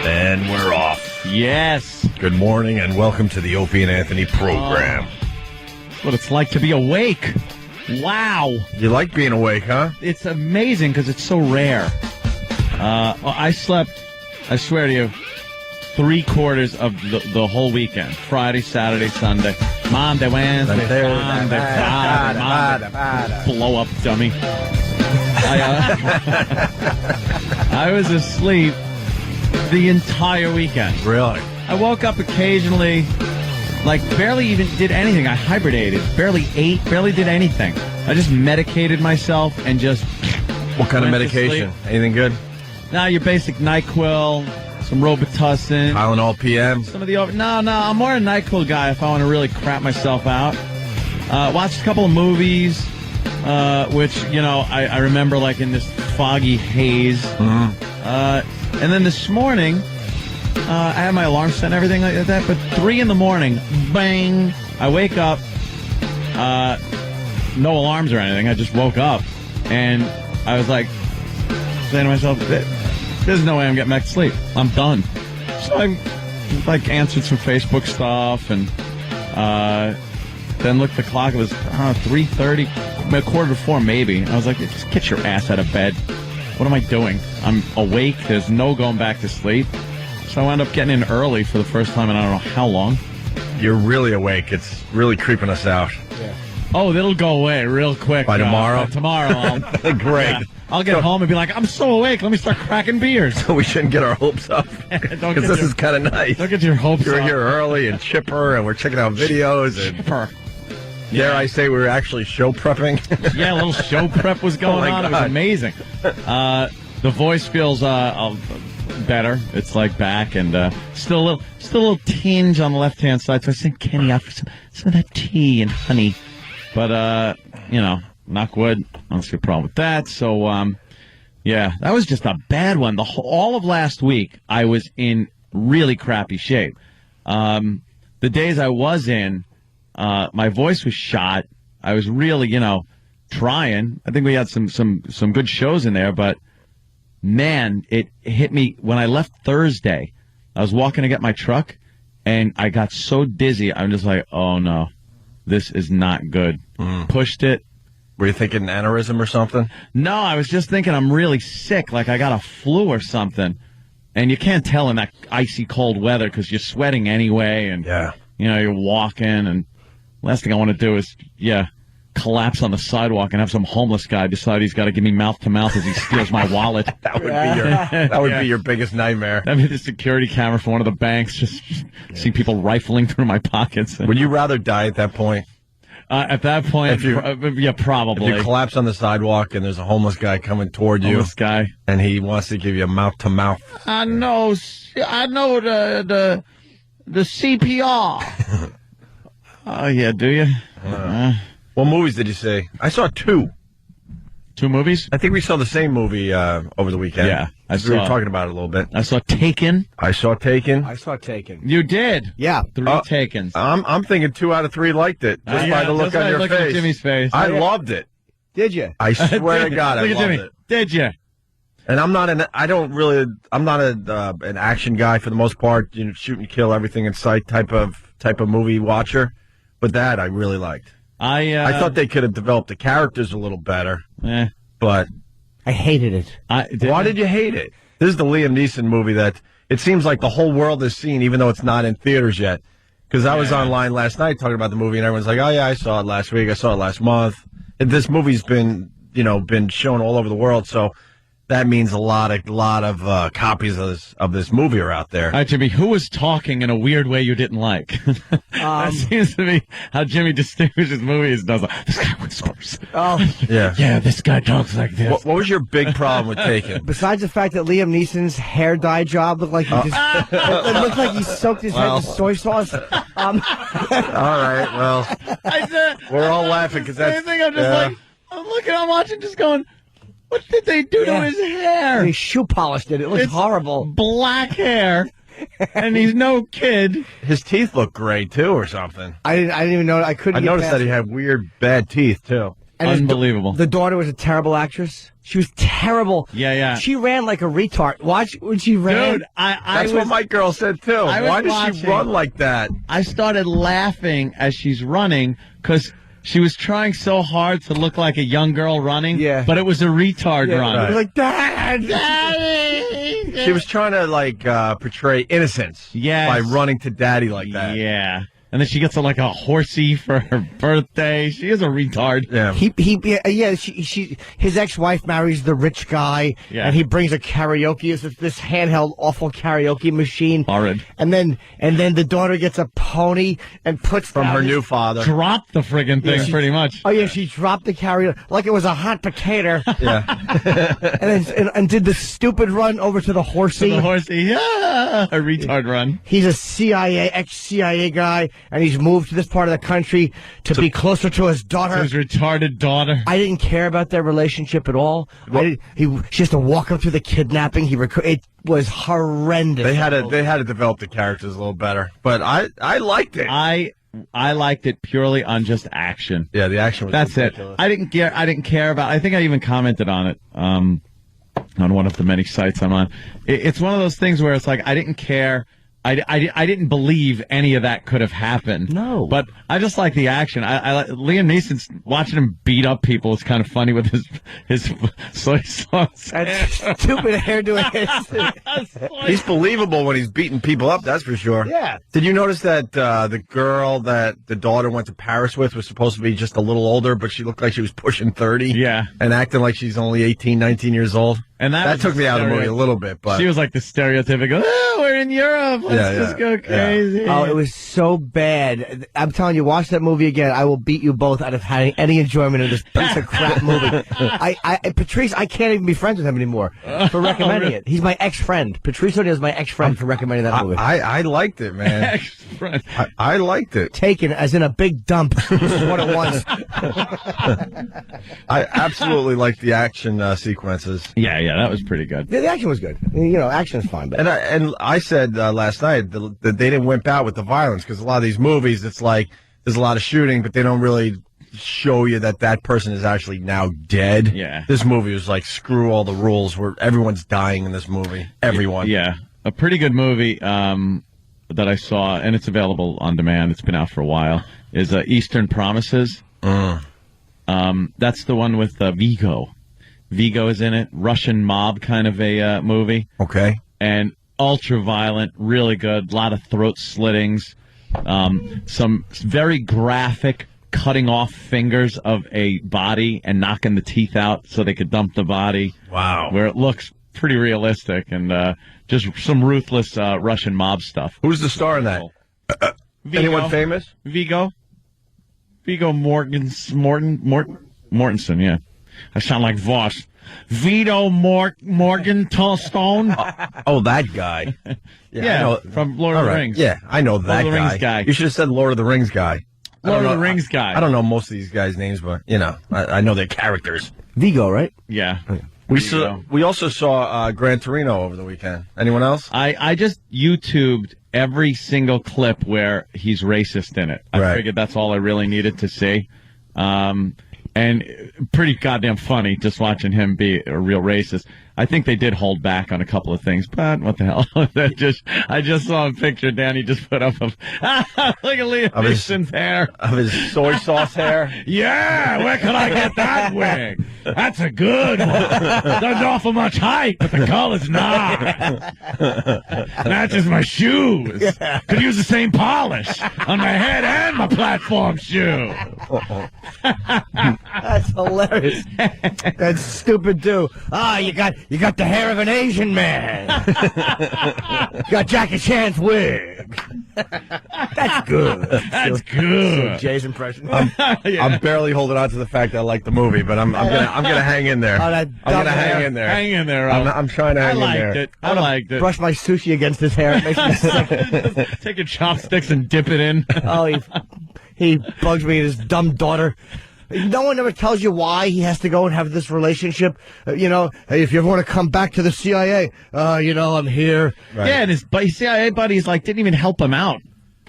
And we're off. Yes. Good morning and welcome to the Opie and Anthony program. What it's like to be awake. Wow. You like being awake, huh? It's amazing because it's so rare. I slept, I swear to you, 3/4 of the whole weekend. Friday, Saturday, Sunday, Monday, Wednesday, Friday, blow up, dummy. I was asleep the entire weekend. Really? I woke up occasionally, like barely even did anything. I hibernated, barely ate, barely did anything. I just medicated myself and just... What kind of medication? Anything good? Now your basic NyQuil, some Robitussin. Tylenol PM? Some of the... No, I'm more a NyQuil guy if I want to really crap myself out. Watched a couple of movies, which, you know, I remember like in this foggy haze. Mm-hmm. And then this morning, I had my alarm set and everything like that, but 3 a.m, bang, I wake up, no alarms or anything, I just woke up, and I was like, saying to myself, there's no way I'm getting back to sleep, I'm done. So I, like, answered some Facebook stuff, and then looked at the clock, it was 3:30, 3:45 maybe, I was like, just get your ass out of bed. What am I doing? I'm awake. There's no going back to sleep. So I wound up getting in early for the first time in I don't know how long. You're really awake. It's really creeping us out. Yeah. Oh, that'll go away real quick. By tomorrow? Tomorrow. I'll, Great. Yeah, I'll get home and be like, I'm so awake. Let me start cracking beers. So we shouldn't get our hopes up. Because this is kind of nice. Don't get your hopes up. You're here early and chipper, and we're checking out videos. And chipper. Dare I say we were actually show prepping? Yeah, a little show prep was going on. God. It was amazing. The voice feels better. It's like back and still a little tinge on the left-hand side. So I sent Kenny out for some of that tea and honey. But, you know, knock wood. I don't see a problem with that. So, yeah, that was just a bad one. All of last week, I was in really crappy shape. The days I was in, my voice was shot. I was really, you know, trying. I think we had some good shows in there, but man, it hit me when I left Thursday. I was walking to get my truck, and I got so dizzy. I'm just like, oh no, this is not good. Pushed it. Were you thinking aneurysm or something? No, I was just thinking I'm really sick, like I got a flu or something. And you can't tell in that icy cold weather because you're sweating anyway, and you know, you're walking, and last thing I want to do is, collapse on the sidewalk and have some homeless guy decide he's got to give me mouth-to-mouth as he steals my wallet. That would be your biggest nightmare. That'd be the security camera for one of the banks, just see people rifling through my pockets. Would you rather die at that point? At that point, probably. If you collapse on the sidewalk and there's a homeless guy coming toward you, and he wants to give you a mouth-to-mouth. I know the CPR. Oh, yeah, do you? What movies did you see? I saw 2. 2 movies? I think we saw the same movie over the weekend. Yeah. We were talking about it a little bit. I saw Taken. I saw Taken. You did? Yeah. 3 Takens. I'm thinking 2 out of 3 liked it, just by the look on your face. At Jimmy's face. I loved it. Did you? I swear to God, I loved it. Did you? And I'm not an action guy for the most part, you know, shoot and kill everything in sight type of movie watcher. But that I really liked. I thought they could have developed the characters a little better. But I hated it. Why did you hate it? This is the Liam Neeson movie that it seems like the whole world has seen, even though it's not in theaters yet. Because I was online last night talking about the movie, and everyone's like, "Oh yeah, I saw it last week. I saw it last month." And this movie's been shown all over the world, so that means a lot of copies of this movie are out there. All right, Jimmy, who was talking in a weird way you didn't like? That seems to be how Jimmy distinguishes movies. Does this guy whispers? Oh, yeah, this guy talks like this. What was your big problem with Taken? Besides the fact that Liam Neeson's hair dye job looked like he just it looked like he soaked his head in soy sauce. All right, well, we're all laughing because that's. I'm just like, I'm watching, just going. What did they do to his hair? They shoe polished it. It looks horrible. Black hair, and he's no kid. His teeth look gray too, or something. I didn't even know. I noticed that he had weird, bad teeth too. And Unbelievable. The daughter was a terrible actress. She was terrible. Yeah. She ran like a retard. Watch when she ran. Dude, That's what my girl said, too. Why does she run like that? I started laughing as she's running because she was trying so hard to look like a young girl running, but it was a retard run. Right. It was like, Daddy! She was trying to, portray innocence by running to Daddy like that. Yeah. And then she gets like a horsey for her birthday. She is a retard. Yeah. His ex-wife marries the rich guy, and he brings a karaoke. It's this handheld, awful karaoke machine. Horrid. And then the daughter gets a pony and puts from her new father. Dropped the friggin' thing, pretty much. Oh yeah, she dropped the karaoke like it was a hot potato. Yeah. and did the stupid run over to the horsey. A retard run. He's a ex-CIA guy. And he's moved to this part of the country to be closer to his daughter. His retarded daughter. I didn't care about their relationship at all. She has to walk him through the kidnapping. It was horrendous. They had to develop the characters a little better, but I liked it. I liked it purely on just action. Yeah, the action was That's ridiculous. it. I didn't care about. I think I even commented on it on one of the many sites I'm on. It's one of those things where it's like I didn't care. I didn't believe any of that could have happened. No. But I just like the action. Liam Neeson's watching him beat up people is kind of funny with his soy sauce. That stupid hairdo. He's believable when he's beating people up, that's for sure. Yeah. Did you notice that the girl that the daughter went to Paris with was supposed to be just a little older, but she looked like she was pushing 30? Yeah. And acting like she's only 18, 19 years old? And that took me out of the movie a little bit, but she was like the stereotypical, we're in Europe, let's just go crazy. Yeah. Oh, it was so bad. I'm telling you, watch that movie again. I will beat you both out of having any enjoyment in this piece of crap movie. Patrice, I can't even be friends with him anymore for recommending it. He's my ex-friend. Patrice O'Neal is my ex-friend for recommending that movie. I liked it, man. Ex-friend. I liked it. Taken as in a big dump. This is what it was. I absolutely liked the action sequences. Yeah, that was pretty good. The action was good. You know, action is fine. But I said last night that they didn't wimp out with the violence because a lot of these movies, it's like there's a lot of shooting, but they don't really show you that person is actually now dead. Yeah. This movie was like screw all the rules where everyone's dying in this movie. Everyone. Yeah. A pretty good movie that I saw, and it's available on demand. It's been out for a while, is Eastern Promises. That's the one with Vigo. Vigo is in it. Russian mob kind of a movie. Okay. And ultra violent, really good. A lot of throat slittings. Some very graphic cutting off fingers of a body and knocking the teeth out so they could dump the body. Wow. Where it looks pretty realistic and just some ruthless Russian mob stuff. Who's the star in that? Anyone famous? Vigo Mortensen, yeah. I sound like Voss. Vito Morgenstone. Oh, that guy. Yeah, from Lord of the Rings. Yeah, I know that Lord of the Rings guy. You should have said Lord of the Rings guy. Lord of the Rings guy. I don't know most of these guys' names, but, I know their characters. Vigo, right? Yeah. We also saw Gran Torino over the weekend. Anyone else? I just YouTubed every single clip where he's racist in it. I figured that's all I really needed to see. And pretty goddamn funny just watching him be a real racist. I think they did hold back on a couple of things, but what the hell? I just saw a picture Danny just put up of look at Liam Neeson's hair. Of his soy sauce hair? Yeah, where can I get that wig? That's a good one. Doesn't offer much height, but the color's not. Matches my shoes. Yeah. Could use the same polish on my head and my platform shoe. That's hilarious. That's stupid too. You got the hair of an Asian man. You got Jackie Chan's wig. That's good. That's good. Jay's impression. I'm barely holding on to the fact that I like the movie, but I'm gonna hang in there. I'm gonna hang in there. Hang in there. I'm trying to hang in there. I liked it. Brush my sushi against his hair. It makes me sick. Take your chopsticks and dip it in. Oh, he bugs me. His dumb daughter. No one ever tells you why he has to go and have this relationship. Hey, if you ever want to come back to the CIA, I'm here. Right. Yeah, and his CIA buddies didn't even help him out.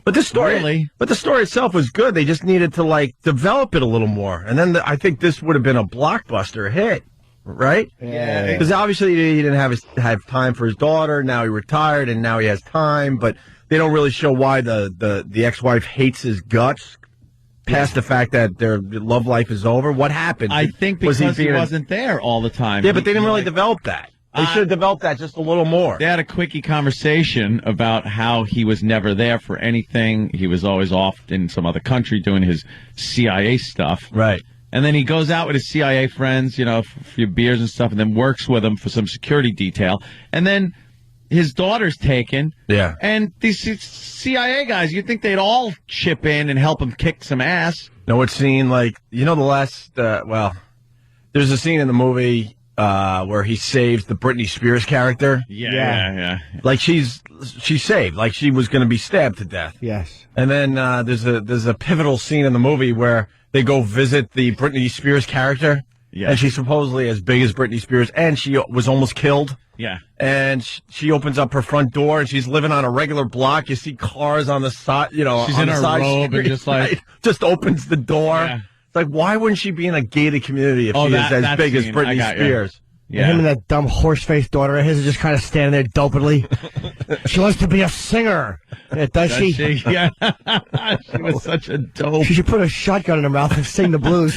But the story, Really? itself was good. They just needed to like develop it a little more, and then I think this would have been a blockbuster hit, right? Yeah. Because obviously he didn't have time for his daughter. Now he retired, and now he has time. But they don't really show why the ex-wife hates his guts. Past the fact that their love life is over, what happened? I think because he wasn't there all the time. Yeah, but they didn't really develop that. They should have developed that just a little more. They had a quickie conversation about how he was never there for anything. He was always off in some other country doing his CIA stuff. Right. And then he goes out with his CIA friends, for a few beers and stuff, and then works with them for some security detail. And then his daughter's taken. Yeah. And these CIA guys, you'd think they'd all chip in and help him kick some ass. No, it's seen like, the last, there's a scene in the movie where he saves the Britney Spears character. Yeah. Like she's saved, like she was going to be stabbed to death. Yes. And then there's a pivotal scene in the movie where they go visit the Britney Spears character. Yeah. And she's supposedly as big as Britney Spears, and she was almost killed. Yeah. And she opens up her front door, and she's living on a regular block. You see cars on the side, she's on in the her side robe street, and just like right? Just opens the door. Yeah. It's like, why wouldn't she be in a gated community if she is as big as Britney Spears? Yeah. And him and that dumb horse-faced daughter of his are just kind of standing there dopedly. She wants to be a singer. Yeah, does she? Yeah. She was such a dope. She should put a shotgun in her mouth and sing the blues.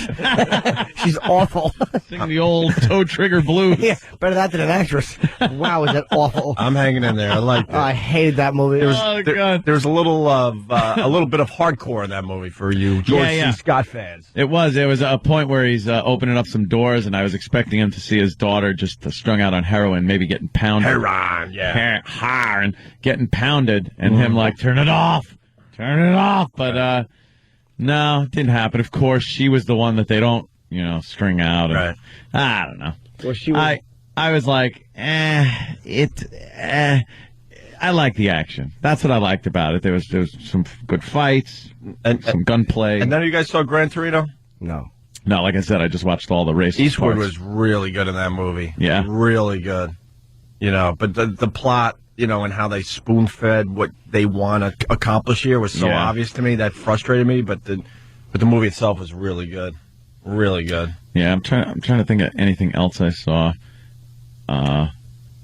She's awful. Sing the old toe trigger blues. Yeah, better that than an actress. Wow, is that awful? I'm hanging in there. I liked it. I hated that movie. God. There was a little bit of hardcore in that movie for you George C. Scott fans. It was. There was a point where he's opening up some doors, and I was expecting him to see his daughter just strung out on heroin, maybe getting pounded. Heroin, yeah. And getting pounded, and him like, turn it off. But no, it didn't happen. Of course, she was the one that they don't, string out. And, right. I don't know. Well, she was... I was like, I like the action. That's what I liked about it. There was some good fights, and some gunplay. And none of you guys saw Gran Torino? No. No, like I said, I just watched all the races. Eastwood was really good in that movie. Yeah. Really good. But the plot, and how they spoon-fed what they want to accomplish here was so obvious to me. That frustrated me, but the movie itself was really good. Really good. Yeah, I'm trying to think of anything else I saw. Well,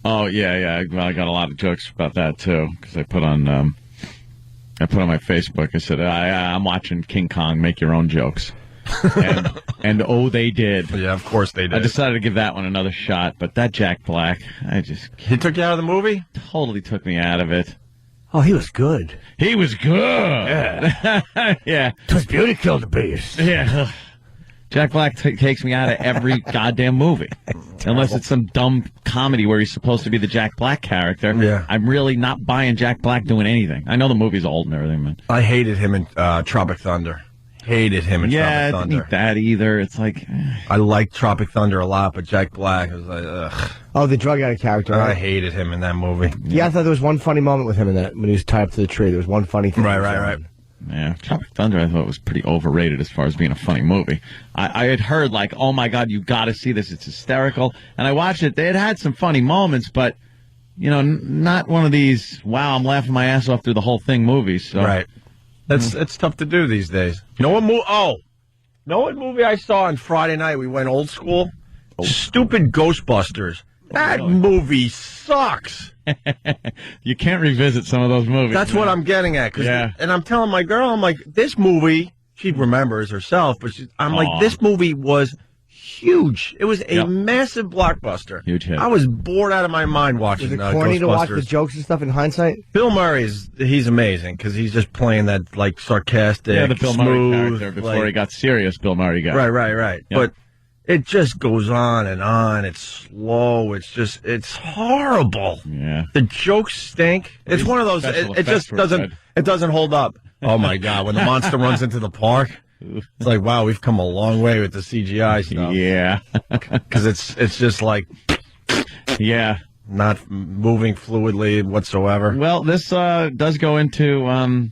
I got a lot of jokes about that, too, because I put on my Facebook, I said, I'm watching King Kong, make your own jokes. and they did. Yeah, of course they did. I decided to give that one another shot, but that Jack Black, he took you out of the movie? Totally took me out of it. Oh, he was good. He was good. Yeah. Yeah. 'Twas beauty killed the beast. Yeah. Jack Black takes me out of every goddamn movie. Unless it's some dumb comedy where he's supposed to be the Jack Black character. Yeah. I'm really not buying Jack Black doing anything. I know the movie's old and everything, man. I hated him in Tropic Thunder. Hated him in Tropic Thunder. I didn't eat that either. It's like... I liked Tropic Thunder a lot, but Jack Black was like, ugh. Oh, the drug addict character. Right? I hated him in that movie. Yeah, I thought there was one funny moment with him in that, when he was tied up to the tree. There was one funny thing. Right. Yeah, Tropic Thunder I thought was pretty overrated as far as being a funny movie. I had heard like, oh my God, you got to see this. It's hysterical. And I watched it. They had some funny moments, but, not one of these, wow, I'm laughing my ass off through the whole thing movies. So. Right. It's tough to do these days. You know what movie? Know what movie I saw on Friday night? We went old school. Stupid Ghostbusters. That movie sucks. You can't revisit some of those movies. That's what I'm getting at. And I'm telling my girl, I'm like, this movie, she remembers herself, but I'm like, this movie was huge. It was a massive blockbuster. Huge hit. I was bored out of my mind watching Ghostbusters. Is it corny to watch the Ghostbusters. jokes and stuff in hindsight? Bill Murray, he's amazing because he's just playing that like sarcastic, the Bill smooth, Murray character before he got serious. Bill Murray got right. Yep. But it just goes on and on. It's slow. It's horrible. Yeah. The jokes stink. It's one of those. It just doesn't. It doesn't hold up. Oh my God! When the monster runs into the park, it's like, wow, we've come a long way with the CGI stuff. Yeah. Because it's just like, not moving fluidly whatsoever. Well, this does go into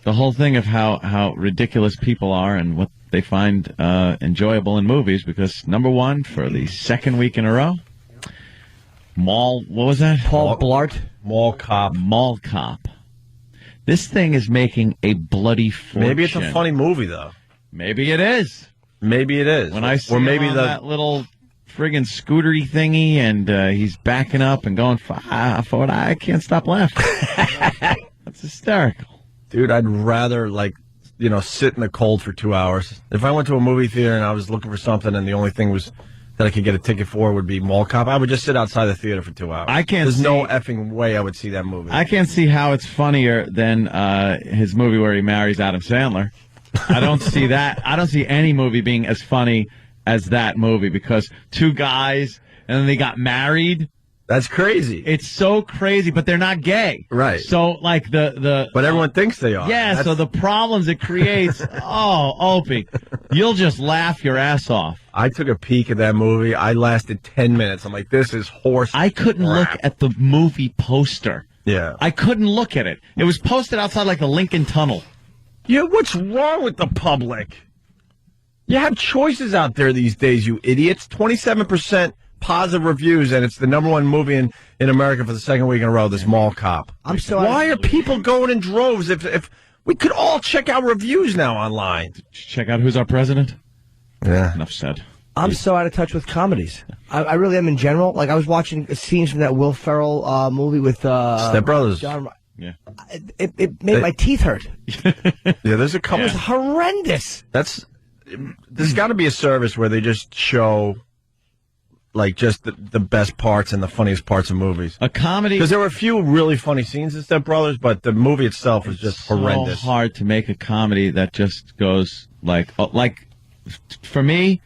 the whole thing of how ridiculous people are and what they find enjoyable in movies, because number one for the second week in a row, what was that? Paul Blart? Mall Cop. Mall Cop. This thing is making a bloody fortune. Maybe it's a funny movie, though. Maybe it is. Maybe it is. When I see him on that little friggin' scootery thingy, and he's backing up and going forward, I can't stop laughing. That's hysterical. Dude, I'd rather, sit in the cold for 2 hours. If I went to a movie theater and I was looking for something and the only thing was that I could get a ticket for would be Mall Cop, I would just sit outside the theater for 2 hours. There's no effing way I would see that movie. I can't see how it's funnier than his movie where he marries Adam Sandler. I don't see that. I don't see any movie being as funny as that movie, because two guys and then they got married. That's crazy. It's so crazy, but they're not gay. Right. So, But everyone thinks they are. Yeah, so the problems it creates, Opie, you'll just laugh your ass off. I took a peek at that movie. I lasted 10 minutes. I'm like, this is horse I couldn't crap. look at the movie poster. Yeah. I couldn't look at it. It was posted outside the Lincoln Tunnel. Yeah, what's wrong with the public? You have choices out there these days, you idiots. 27% positive reviews, and it's the number one movie in America for the second week in a row, this Mall Cop. Why are people going in droves if we could all check out reviews now online? Check out Who's Our President? Yeah. Enough said. I'm so out of touch with comedies. I really am in general. I was watching scenes from that Will Ferrell movie with Step Brothers. Yeah. It made my teeth hurt. Yeah, there's a couple. It was horrendous. There's got to be a service where they just show just the best parts and the funniest parts of movies. A comedy, because there were a few really funny scenes in Step Brothers, but the movie itself is just horrendous. So hard to make a comedy that just goes for me,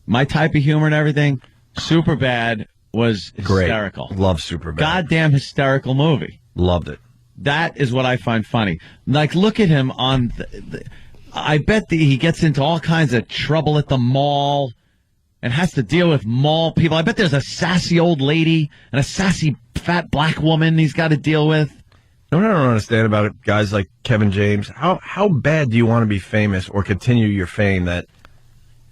my type of humor and everything. Superbad was hysterical. Great. Love Superbad. Goddamn hysterical movie. Loved it. That is what I find funny. Look at him on. I bet he gets into all kinds of trouble at the mall and has to deal with mall people. I bet there's a sassy old lady and a sassy fat black woman he's got to deal with. You know what I don't understand about guys like Kevin James? How bad do you want to be famous or continue your fame that...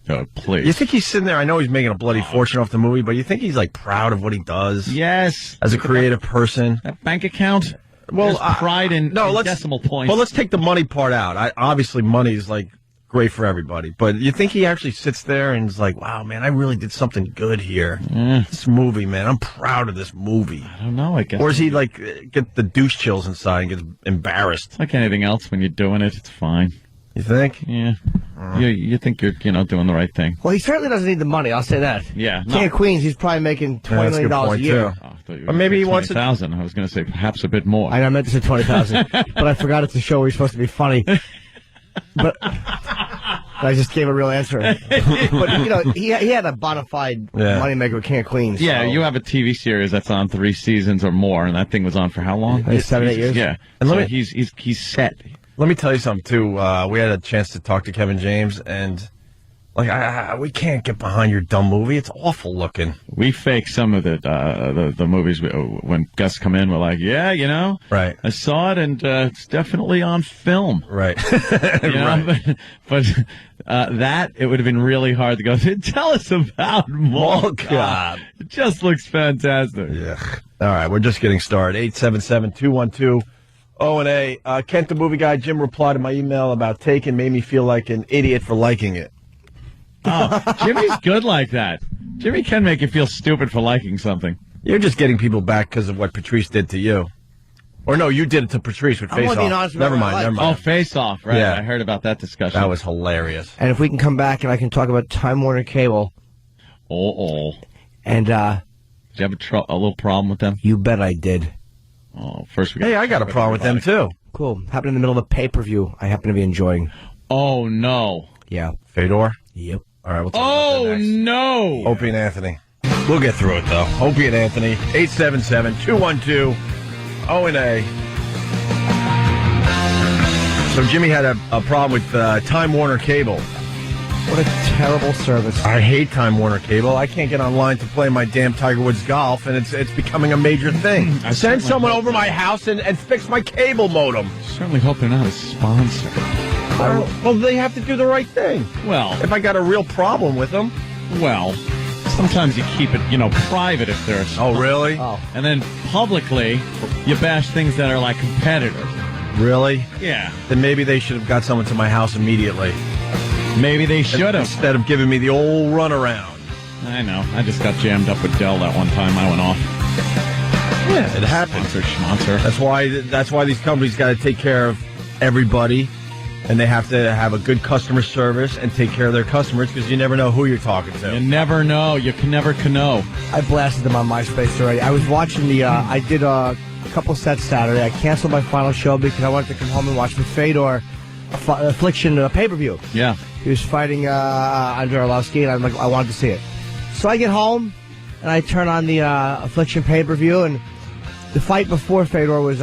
Oh, please. You think he's sitting there, I know he's making a bloody fortune off the movie, but you think he's proud of what he does? Yes. As a creative person? That bank account? Well, there's pride in decimal points. Well, let's take the money part out. Obviously, money is great for everybody, but you think he actually sits there and is like, "Wow, man, I really did something good here. This movie, man, I'm proud of this movie." I don't know. I guess. Or is he get the douche chills inside and gets embarrassed? It's like anything else. When you're doing it, it's fine. You think? Yeah. You think you're doing the right thing. Well, he certainly doesn't need the money. I'll say that. Yeah. King of Queens, he's probably making $20 million a year. Or maybe he wants 20,000. I was going to say perhaps a bit more. I meant to say 20,000, but I forgot it's a show where he's supposed to be funny. But I just gave a real answer. But he had a bona fide moneymaker with King of Queens. Yeah, so. You have a TV series that's on 3 seasons or more, and that thing was on for how long? 7, 8 years. Yeah, and he's set. Let me tell you something too. We had a chance to talk to Kevin James, and we can't get behind your dumb movie. It's awful looking. We fake some of the movies when guests come in. We're like, right. I saw it, and it's definitely on film, right? Right. But that it would have been really hard to go. Tell us about Mall Cop. It just looks fantastic. Yeah. All right, we're just getting started. 877-212. O&A. Kent, the movie guy, Jim replied to my email about Taken, made me feel like an idiot for liking it. Oh, Jimmy's good like that. Jimmy can make you feel stupid for liking something. You're just getting people back because of what Patrice did to you. Or no, you did it to Patrice with Face Off. Never mind. Oh, Face Off, right. Yeah. I heard about that discussion. That was hilarious. And if we can come back and I can talk about Time Warner Cable. And, did you have a little problem with them? You bet I did. Oh, first Hey, I got a problem with them, too. Cool. Happened in the middle of a pay-per-view I happen to be enjoying. Oh, no. Yeah. Fedor? Yep. All right, we'll talk about that next. No. Opie and Anthony. We'll get through it, though. Opie and Anthony, 877-212-ONA. So Jimmy had a problem with Time Warner Cable. What a terrible service. I hate Time Warner Cable. I can't get online to play my damn Tiger Woods golf, and it's becoming a major thing. Send someone over my house and fix my cable modem. Certainly hope they're not a sponsor. Well, they have to do the right thing. Well, if I got a real problem with them. Well, sometimes you keep it, private if they're a sponsor. Oh, really? Oh. And then publicly, you bash things that are like competitors. Really? Yeah. Then maybe they should have got someone to my house immediately. Maybe they should have. Instead of giving me the old runaround. I know. I just got jammed up with Dell that one time. I went off. Yeah, it happens. Schmonzer. That's why these companies got to take care of everybody, and they have to have a good customer service and take care of their customers because you never know who you're talking to. You never know. You can never know. I blasted them on MySpace already. I was watching I did a couple sets Saturday. I canceled my final show because I wanted to come home and watch the Fedor Affliction pay-per-view. Yeah. He was fighting Andrei Arlovsky, and I'm like, I wanted to see it. So I get home, and I turn on the Affliction pay-per-view, and the fight before Fedor was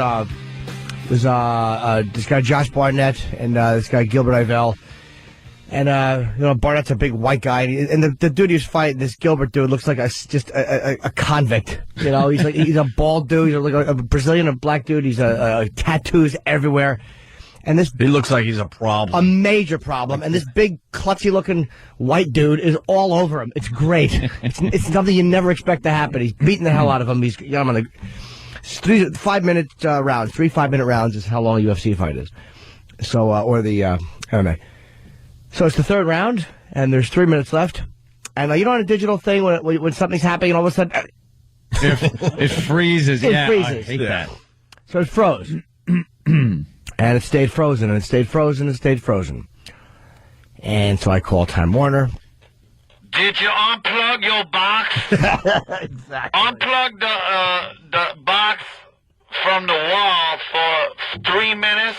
this guy Josh Barnett and this guy Gilbert Ivell. And, Barnett's a big white guy, and the dude he was fighting, this Gilbert dude, looks like just a convict. He's a bald dude. He's like a Brazilian, a black dude. He's tattoos everywhere. And he looks like he's a problem. A major problem. And this big, klutzy-looking white dude is all over him. It's great. It's something you never expect to happen. He's beating the hell out of him. He's got him on the 5-minute rounds. 3 5-minute rounds is how long a UFC fight is. So, or the MMA. So it's the third round, and there's 3 minutes left. And on a digital thing, when something's happening, and all of a sudden... It freezes. It freezes. I hate that. So it froze. And it stayed frozen, and it stayed frozen, and it stayed frozen. And so I called Time Warner. Did you unplug your box? Exactly. Unplug the box from the wall for 3 minutes.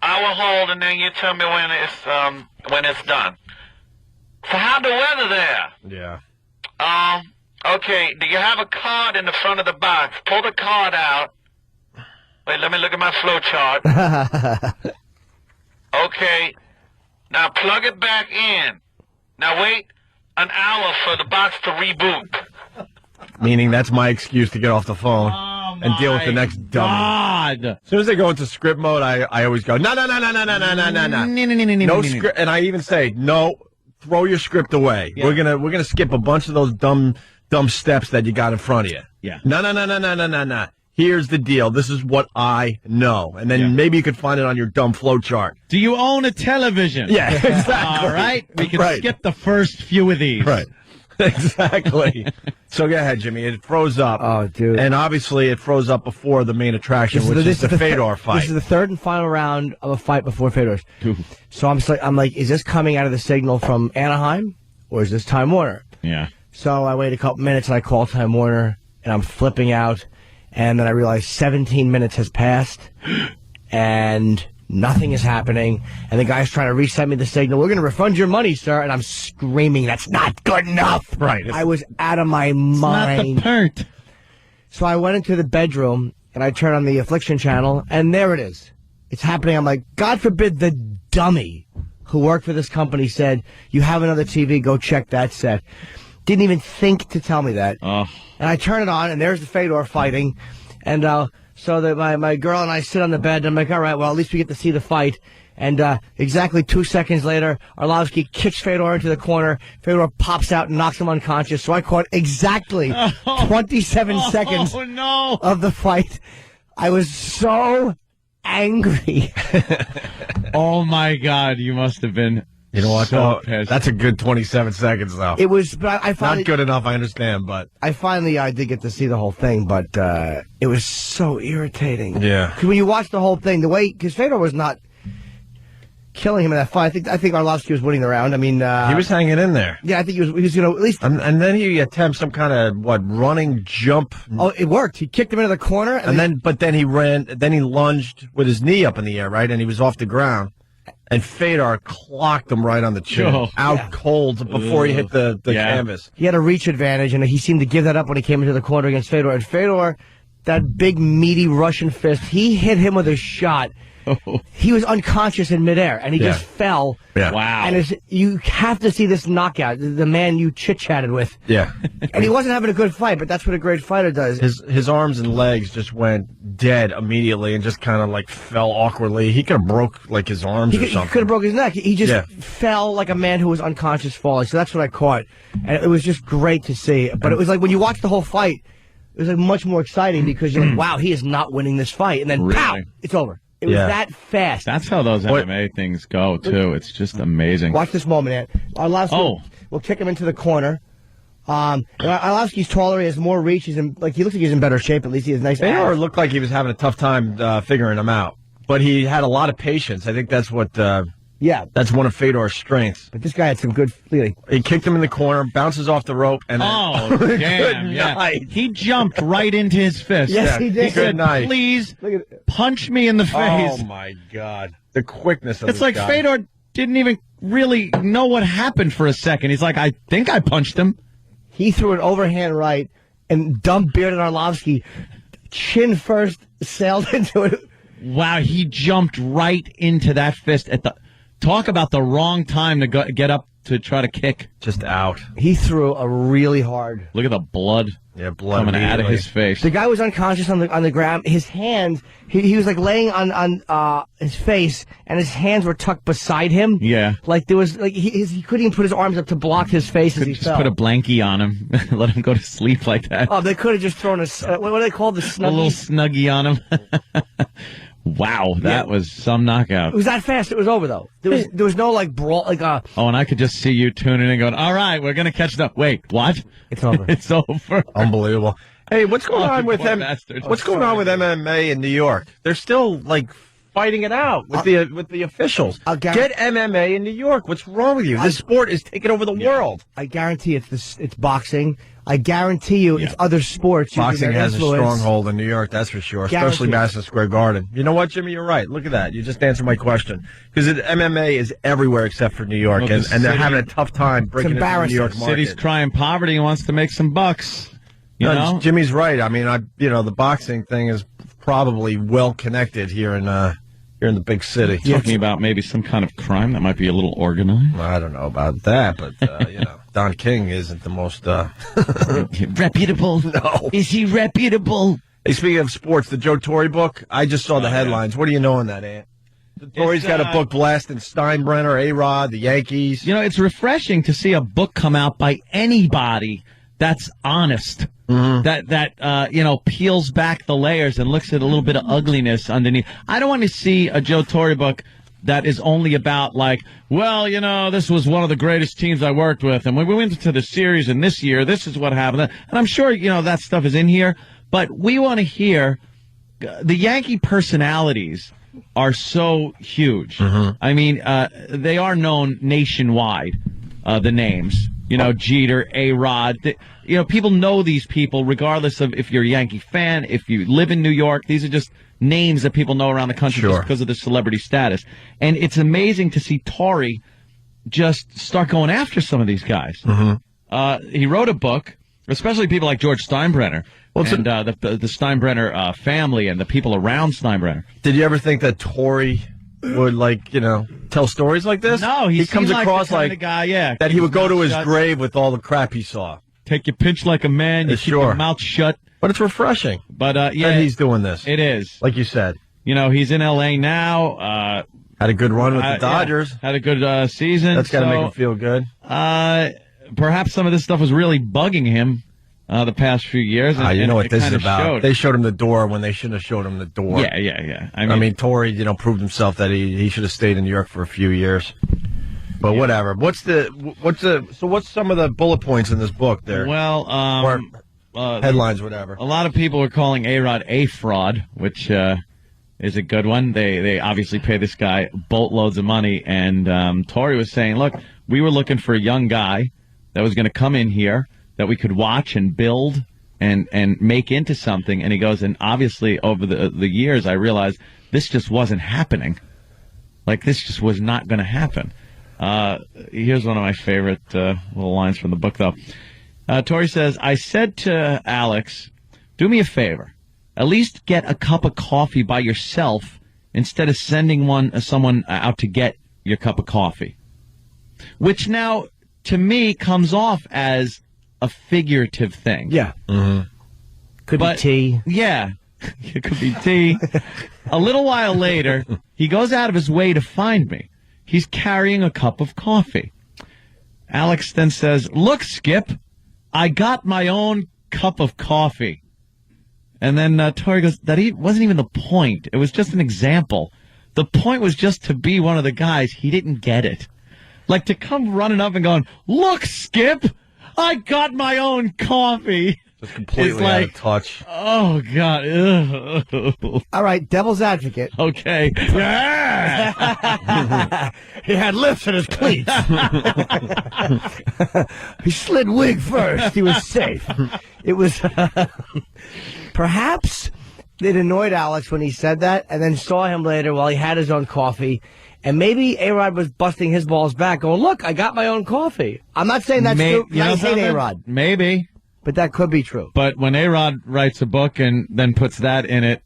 I will hold, and then you tell me when it's done. So how's the weather there? Yeah. Okay, do you have a card in the front of the box? Pull the card out. Wait, let me look at my flow chart. Okay, now plug it back in. Now wait an hour for the box to reboot. Meaning that's my excuse to get off the phone and deal with the next dummy. God. As soon as they go into script mode, I always go, no. No script. And I even say, no, throw your script away. Yeah. We're gonna skip a bunch of those dumb steps that you got in front of you. Yeah. No. Here's the deal. This is what I know. And then maybe you could find it on your dumb flow chart. Do you own a television? Yeah, exactly. All right. We can skip the first few of these. Right. Exactly. So go ahead, Jimmy. It froze up. Oh, dude. And obviously it froze up before the main attraction, which is the Fedor fight. This is the third and final round of a fight before Fedor's. So I'm like, is this coming out of the signal from Anaheim, or is this Time Warner? Yeah. So I wait a couple minutes, and I call Time Warner, and I'm flipping out. And then I realize 17 minutes has passed, and nothing is happening. And the guy's trying to resend me the signal. We're going to refund your money, sir. And I'm screaming, that's not good enough. Right. I was out of my mind. Not the part. So I went into the bedroom, and I turned on the Affliction channel, and there it is. It's happening. I'm like, God forbid the dummy who worked for this company said, you have another TV, go check that set. Didn't even think to tell me that. Oh. And I turn it on, and there's the Fedor fighting. And so that my girl and I sit on the bed, and I'm like, all right, well, at least we get to see the fight. And exactly 2 seconds later, Arlovsky kicks Fedor into the corner. Fedor pops out and knocks him unconscious. So I caught exactly 27 seconds of the fight. I was so angry. Oh, my God. You must have been... You know what? So pissed. That's a good 27 seconds, though. It was, but I finally... Not good enough, I understand, but... I did get to see the whole thing, but it was so irritating. Yeah. Because when you watch the whole thing, because Fedor was not killing him in that fight. I think Arlovsky was winning the round. I mean... he was hanging in there. Yeah, I think he was at least... And then he attempts some kind of, running jump. Oh, it worked. He kicked him into the corner. But then he lunged with his knee up in the air, right? And he was off the ground. And Fedor clocked him right on the chin, cold before he hit the canvas. He had a reach advantage, and he seemed to give that up when he came into the corner against Fedor. And Fedor, that big, meaty Russian fist, he hit him with a shot. He was unconscious in midair, and he just fell. Yeah. Wow. And you have to see this knockout, the man you chit-chatted with. Yeah. And he wasn't having a good fight, but that's what a great fighter does. His arms and legs just went dead immediately and just kind of fell awkwardly. He could have broke his arms or something. He could have broke his neck. He just fell like a man who was unconscious falling. So that's what I caught. And it was just great to see. But it was like when you watch the whole fight, it was much more exciting because you're like, wow, he is not winning this fight. And then, pow, it's over. It was that fast. That's how those MMA things go, too. It's just amazing. Watch this moment, Ant. Arlovsky will kick him into the corner. Arlovsky's taller. He has more reach. He looks like he's in better shape. At least he has nice abs. Fedor looked like he was having a tough time figuring him out. But he had a lot of patience. I think that's what... that's one of Fedor's strengths. But this guy had some good feeling. He kicked him in the corner, bounces off the rope, and damn! Night. He jumped right into his fist. Yes, he did. He said, night. "Please punch me in the face." Oh my God! The quickness of it's like guy. Fedor didn't even really know what happened for a second. He's like, "I think I punched him." He threw an overhand right, and dumb bearded Arlovsky, chin first, sailed into it. Wow, he jumped right into that fist at the. Talk about the wrong time to get up to try to kick. Just out. He threw a really hard. Look at the blood. Yeah, blood coming out of his face. The guy was unconscious on the ground. His hands, he was like laying on his face, and his hands were tucked beside him. Yeah, like there was he couldn't even put his arms up to block his face as he just fell. Put a blankie on him, let him go to sleep like that. Oh, they could have just thrown what do they call the snuggie? A little snuggie on him. Wow, that was some knockout. It was that fast. It was over though. There was no like brawl Oh, and I could just see you tuning in and going, "All right, we're gonna catch it up." Wait, what? It's over. It's over. Unbelievable. Hey, what's going on with them? What's going on with MMA in New York? They're still like fighting it out with the officials. Get MMA in New York. What's wrong with you? This sport is taking over the world. I guarantee it's boxing. I guarantee you it's other sports. Boxing has a stronghold in New York, that's for sure, especially Madison Square Garden. You know what, Jimmy? You're right. Look at that. You just answered my question. Because MMA is everywhere except for New York, and they're having a tough time breaking into the New York market. City's crying poverty and wants to make some bucks. You know? Jimmy's right. I mean, the boxing thing is probably well connected here in the big city. Talking about maybe some kind of crime that might be a little organized. Well, I don't know about that, but Don King isn't the most reputable. No, is he reputable? Hey, speaking of sports, the Joe Torre book. I just saw the headlines. What do you know on that, Ant? Torre's got a book blasting Steinbrenner, A-Rod, the Yankees. You know, it's refreshing to see a book come out by anybody that's honest. Mm-hmm. That peels back the layers and looks at a little bit of ugliness underneath. I don't want to see a Joe Torre book that is only about this was one of the greatest teams I worked with, and when we went into the series and this year, this is what happened. And I'm sure, that stuff is in here, but we want to hear the Yankee personalities are so huge. Mm-hmm. I mean, they are known nationwide, the names. Jeter, A-Rod. People know these people regardless of if you're a Yankee fan, if you live in New York. These are just names that people know around the country just because of the celebrity status. And it's amazing to see Torre just start going after some of these guys. Mm-hmm. He wrote a book, especially people like George Steinbrenner. Well, and the Steinbrenner family and the people around Steinbrenner. Did you ever think that Torre would tell stories like this? No, he comes across like the guy, that he would go to his grave with all the crap he saw. Take your pinch like a man, you keep your mouth shut. But it's refreshing. But that he's doing this. It is, like you said. He's in L.A. now. Had a good run with the Dodgers. Had a good season. That's got to make him feel good. Perhaps some of this stuff was really bugging him. The past few years. You know what this is about. They showed him the door when they shouldn't have showed him the door. Yeah. I mean Torre, proved himself that he should have stayed in New York for a few years. But whatever. What's some of the bullet points in this book there? Well, headlines, whatever. A lot of people are calling A-Rod a fraud, which is a good one. They obviously pay this guy boatloads of money, and Torre was saying, look, we were looking for a young guy that was going to come in here that we could watch and build and make into something. And he goes, and obviously over the years, I realized this just wasn't happening. This just was not going to happen. Here's one of my favorite little lines from the book, though. Torre says, I said to Alex, do me a favor. At least get a cup of coffee by yourself instead of sending someone out to get your cup of coffee. Which now, to me, comes off as a figurative thing. Yeah. Mm-hmm. Could be tea. Yeah. It could be tea. A little while later, he goes out of his way to find me. He's carrying a cup of coffee. Alex then says, look, Skip, I got my own cup of coffee. And then Tori goes, that wasn't even the point. It was just an example. The point was just to be one of the guys. He didn't get it. Like to come running up and going, look, Skip, I got my own coffee. Just completely out of touch. Oh, God. Ugh. All right, devil's advocate. Okay. Yeah. He had lifts in his cleats. He slid wig first. He was safe. It was perhaps it annoyed Alex when he said that, and then saw him later while he had his own coffee. And maybe A-Rod was busting his balls back, going, look, I got my own coffee. I'm not saying that's true. I hate A-Rod. Maybe. But that could be true. But when A-Rod writes a book and then puts that in it,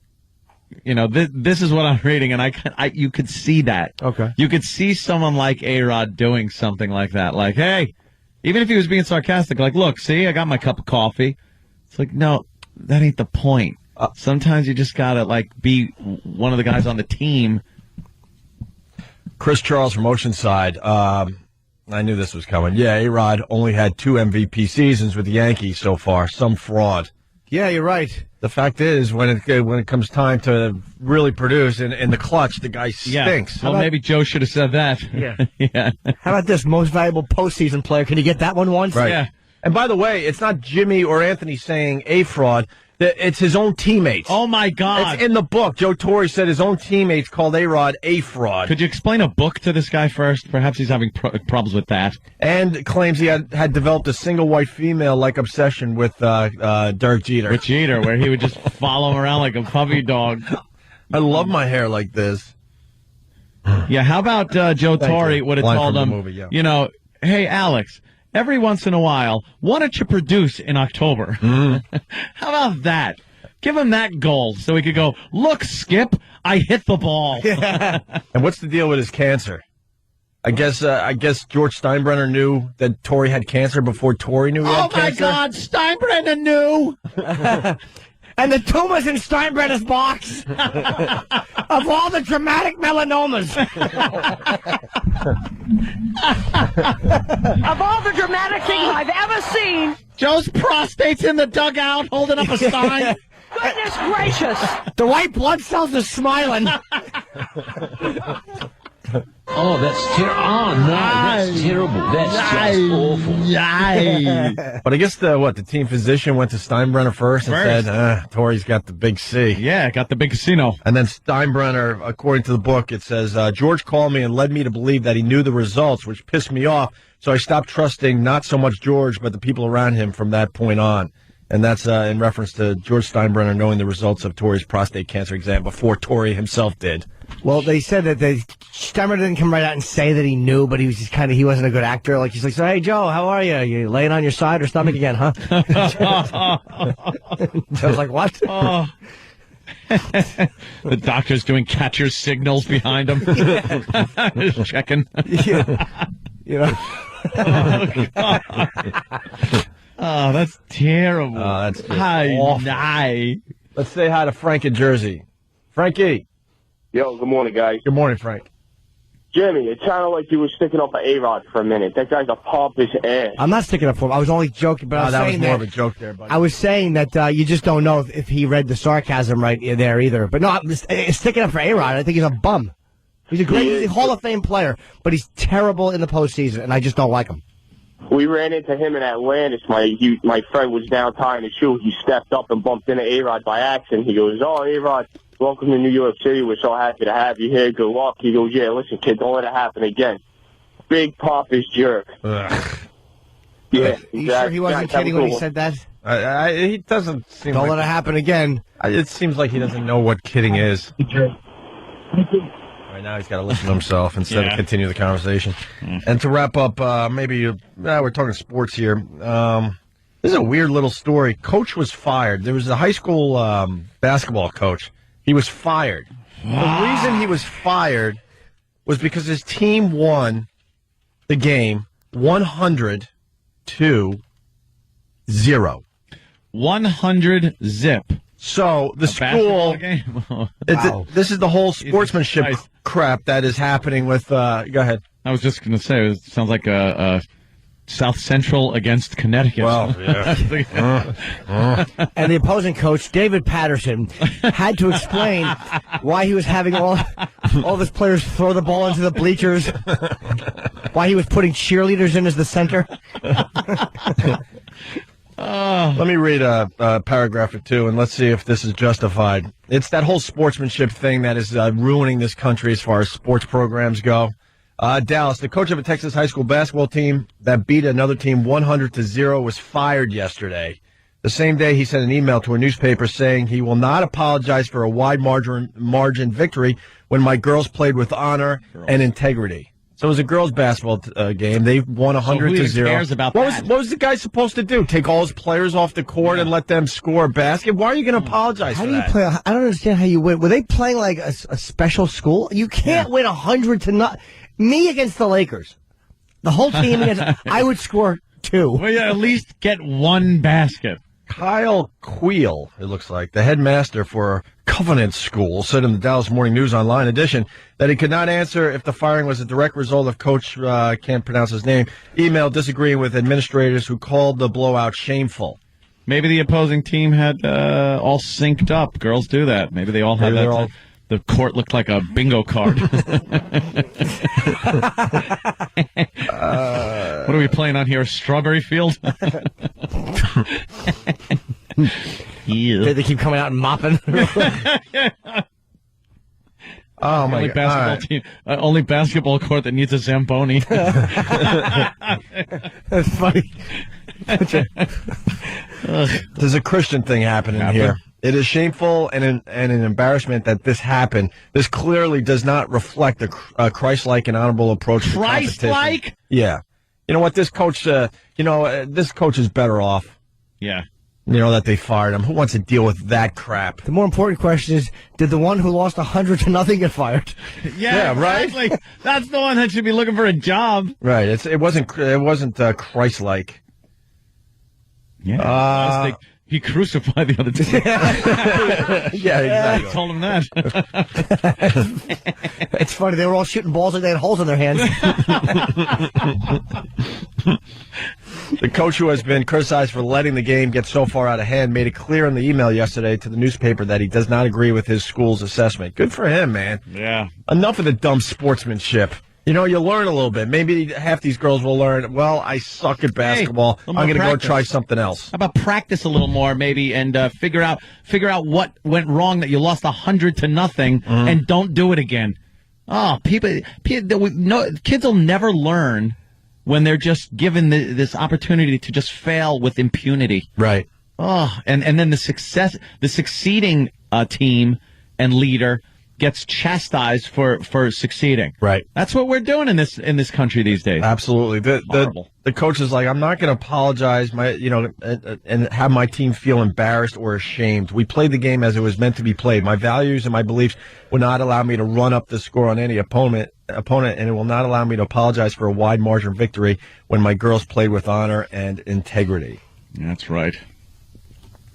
you know, this is what I'm reading, and you could see that. Okay. You could see someone like A-Rod doing something like that. Like, hey, even if he was being sarcastic, like, look, see, I got my cup of coffee. It's like, no, that ain't the point. Sometimes you just gotta, like, be one of the guys on the team. Chris Charles from Oceanside. I knew this was coming. Yeah, A-Rod only had 2 MVP seasons with the Yankees so far. Some fraud. Yeah, you're right. The fact is, when it comes time to really produce in the clutch, the guy stinks. Yeah. Well, maybe Joe should have said that. Yeah. Yeah. How about this? Most valuable postseason player. Can you get that one once? Right. Yeah. And by the way, it's not Jimmy or Anthony saying a fraud. It's his own teammates. Oh, my God. It's in the book. Joe Torre said his own teammates called A-Rod a fraud. Could you explain a book to this guy first? Perhaps he's having problems with that. And claims he had developed a single white female-like obsession with Derek Jeter. With Jeter, where he would just follow him around like a puppy dog. I love my hair like this. Yeah, how about Joe Torre would have Line told from him, the movie, yeah. you know, hey, Alex, every once in a while, why don't you produce in October? Mm-hmm. How about that? Give him that goal so he could go, look, Skip, I hit the ball. And what's the deal with his cancer? I guess George Steinbrenner knew that Torre had cancer before Torre knew he had cancer. Oh, my God, Steinbrenner knew. And the tumors in Steinbrenner's box of all the dramatic melanomas. Of all the dramatic things I've ever seen. Joe's prostate's in the dugout holding up a sign. Goodness gracious. The white blood cells are smiling. Oh, that's that's terrible. That's just awful. But I guess the team physician went to Steinbrenner first and said, Torre's got the big C. Yeah, got the big casino. And then Steinbrenner, according to the book, it says, George called me and led me to believe that he knew the results, which pissed me off. So I stopped trusting not so much George, but the people around him from that point on. And that's in reference to George Steinbrenner knowing the results of Torre's prostate cancer exam before Torre himself did. Well, they said that Steinbrenner didn't come right out and say that he knew, but he was just he wasn't a good actor. Like, he's like, so, hey, Joe, how are you? You laying on your side or stomach again, huh? I was like, what? The doctor's doing catcher's signals behind him. Just checking. Yeah. You know? Oh, that's terrible. That's just awful. Let's say hi to Frank in Jersey. Frankie. Yo, good morning, guys. Good morning, Frank. Jimmy, it sounded like you were sticking up for A-Rod for a minute. That guy's a pompous ass. I'm not sticking up for him. I was only joking, but I was that saying was more of a joke there, buddy. I was saying that you just don't know if he read the sarcasm right there either. But no, I'm sticking up for A-Rod. I think he's a bum. He's he's a Hall of Fame player, but he's terrible in the postseason, and I just don't like him. We ran into him in Atlantis. My friend was down tying his shoe. He stepped up and bumped into A-Rod by accident. He goes, oh, A-Rod, welcome to New York City. We're so happy to have you here. Good luck. He goes, yeah, listen, kid, don't let it happen again. Big pompous jerk. Ugh. Yeah, exactly. You sure he wasn't kidding when he said that? He doesn't seem Don't let it happen again. It seems like he doesn't know what kidding is. Right now he's got to listen to himself instead of continue the conversation. And to wrap up, we're talking sports here. This is a weird little story. Coach was fired. There was a high school basketball coach. He was fired. The reason he was fired was because his team won the game 100-0. 100-0. So the school, this is the whole sportsmanship crap that is happening with. Go ahead. I was just going to say, it sounds like a South Central against Connecticut. Well, yeah. And the opposing coach, David Patterson, had to explain why he was having all of his players throw the ball into the bleachers, why he was putting cheerleaders in as the center. Let me read a paragraph or two, and let's see if this is justified. It's that whole sportsmanship thing that is ruining this country as far as sports programs go. Dallas, the coach of a Texas high school basketball team that beat another team 100-0, was fired yesterday. The same day, he sent an email to a newspaper saying he will not apologize for a wide margin victory when my girls played with honor and integrity. So it was a girls' basketball game. They won 100-0. Who cares about that? What was the guy supposed to do? Take all his players off the court and let them score a basket? Why are you going to apologize How for do you that? play? I don't understand how you win. Were they playing like a special school? You can't win 100-0. Me against the Lakers. The whole team against. I would score 2. Well, yeah, at least get one basket. Kyle Queel, it looks like, the headmaster for Covenant School, said in the Dallas Morning News Online edition that he could not answer if the firing was a direct result of Coach, can't pronounce his name, email disagreeing with administrators who called the blowout shameful. Maybe the opposing team had all synced up. Girls do that. Maybe they all had that. The court looked like a bingo card. What are we playing on here? Strawberry Field? Yeah. They keep coming out and mopping. Oh, my only God. basketball team, only basketball court that needs a Zamboni. That's funny. There's a Christian thing happening here. It is shameful and an embarrassment that this happened. This clearly does not reflect a Christ-like and honorable approach to competition. Christ-like? Yeah. You know what? This coach, this coach is better off. Yeah. You know, that they fired him. Who wants to deal with that crap? The more important question is, did the one who lost 100-0 get fired? Yeah, right. Exactly. That's the one that should be looking for a job. Right. It wasn't Christ-like. Yeah. He crucified the other two. Yeah, exactly. I told him that. It's funny. They were all shooting balls like they had holes in their hands. The coach, who has been criticized for letting the game get so far out of hand, made it clear in the email yesterday to the newspaper that he does not agree with his school's assessment. Good for him, man. Yeah. Enough of the dumb sportsmanship. You know, you learn a little bit. Maybe half these girls will learn, well, I suck at basketball. I'm going to go try something else. How about practice a little more, maybe, and figure out what went wrong, that you lost 100-0, and don't do it again. Oh, kids will never learn when they're just given this opportunity to just fail with impunity. Right. Oh, and then the succeeding team and leader gets chastised for succeeding. Right. That's what we're doing in this country these days. Absolutely. The coach is like, I'm not going to apologize, and have my team feel embarrassed or ashamed. We played the game as it was meant to be played. My values and my beliefs will not allow me to run up the score on any opponent, and it will not allow me to apologize for a wide margin victory when my girls played with honor and integrity. That's right.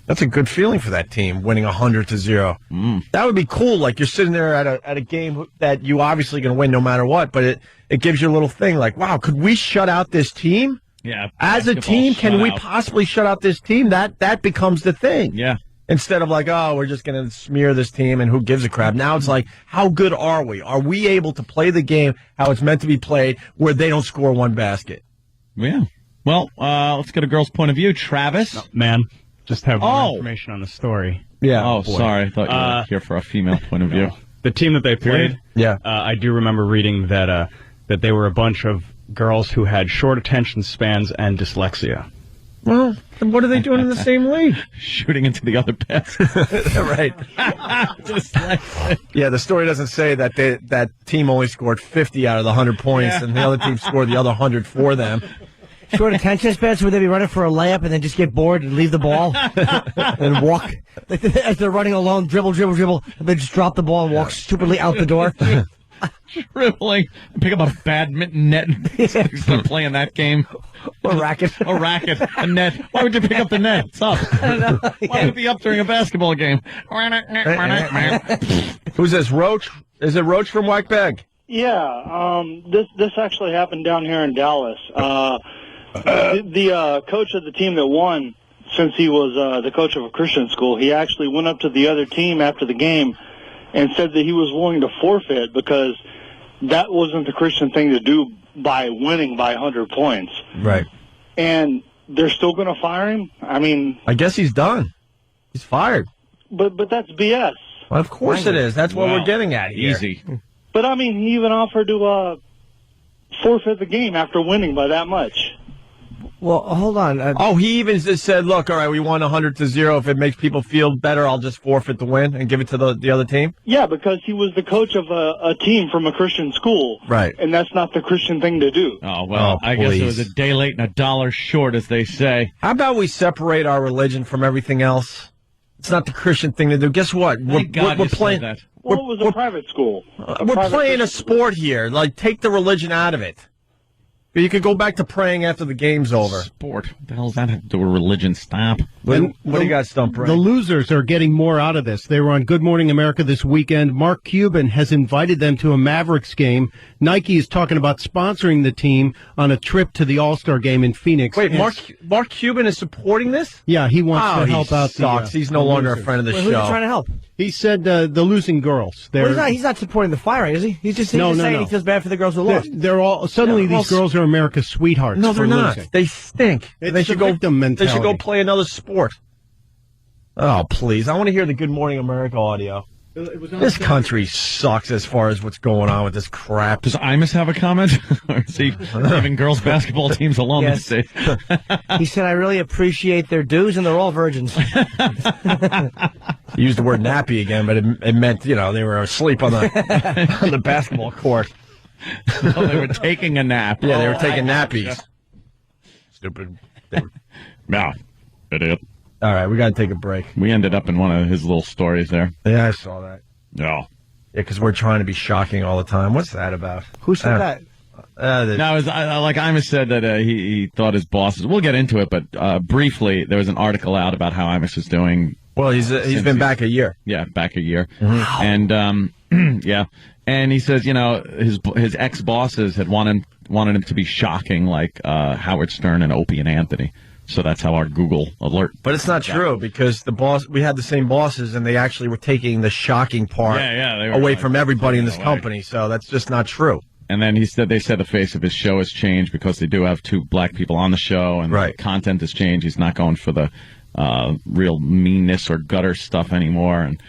That's a good feeling for that team, winning 100-0. That would be cool. Like, you're sitting there at a game that you obviously going to win no matter what, but it gives you a little thing like, wow, could we shut out this team? Yeah. As a team, can we possibly shut out this team? That becomes the thing. Yeah. Instead of like, oh, we're just going to smear this team and who gives a crap. Now it's like, how good are we? Are we able to play the game how it's meant to be played where they don't score one basket? Yeah. Well, let's get a girl's point of view. Travis? No, man. Just have more information on the story. Yeah. Oh, sorry. I thought you were here for a female point of view. The team that they played, yeah. I do remember reading that they were a bunch of girls who had short attention spans and dyslexia. Well, then what are they doing in the same league? Shooting into the other basket. Right. Yeah, the story doesn't say that that team only scored 50 out of the 100 points, and the other team scored the other 100 for them. Short attention spans, would they be running for a layup and then just get bored and leave the ball and walk as they're running alone, dribble, and then just drop the ball and walk stupidly out the door? Dribbling, pick up a badminton net and start playing that game. Or racket. A net. Why would you pick up the net? It's up. I don't know. Why would it be up during a basketball game? Who's this, Roach? Is it Roach from Wackbag? Yeah, this actually happened down here in Dallas. The coach of the team that won, since he was the coach of a Christian school, he actually went up to the other team after the game and said that he was willing to forfeit because that wasn't the Christian thing to do by winning by 100 points. Right. And they're still going to fire him? I mean... I guess he's done. He's fired. But that's BS. Well, of course it is. That's what we're getting at here. Easy. But, I mean, he even offered to forfeit the game after winning by that much. Well, hold on. He even just said, look, all right, we won 100-0. If it makes people feel better, I'll just forfeit the win and give it to the other team? Yeah, because he was the coach of a team from a Christian school. Right. And that's not the Christian thing to do. Oh, well, I guess it was a day late and a dollar short, as they say. How about we separate our religion from everything else? It's not the Christian thing to do. Guess what? We're playing that. Well, it was a private school. We're playing a sport here. Like, take the religion out of it. You could go back to praying after the game's over. Sport. What the hell does that have to do with religion? Stop. What do you got, Stump? The losers are getting more out of this. They were on Good Morning America this weekend. Mark Cuban has invited them to a Mavericks game. Nike is talking about sponsoring the team on a trip to the All-Star game in Phoenix. Wait, Mark Cuban is supporting this? Yeah, he wants to help out. He's no longer a friend of the show. Who's he trying to help? He said the losing girls. He's not supporting the firing, is he? He's just saying he feels bad for the girls who lost. They're all suddenly these girls are America's sweethearts. No, they're not. Losing. They stink. They should go. Victim mentality. They should go play another sport. Oh, please! I want to hear the Good Morning America audio. This country sucks as far as what's going on with this crap. Does Imus have a comment? Or is he leaving girls' basketball teams alone these days? He said, I really appreciate their dues, and they're all virgins. He used the word nappy again, but it meant, they were asleep on the basketball court. No, they were taking a nap. Yeah, they were taking nappies. Stupid. No, idiot. All right, we got to take a break. We ended up in one of his little stories there. Yeah, I saw that. No. Yeah, because we're trying to be shocking all the time. What's that about? Who said that? No, it was, like Imus said that he thought his bosses. We'll get into it, but briefly, there was an article out about how Imus is doing. Well, he's been back a year. Yeah, back a year. Mm-hmm. And yeah, and he says his ex bosses had wanted him to be shocking, like Howard Stern and Opie and Anthony. So that's how our Google alert. But it's not true because we had the same bosses, and they actually were taking the shocking part away from everybody in this company. So that's just not true. And then they said the face of his show has changed because they do have 2 black people on the show, and the content has changed. He's not going for the real meanness or gutter stuff anymore, and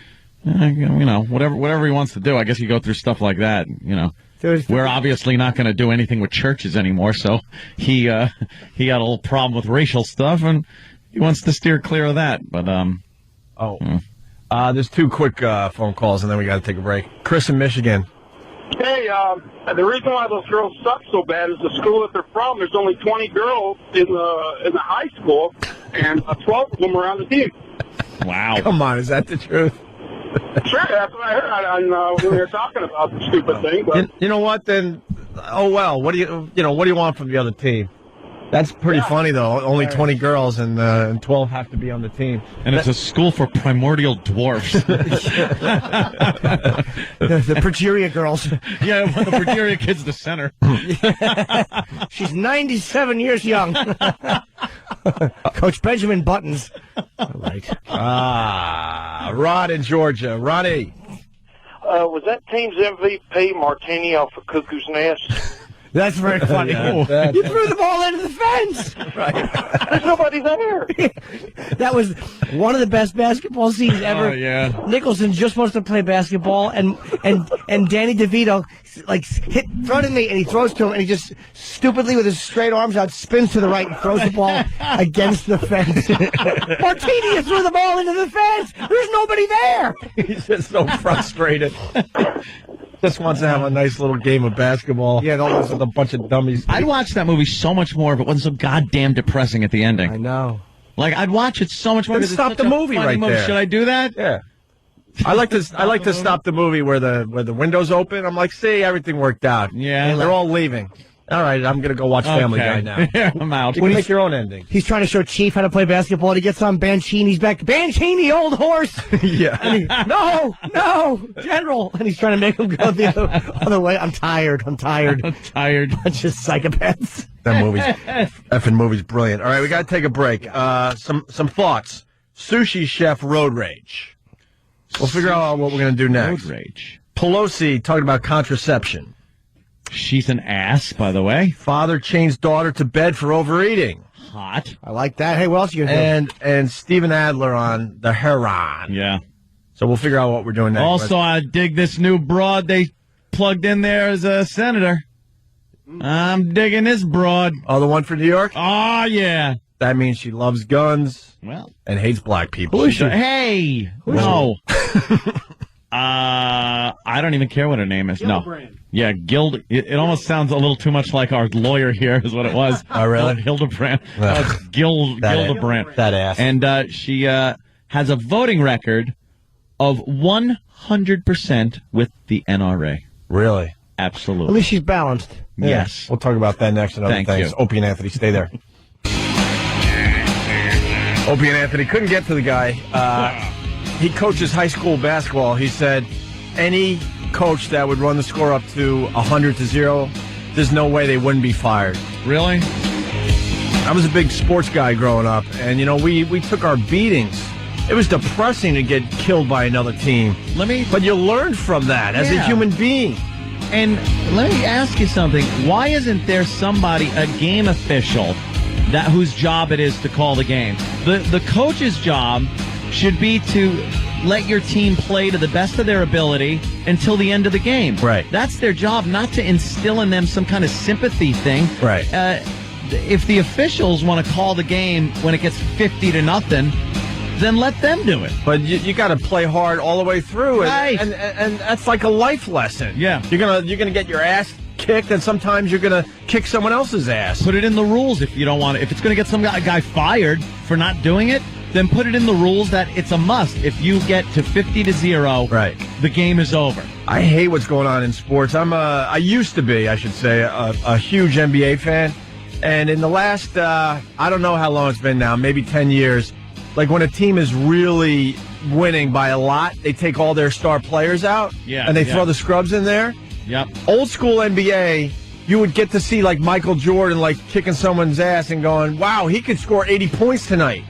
whatever he wants to do. I guess you go through stuff like that. We're obviously not going to do anything with churches anymore, so he had a little problem with racial stuff, and he wants to steer clear of that. But there's 2 quick phone calls, and then we got to take a break. Chris in Michigan. Hey, the reason why those girls suck so bad is the school that they're from. There's only 20 girls in the high school, and 12 of them are on the team. Wow! Come on, is that the truth? Sure, that's what I heard when we were talking about the stupid thing. But you know what? Then, what do you want from the other team? That's pretty funny, though. Only 20 girls and 12 have to be on the team. And it's a school for primordial dwarfs. the Progeria girls. Yeah, the Progeria kid's the center. She's 97 years young. Coach Benjamin Buttons. All right. Rod in Georgia. Ronnie. Was that team's MVP Martini off of Cuckoo's Nest? That's very funny. Yeah, you threw the ball into the fence. Right. There's nobody there. That was one of the best basketball scenes ever. Oh, yeah. Nicholson's just supposed to play basketball, and Danny DeVito throw it in me, and he throws to him, and he just stupidly with his straight arms out spins to the right and throws the ball against the fence. Martini, you threw the ball into the fence. There's nobody there. He's just so frustrated. Just wants to have a nice little game of basketball. Yeah, with a bunch of dummies. I'd watch that movie so much more if it wasn't so goddamn depressing at the ending. I know. Like, I'd watch it so much more. Then stop the movie right there. Should I do that? Yeah. I like to stop the movie where the windows open. I'm like, see, everything worked out. Yeah. They're all leaving. All right, I'm going to go watch Family Guy now. Yeah, I'm out. You can make your own ending. He's trying to show Chief how to play basketball, and he gets on Bancini's back. Bancini, old horse! Yeah. And he, no, General! And he's trying to make him go the other way. I'm tired. I'm tired. Bunch of psychopaths. Effing movie's brilliant. All right, we got to take a break. Some thoughts. Sushi chef road rage. We'll figure out what we're going to do next. Road rage. Pelosi talking about contraception. She's an ass, by the way. Father chains daughter to bed for overeating. Hot. I like that. Hey, what else are you going to do? And Stephen Adler on the heron. Yeah. So we'll figure out what we're doing next. Also, I dig this new broad they plugged in there as a senator. I'm digging this broad. Oh, the one for New York? Oh, yeah. That means she loves guns. Well. And hates black people. Who is she? Hey! No. I don't even care what her name is. Gillibrand. No. Yeah, it almost sounds a little too much like our lawyer here is what it was. Oh, really? Hildebrand. It's Gildebrand. That ass. And she has a voting record of 100% with the NRA. Really? Absolutely. At least she's balanced. Yeah. Yes. We'll talk about that next and other Thank things. you. Opie and Anthony, stay there. Opie and Anthony couldn't get to the guy. He coaches high school basketball. He said any coach that would run the score up to 100-0, there's no way they wouldn't be fired. Really? I was a big sports guy growing up, and, we took our beatings. It was depressing to get killed by another team. But you learned from that as a human being. And let me ask you something. Why isn't there somebody, a game official, whose job it is to call the game? The coach's job should be to let your team play to the best of their ability until the end of the game. Right. That's their job, not to instill in them some kind of sympathy thing. Right. If the officials want to call the game when it gets 50-0, then let them do it. But you got to play hard all the way through, Right. and that's like a life lesson. Yeah. You're gonna get your ass kicked, and sometimes you're gonna kick someone else's ass. Put it in the rules if you don't want it. If it's going to get some guy fired for not doing it, then put it in the rules that it's a must. If you get to 50-0, right, the game is over. I hate what's going on in sports. I used to be, I should say, a huge NBA fan, and in the last I don't know how long it's been now, maybe 10 years. Like when a team is really winning by a lot, they take all their star players out, and they throw the scrubs in there. Yep. Old school NBA, you would get to see like Michael Jordan like kicking someone's ass and going, "Wow, he could score 80 points tonight."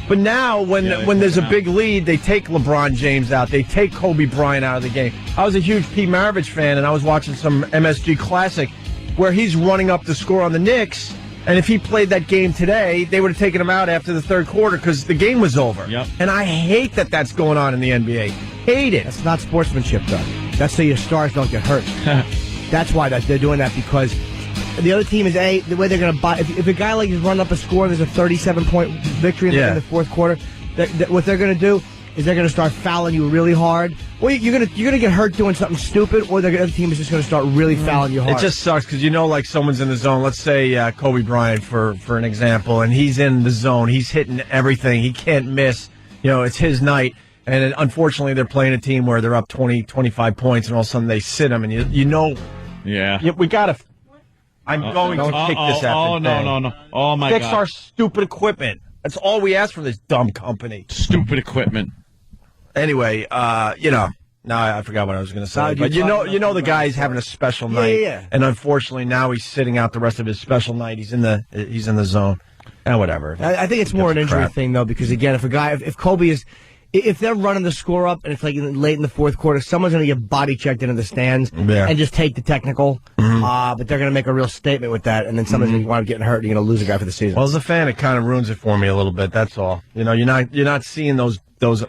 But now when there's a big lead, they take LeBron James out, they take Kobe Bryant out of the game. I was a huge Pete Maravich fan, and I was watching some MSG Classic where he's running up the score on the Knicks. And if he played that game today, they would have taken him out after the third quarter because the game was over. Yep. And I hate that that's going on in the NBA. Hate it. That's not sportsmanship, though. That's so your stars don't get hurt. That's why they're doing that, because the other team is the way they're going to buy. If a guy like is running up a score, there's a 37-point victory in the fourth quarter. What they're going to do is they're going to start fouling you really hard. Or you're going to get hurt doing something stupid, or the other team is just going to start really fouling you hard. It just sucks because like someone's in the zone. Let's say Kobe Bryant for an example, and he's in the zone. He's hitting everything. He can't miss. It's his night. And unfortunately, they're playing a team where they're up 20, 25 points, and all of a sudden they sit him. And we got to. I'm going to kick this effing Oh, no. Oh, my God. Fix our stupid equipment. That's all we ask from this dumb company. Stupid equipment. Anyway, now I forgot what I was going to say. But the guy's having a special night. Yeah. And unfortunately, now he's sitting out the rest of his special night. He's in the zone. And whatever. I think it's more an injury thing, though, because, again, if Kobe is... If they're running the score up and it's like late in the fourth quarter, someone's going to get body checked into the stands and just take the technical. But they're going to make a real statement with that, and then someone's going to wind up getting hurt, and you're going to lose a guy for the season. Well, as a fan, it kind of ruins it for me a little bit. That's all. You're not seeing those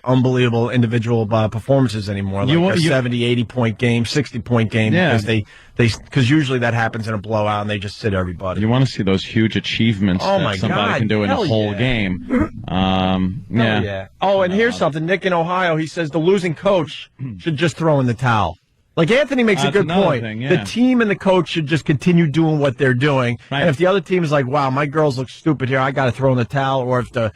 unbelievable individual performances anymore, like a 70, 80-point game, 60-point game, because usuly that happens in a blowout and they just sit everybody. You want to see those huge achievements that somebody can do in a whole game. Yeah. Oh, and here's something. Nick in Ohio, he says the losing coach should just throw in the towel. Like Anthony makes a good point. The team and the coach should just continue doing what they're doing. Right. And if the other team is like, "Wow, my girls look stupid here. I got to throw in the towel," or if the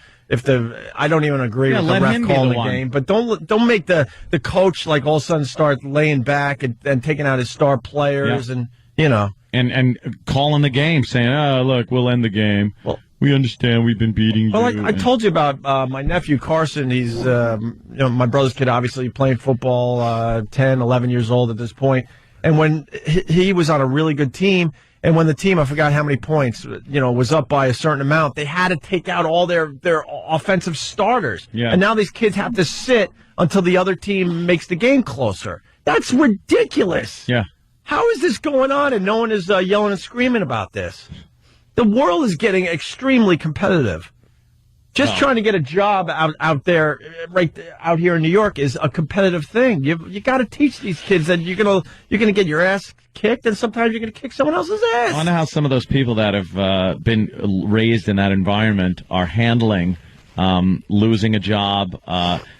I don't even agree with the ref calling the game, but don't make the coach like all of a sudden start laying back and taking out his star players and you know. And calling the game, saying, "Oh, look, we'll end the game. Well, we understand we've been beating you." Well, I told you about my nephew Carson. He's my brother's kid, obviously playing football, 10, 11 years old at this point. And when he was on a really good team, and when the team, I forgot how many points, was up by a certain amount, they had to take out all their offensive starters. Yeah. And now these kids have to sit until the other team makes the game closer. That's ridiculous. Yeah. How is this going on and no one is yelling and screaming about this? The world is getting extremely competitive. Just trying to get a job out there, right out here in New York, is a competitive thing. You got to teach these kids that you're gonna get your ass kicked, and sometimes you're gonna kick someone else's ass. I wonder how some of those people that have been raised in that environment are handling losing a job,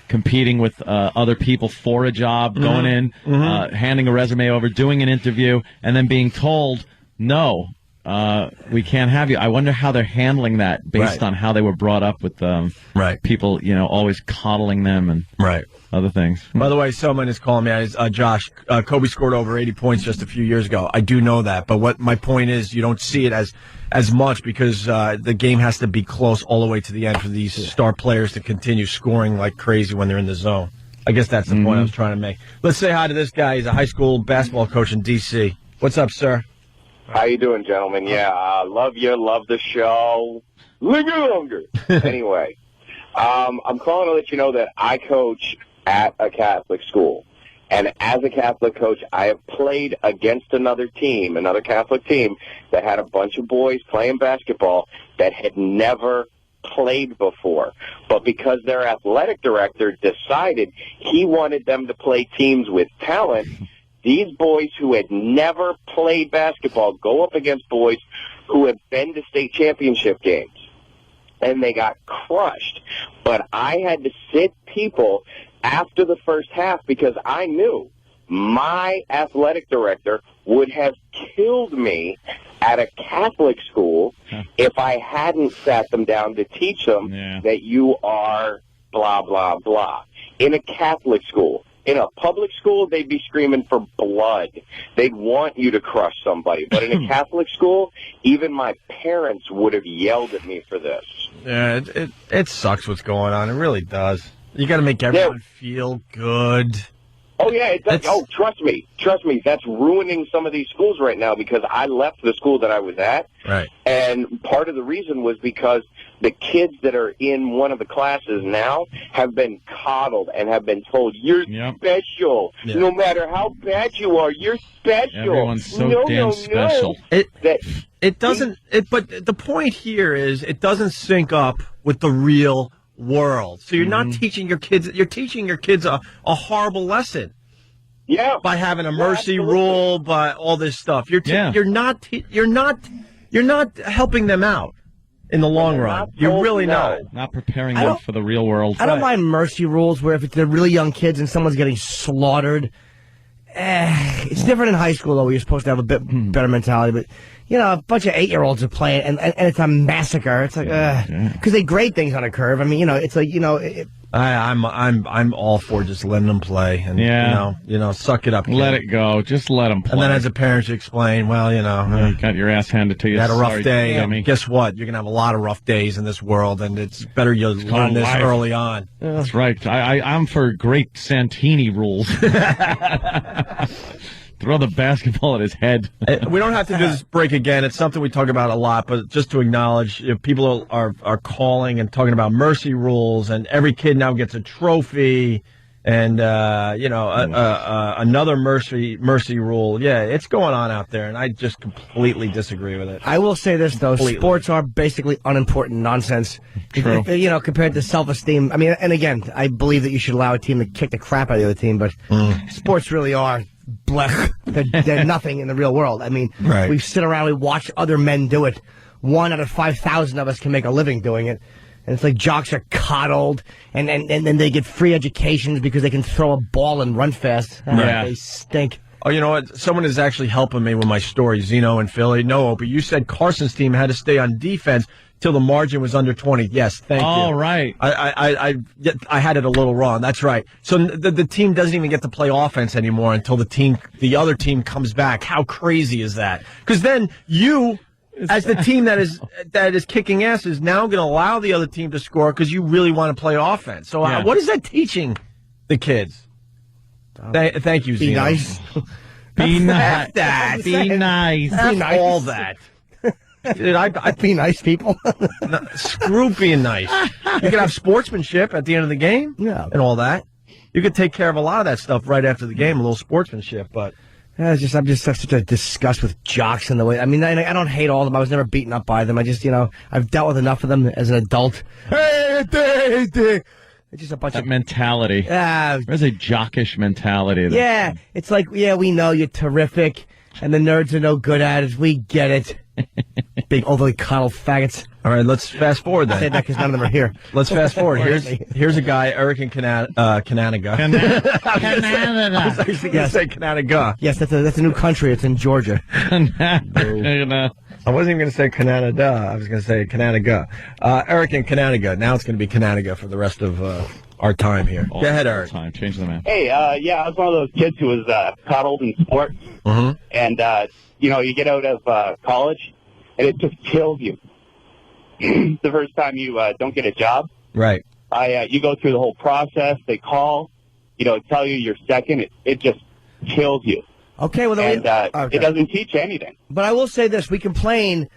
competing with other people for a job, going in, handing a resume over, doing an interview, and then being told, no, we can't have you. I wonder how they're handling that based on how they were brought up with people, always coddling them and other things. By the way, someone is calling me. Josh, Kobe scored over 80 points just a few years ago. I do know that, but what my point is, you don't see it as much because the game has to be close all the way to the end for these star players to continue scoring like crazy when they're in the zone. I guess that's the point I was trying to make. Let's say hi to this guy. He's a high school basketball coach in D.C. What's up, sir? How you doing, gentlemen? Yeah, love you, love the show. Linger longer. Anyway, I'm calling to let you know that I coach at a Catholic school. And as a Catholic coach, I have played against another Catholic team, that had a bunch of boys playing basketball that had never played before. But because their athletic director decided he wanted them to play teams with talent, these boys who had never played basketball go up against boys who have been to state championship games. And they got crushed. But I had to sit people after the first half because I knew my athletic director would have killed me at a Catholic school if I hadn't sat them down to teach them that you are blah, blah, blah. In a Catholic school. In a public school, they'd be screaming for blood. They'd want you to crush somebody. But in a Catholic school, even my parents would have yelled at me for this. Yeah, it sucks what's going on. It really does. You got to make everyone feel good. Oh, yeah, it does. Oh, trust me. That's ruining some of these schools right now because I left the school that I was at. Right. And part of the reason was because the kids that are in one of the classes now have been coddled and have been told, you're special. Yeah. No matter how bad you are, you're special. Everyone's so damn special. It doesn't. But the point here is it doesn't sync up with the real world. So you're not teaching your kids. You're teaching your kids a horrible lesson. Yeah. By having a mercy rule, by all this stuff. You're not helping them out in the long run. You're really not. Not preparing them for the real world. I don't mind mercy rules where if it's the really young kids and someone's getting slaughtered. It's different in high school, though, where you're supposed to have a bit better mentality. But, a bunch of 8-year-olds are playing, and it's a massacre. It's like, because they grade things on a curve. I mean, it's like, I'm all for just letting them play and suck it up. Kid. Let it go. Just let them play. And then as a parent, you explain, well, you got your ass handed to you. You had a rough day. Dummy. Guess what? You're gonna have a lot of rough days in this world, and it's better you learn this early on. That's right. I'm for great Santini rules. Throw the basketball at his head. We don't have to do this break again. It's something we talk about a lot, but just to acknowledge, people are calling and talking about mercy rules, and every kid now gets a trophy, and another mercy rule. Yeah, it's going on out there, and I just completely disagree with it. I will say this though: sports are basically unimportant nonsense. True. Compared to self-esteem. I mean, and again, I believe that you should allow a team to kick the crap out of the other team, but sports really are. They're nothing in the real world. I mean, we sit around, we watch other men do it. 1 out of 5,000 of us can make a living doing it. And it's like jocks are coddled, and then they get free educations because they can throw a ball and run fast. They stink. Oh, you know what? Someone is actually helping me with my story. Zeno and Philly. No, Opie, you said Carson's team had to stay on defense till the margin was under 20. Yes, thank you. All right. I had it a little wrong. That's right. So the team doesn't even get to play offense anymore until the other team comes back. How crazy is that? Because then you, as the team that is kicking ass, is now going to allow the other team to score because you really want to play offense. So what is that teaching the kids? Thank you, Be Zeno. nice. Be nice. Be nice. nice. All that. Dude, I'd be nice, people. Screw being nice. You could have sportsmanship at the end of the game, and all that. You could take care of a lot of that stuff right after the game, a little sportsmanship. But I'm just such a disgust with jocks in the way. I mean, I don't hate all of them. I was never beaten up by them. I just, I've dealt with enough of them as an adult. It's just a bunch that of mentality. There's a jockish mentality. Yeah, it's like, we know you're terrific, and the nerds are no good at it. We get it. Big overly coddled faggots. All right, let's fast forward then. I say that because none of them are here. Let's fast forward. Here's a guy, Eric in Canada. Canada. I was actually going to say Canada. Yes, that's a new country. It's in Georgia. I wasn't even going to say Canada. I was going to say Canada. Eric in Canada. Now it's going to be Canada for the rest of our time here. Go ahead, Eric. Change the man. Hey, I was one of those kids who was coddled in sports. Mm-hmm. And, you get out of college, and it just kills you. The first time you don't get a job. Right. You go through the whole process. They call, tell you you're second. It just kills you. Okay, well, and it doesn't teach anything. But I will say this. We complain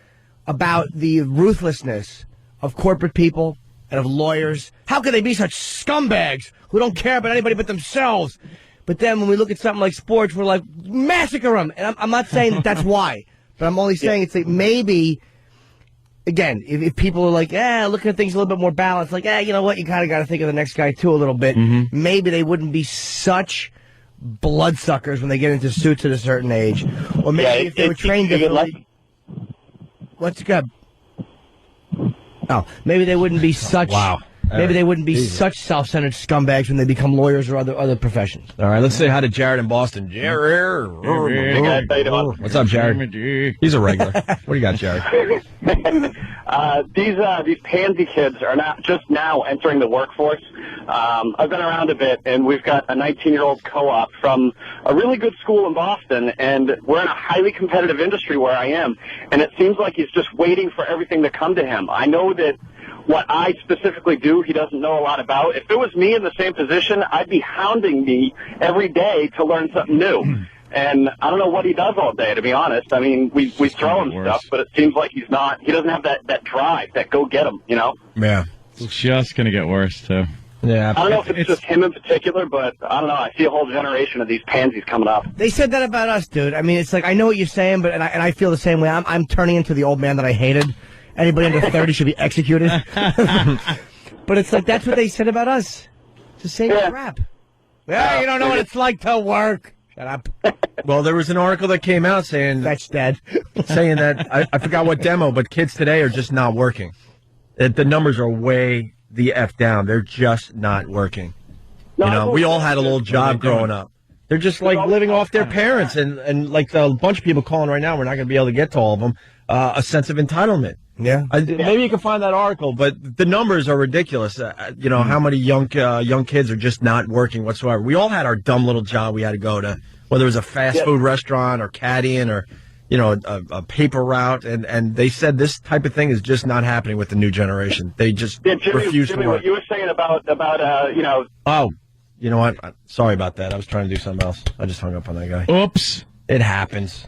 about the ruthlessness of corporate people and of lawyers. How could they be such scumbags who don't care about anybody but themselves? But then when we look at something like sports, we're like, massacre them. And I'm not saying that's why. But I'm only saying it's like maybe, again, if people are like, looking at things a little bit more balanced, like, you know what, you kind of got to think of the next guy, too, a little bit. Mm-hmm. Maybe they wouldn't be such bloodsuckers when they get into suits at a certain age. Or maybe if they were trained differently. What's good? Oh, maybe they wouldn't be such. Wow. Maybe they wouldn't be such self-centered scumbags when they become lawyers or other professions. All right, let's say hi to Jared in Boston. Jared. Hey, guys, how you doing? What's up, Jared? He's a regular. What do you got, Jared? These pansy kids are not just now entering the workforce. I've been around a bit, and we've got a 19-year-old co-op from a really good school in Boston, and we're in a highly competitive industry where I am, and it seems like he's just waiting for everything to come to him. I know that what I specifically do, he doesn't know a lot about. If it was me in the same position, I'd be hounding me every day to learn something new. And I don't know what he does all day, to be honest. I mean, we throw him stuff, but it seems like he doesn't have that drive, that go get him, Yeah. It's just going to get worse, too. Yeah. I don't know if it's just him in particular, but I don't know. I see a whole generation of these pansies coming up. They said that about us, dude. I mean, it's like, I know what you're saying, but and I feel the same way. I'm turning into the old man that I hated. Anybody under 30 should be executed. But it's like, that's what they said about us. It's the same crap. Yeah, you don't know what it's like to work. Shut up. Well, there was an article that came out saying... That's dead. saying that, I forgot what demo, but kids today are just not working. The numbers are way the F down. They're just not working. We all had a little job growing up. They're just like living off their parents. And like a bunch of people calling right now, we're not going to be able to get to all of them, a sense of entitlement. Yeah. Maybe you can find that article, but the numbers are ridiculous. How many young kids are just not working whatsoever. We all had our dumb little job we had to go to, whether it was a fast food restaurant or caddying or, a paper route. And they said this type of thing is just not happening with the new generation. They just refuse to work. What you were saying about Oh, you know what? Sorry about that. I was trying to do something else. I just hung up on that guy. Oops. It happens.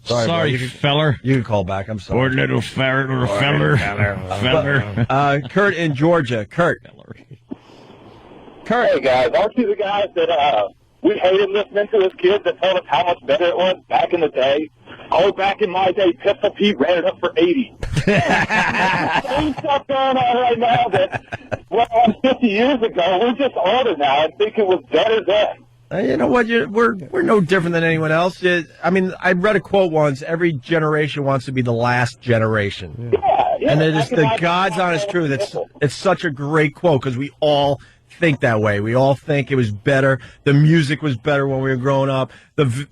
Sorry, feller. You can call back. I'm sorry. Poor little feller. Kurt in Georgia. Kurt. Hey, guys. Aren't you the guys that we hated listening to as kids that told us how much better it was back in the day? Oh, back in my day, Pistol Pete ran it up for 80. Same stuff going on right now that, 50 years ago, we're just older now and think it was better then. You know what? We're no different than anyone else. I read a quote once: every generation wants to be the last generation. Yeah, and it is the God's honest truth. It's such a great quote because we all think that way. We all think it was better. The music was better when we were growing up.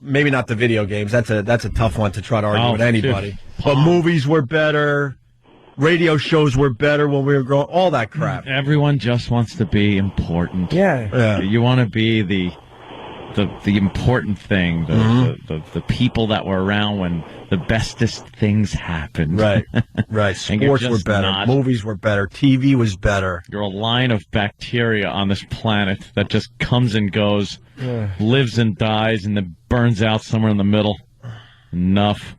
Maybe not the video games. That's a tough one to try to argue with anybody. But movies were better. radio shows were better when we were growing. All that crap. Everyone just wants to be important. Yeah. You want to be the important thing, the people that were around when the bestest things happened. Right. Sports were better. Movies were better. TV was better. You're a line of bacteria on this planet that just comes and goes, lives and dies, and then burns out somewhere in the middle. Enough.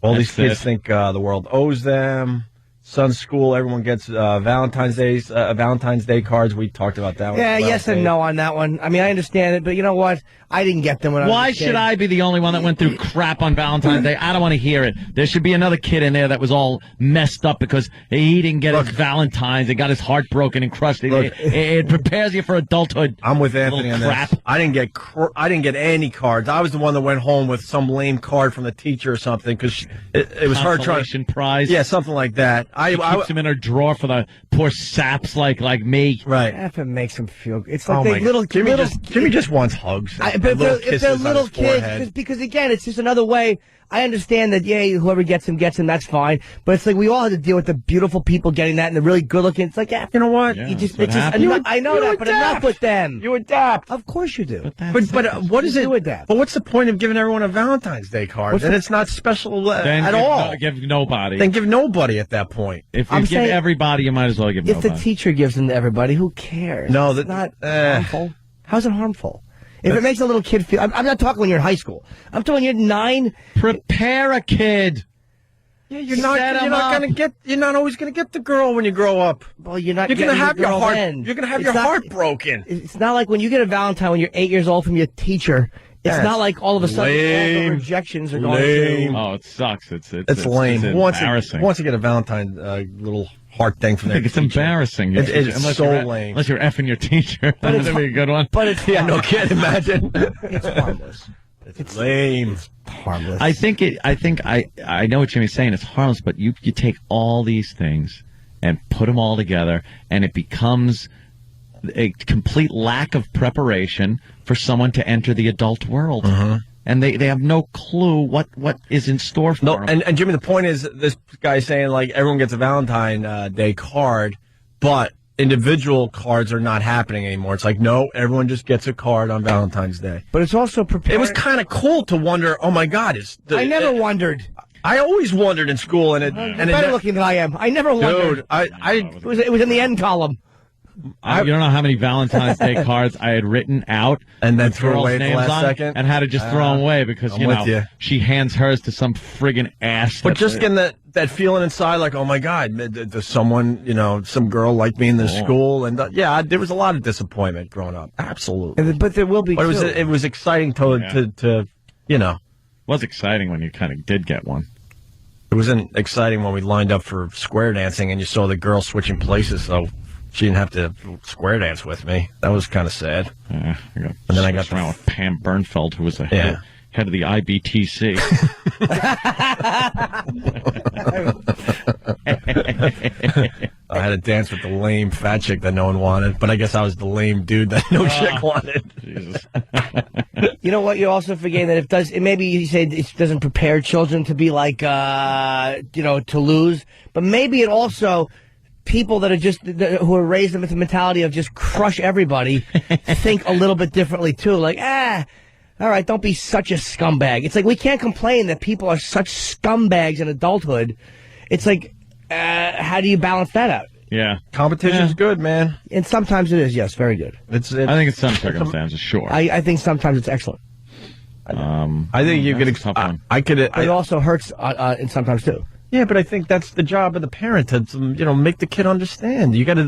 All these kids think the world owes them. Son's school, everyone gets Valentine's Day cards. We talked about that one. Yeah, yes and no on that one. I mean, I understand it, but you know what? I didn't get them when I was a kid. Why should I be the only one that went through crap on Valentine's Day? I don't want to hear it. There should be another kid in there that was all messed up because he didn't get his Valentine's. He got his heart broken and crushed. It prepares you for adulthood. I'm with Anthony on this. I didn't get any cards. I was the one that went home with some lame card from the teacher or something because it was her trying. Consolation prize. Yeah, something like that. She keeps him in her drawer for the poor saps like me. Right. If it makes them feel good. It's like Jimmy just wants hugs. But if they're little kids, because again, it's just another way. I understand that, whoever gets him, that's fine. But it's like we all had to deal with the beautiful people getting that and the really good looking. It's like, you know what? Yeah, I know that, but enough with them. You adapt. Of course you do. But what is it? You adapt. But what's the point of giving everyone a Valentine's Day card? Then it's not special at all. Give nobody. Then give nobody at that point. If you give everybody, you might as well give nobody. If the teacher gives them to everybody, who cares? No, that's not harmful. How's it harmful? If it makes a little kid feel... I'm not talking when you're in high school. I'm talking when you're 9. Prepare a kid. Yeah, you're not always gonna get the girl when you grow up. Well, you're not. You're gonna have your heart. Then. You're gonna have your heart broken. It's not like when you get a Valentine when you're 8 years old from your teacher. It's not like all of a sudden all the rejections are going through. Oh, it sucks. It's lame. It's embarrassing. Once you get a Valentine little heart thing from their teacher. It's embarrassing. It's so lame. Unless you're effing your teacher. That'd be a good one. But it's no kid. Imagine. It's harmless. It's lame. It's harmless. I know what Jimmy's saying. It's harmless, but you take all these things and put them all together, and it becomes a complete lack of preparation for someone to enter the adult world. And they have no clue what is in store for them. And Jimmy, the point is, this guy's saying, like, everyone gets a Valentine Day card, but individual cards are not happening anymore. It's like, no, everyone just gets a card on Valentine's Day. But it's also prepared. It was kind of cool to wonder, oh, my God. I never wondered. I always wondered in school. And better looking than I am. I never wondered. Dude, it was in the end column. You don't know how many Valentine's Day cards I had written out and then threw away at the last second, and had to just throw them away because she hands hers to some friggin' ass. But just getting that feeling inside, like, oh my God, does someone, some girl like me in this school? And there was a lot of disappointment growing up. Absolutely. But there will be. But it was exciting to. It was exciting when you kind of did get one. It wasn't exciting when we lined up for square dancing and you saw the girl switching places, so she didn't have to square dance with me. That was kind of sad. And then I got around with Pam Bernfeld, who was the head of the IBTC. I had to dance with the lame fat chick that no one wanted, but I guess I was the lame dude that no chick wanted. Jesus. You know what? You're also forgetting that maybe you say it doesn't prepare children to be like, to lose, but maybe it also. People that are who are raised with the mentality of just crush everybody think a little bit differently too. Like, all right, don't be such a scumbag. It's like we can't complain that people are such scumbags in adulthood. It's like, how do you balance that out? Yeah. Competition's good, man. And sometimes it is, yes, very good. I think in some circumstances, sure. I think sometimes it's excellent. I think you could. But it also hurts and sometimes too. Yeah, but I think that's the job of the parent to, make the kid understand. You got to,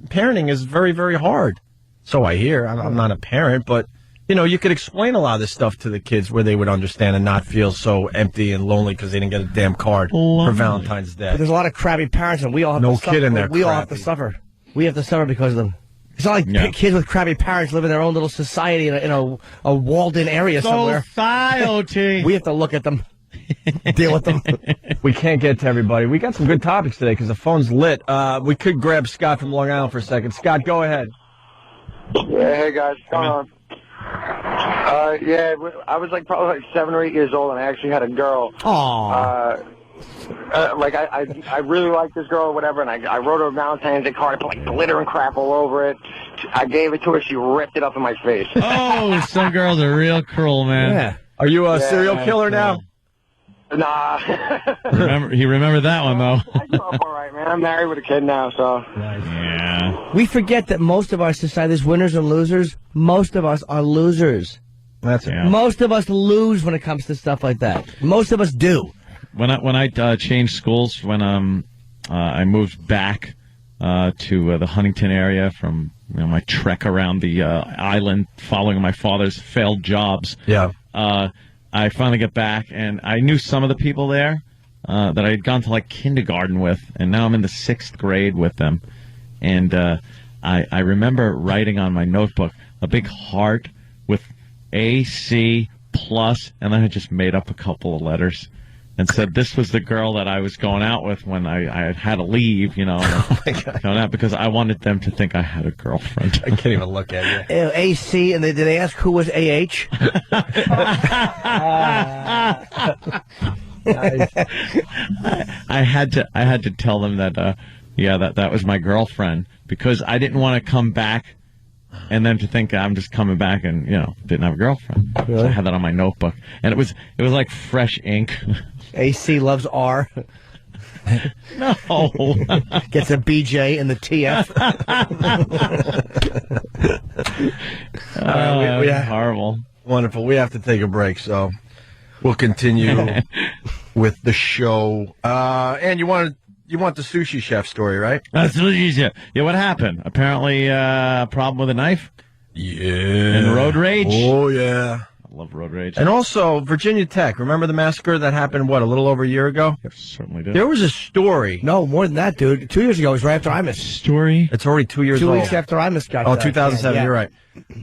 parenting is very, very hard. So I hear. I'm not a parent, but, you could explain a lot of this stuff to the kids where they would understand and not feel so empty and lonely because they didn't get a damn card for Valentine's Day. But there's a lot of crabby parents, and we all have to suffer. No kid in there. We all have to suffer. We have to suffer because of them. It's not like kids with crabby parents live in their own little society in a walled-in area somewhere. Society. We have to look at them. Deal with them. We can't get to everybody. We got some good topics today because the phone's lit. We could grab Scott from Long Island for a second. Scott, go ahead. Yeah, hey guys, what's going on? I was probably 7 or 8 years old, and I actually had a girl. Aww. I really like this girl or whatever, and I wrote her a Valentine's Day card. I put like glitter and crap all over it. I gave it to her. She ripped it up in my face. Oh, some girls are real cruel, man. Yeah. Are you a serial killer now? Nah. He remembered that one, though. I grew up all right, man. I'm married with a kid now, so. Yeah. We forget that most of our society is winners and losers. Most of us are losers. That's it. Yeah. Most of us lose when it comes to stuff like that. Most of us do. When I changed schools, when I moved back to the Huntington area from my trek around the island following my father's failed jobs. Yeah. I finally get back, and I knew some of the people there that I had gone to like kindergarten with, and now I'm in the 6th grade with them. And I remember writing on my notebook a big heart with AC plus, and then I just made up a couple of letters and said this was the girl that I was going out with when I had to leave, Oh my God. going out because I wanted them to think I had a girlfriend. I can't even look at you. AC, and did they ask who was AH? I had to tell them that that was my girlfriend because I didn't want to come back and then to think I'm just coming back and didn't have a girlfriend. Really? So I had that on my notebook, and it was like fresh ink. AC loves R. No. Gets a BJ in the TF. Horrible. Wonderful. We have to take a break, so we'll continue with the show. And you want the sushi chef story, right? Sushi chef. Yeah, what happened? Apparently, a problem with a knife? Yeah. And road rage? Oh, yeah. I love road rage. And also, Virginia Tech. Remember the massacre that happened, a little over a year ago? Yes, certainly did. There was a story. No, more than that, dude. 2 years ago, it was right after Imus. Story? It's already 2 years 2 old. weeks after Imus got 2007, yeah. you're right.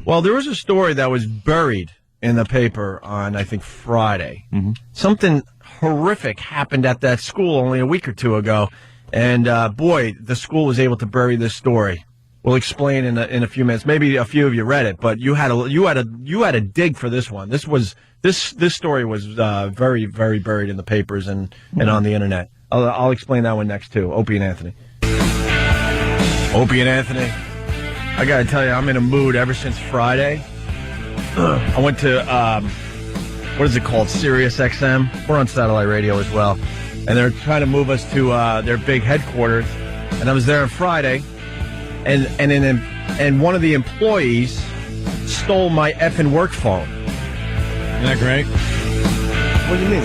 Well, there was a story that was buried in the paper on, I think, Friday. Mm-hmm. Something horrific happened at that school only a week or two ago. And, boy, the school was able to bury this story. We'll explain in a few minutes. Maybe a few of you read it, but you had a dig for this one. This story was very, very buried in the papers and on the internet. I'll explain that one next too. Opie and Anthony. Opie and Anthony. I gotta tell you, I'm in a mood ever since Friday. I went to what is it called? Sirius XM. We're on satellite radio as well, and they're trying to move us to their big headquarters. And I was there on Friday. And one of the employees stole my effing work phone. Isn't that great? What do you mean?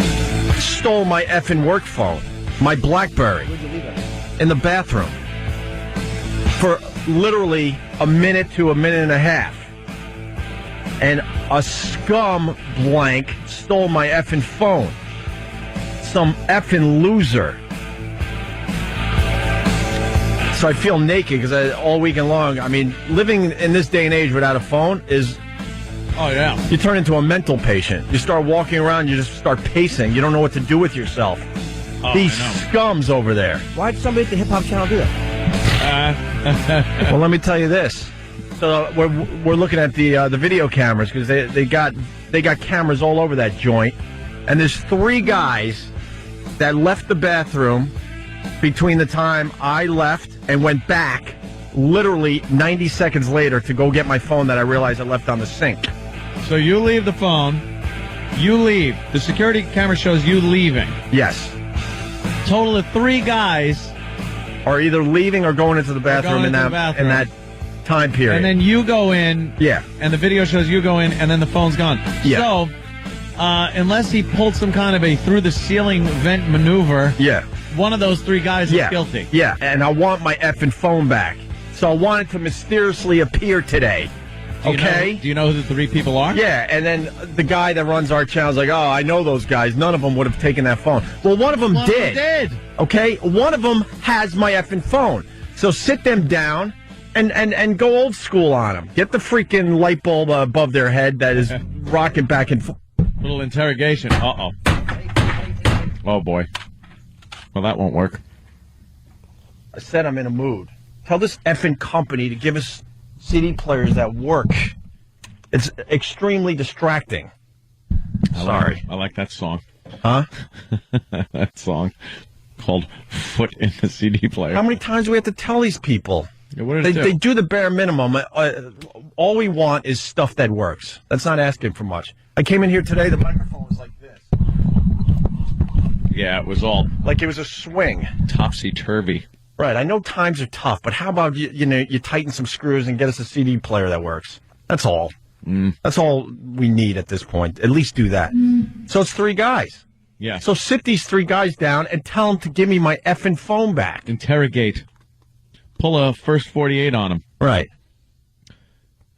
Stole my effing work phone, my BlackBerry, Where'd you leave it? in the bathroom for literally a minute to a minute and a half. And a scum blank stole my effing phone. Some effing loser. So I feel naked because all weekend long, living in this day and age without a phone is... Oh, yeah. You turn into a mental patient. You start walking around, you just start pacing. You don't know what to do with yourself. These scums over there. Why'd somebody at the Hip Hop Channel do that? Well, let me tell you this. So we're looking at the video cameras because they got cameras all over that joint. And there's 3 guys that left the bathroom between the time I left and went back literally 90 seconds later to go get my phone that I realized I left on the sink. So you leave the phone. You leave. The security camera shows you leaving. Yes. Total of 3 guys are either leaving or going into the bathroom in that time period. And then you go in. Yeah. And the video shows you go in, and then the phone's gone. Yeah. So, unless he pulled some kind of a through-the-ceiling vent maneuver, yeah, one of those 3 guys is guilty. Yeah, and I want my effing phone back. So I want it to mysteriously appear today. Do you know who the 3 people are? Yeah, and then the guy that runs our channel is like, oh, I know those guys. None of them would have taken that phone. Well, one of them did. Okay? One of them has my effing phone. So sit them down and go old school on them. Get the freaking light bulb above their head that is rocking back and forth. Little interrogation. Uh-oh. Oh, boy. Well, that won't work. I said I'm in a mood. Tell this effing company to give us CD players that work. It's extremely distracting. I like that song. Huh? That song called "Foot in the CD Player." How many times do we have to tell these people? Yeah, what did it do? They do the bare minimum. All we want is stuff that works. That's not asking for much. I came in here today, the microphone was like this. Yeah, it was all like it was a swing. Topsy-turvy. Right, I know times are tough, but how about you tighten some screws and get us a CD player that works? That's all. That's all we need at this point. At least do that. So it's 3 guys. Yeah. So sit these 3 guys down and tell them to give me my effing phone back. Interrogate. Pull a first 48 on them. Right.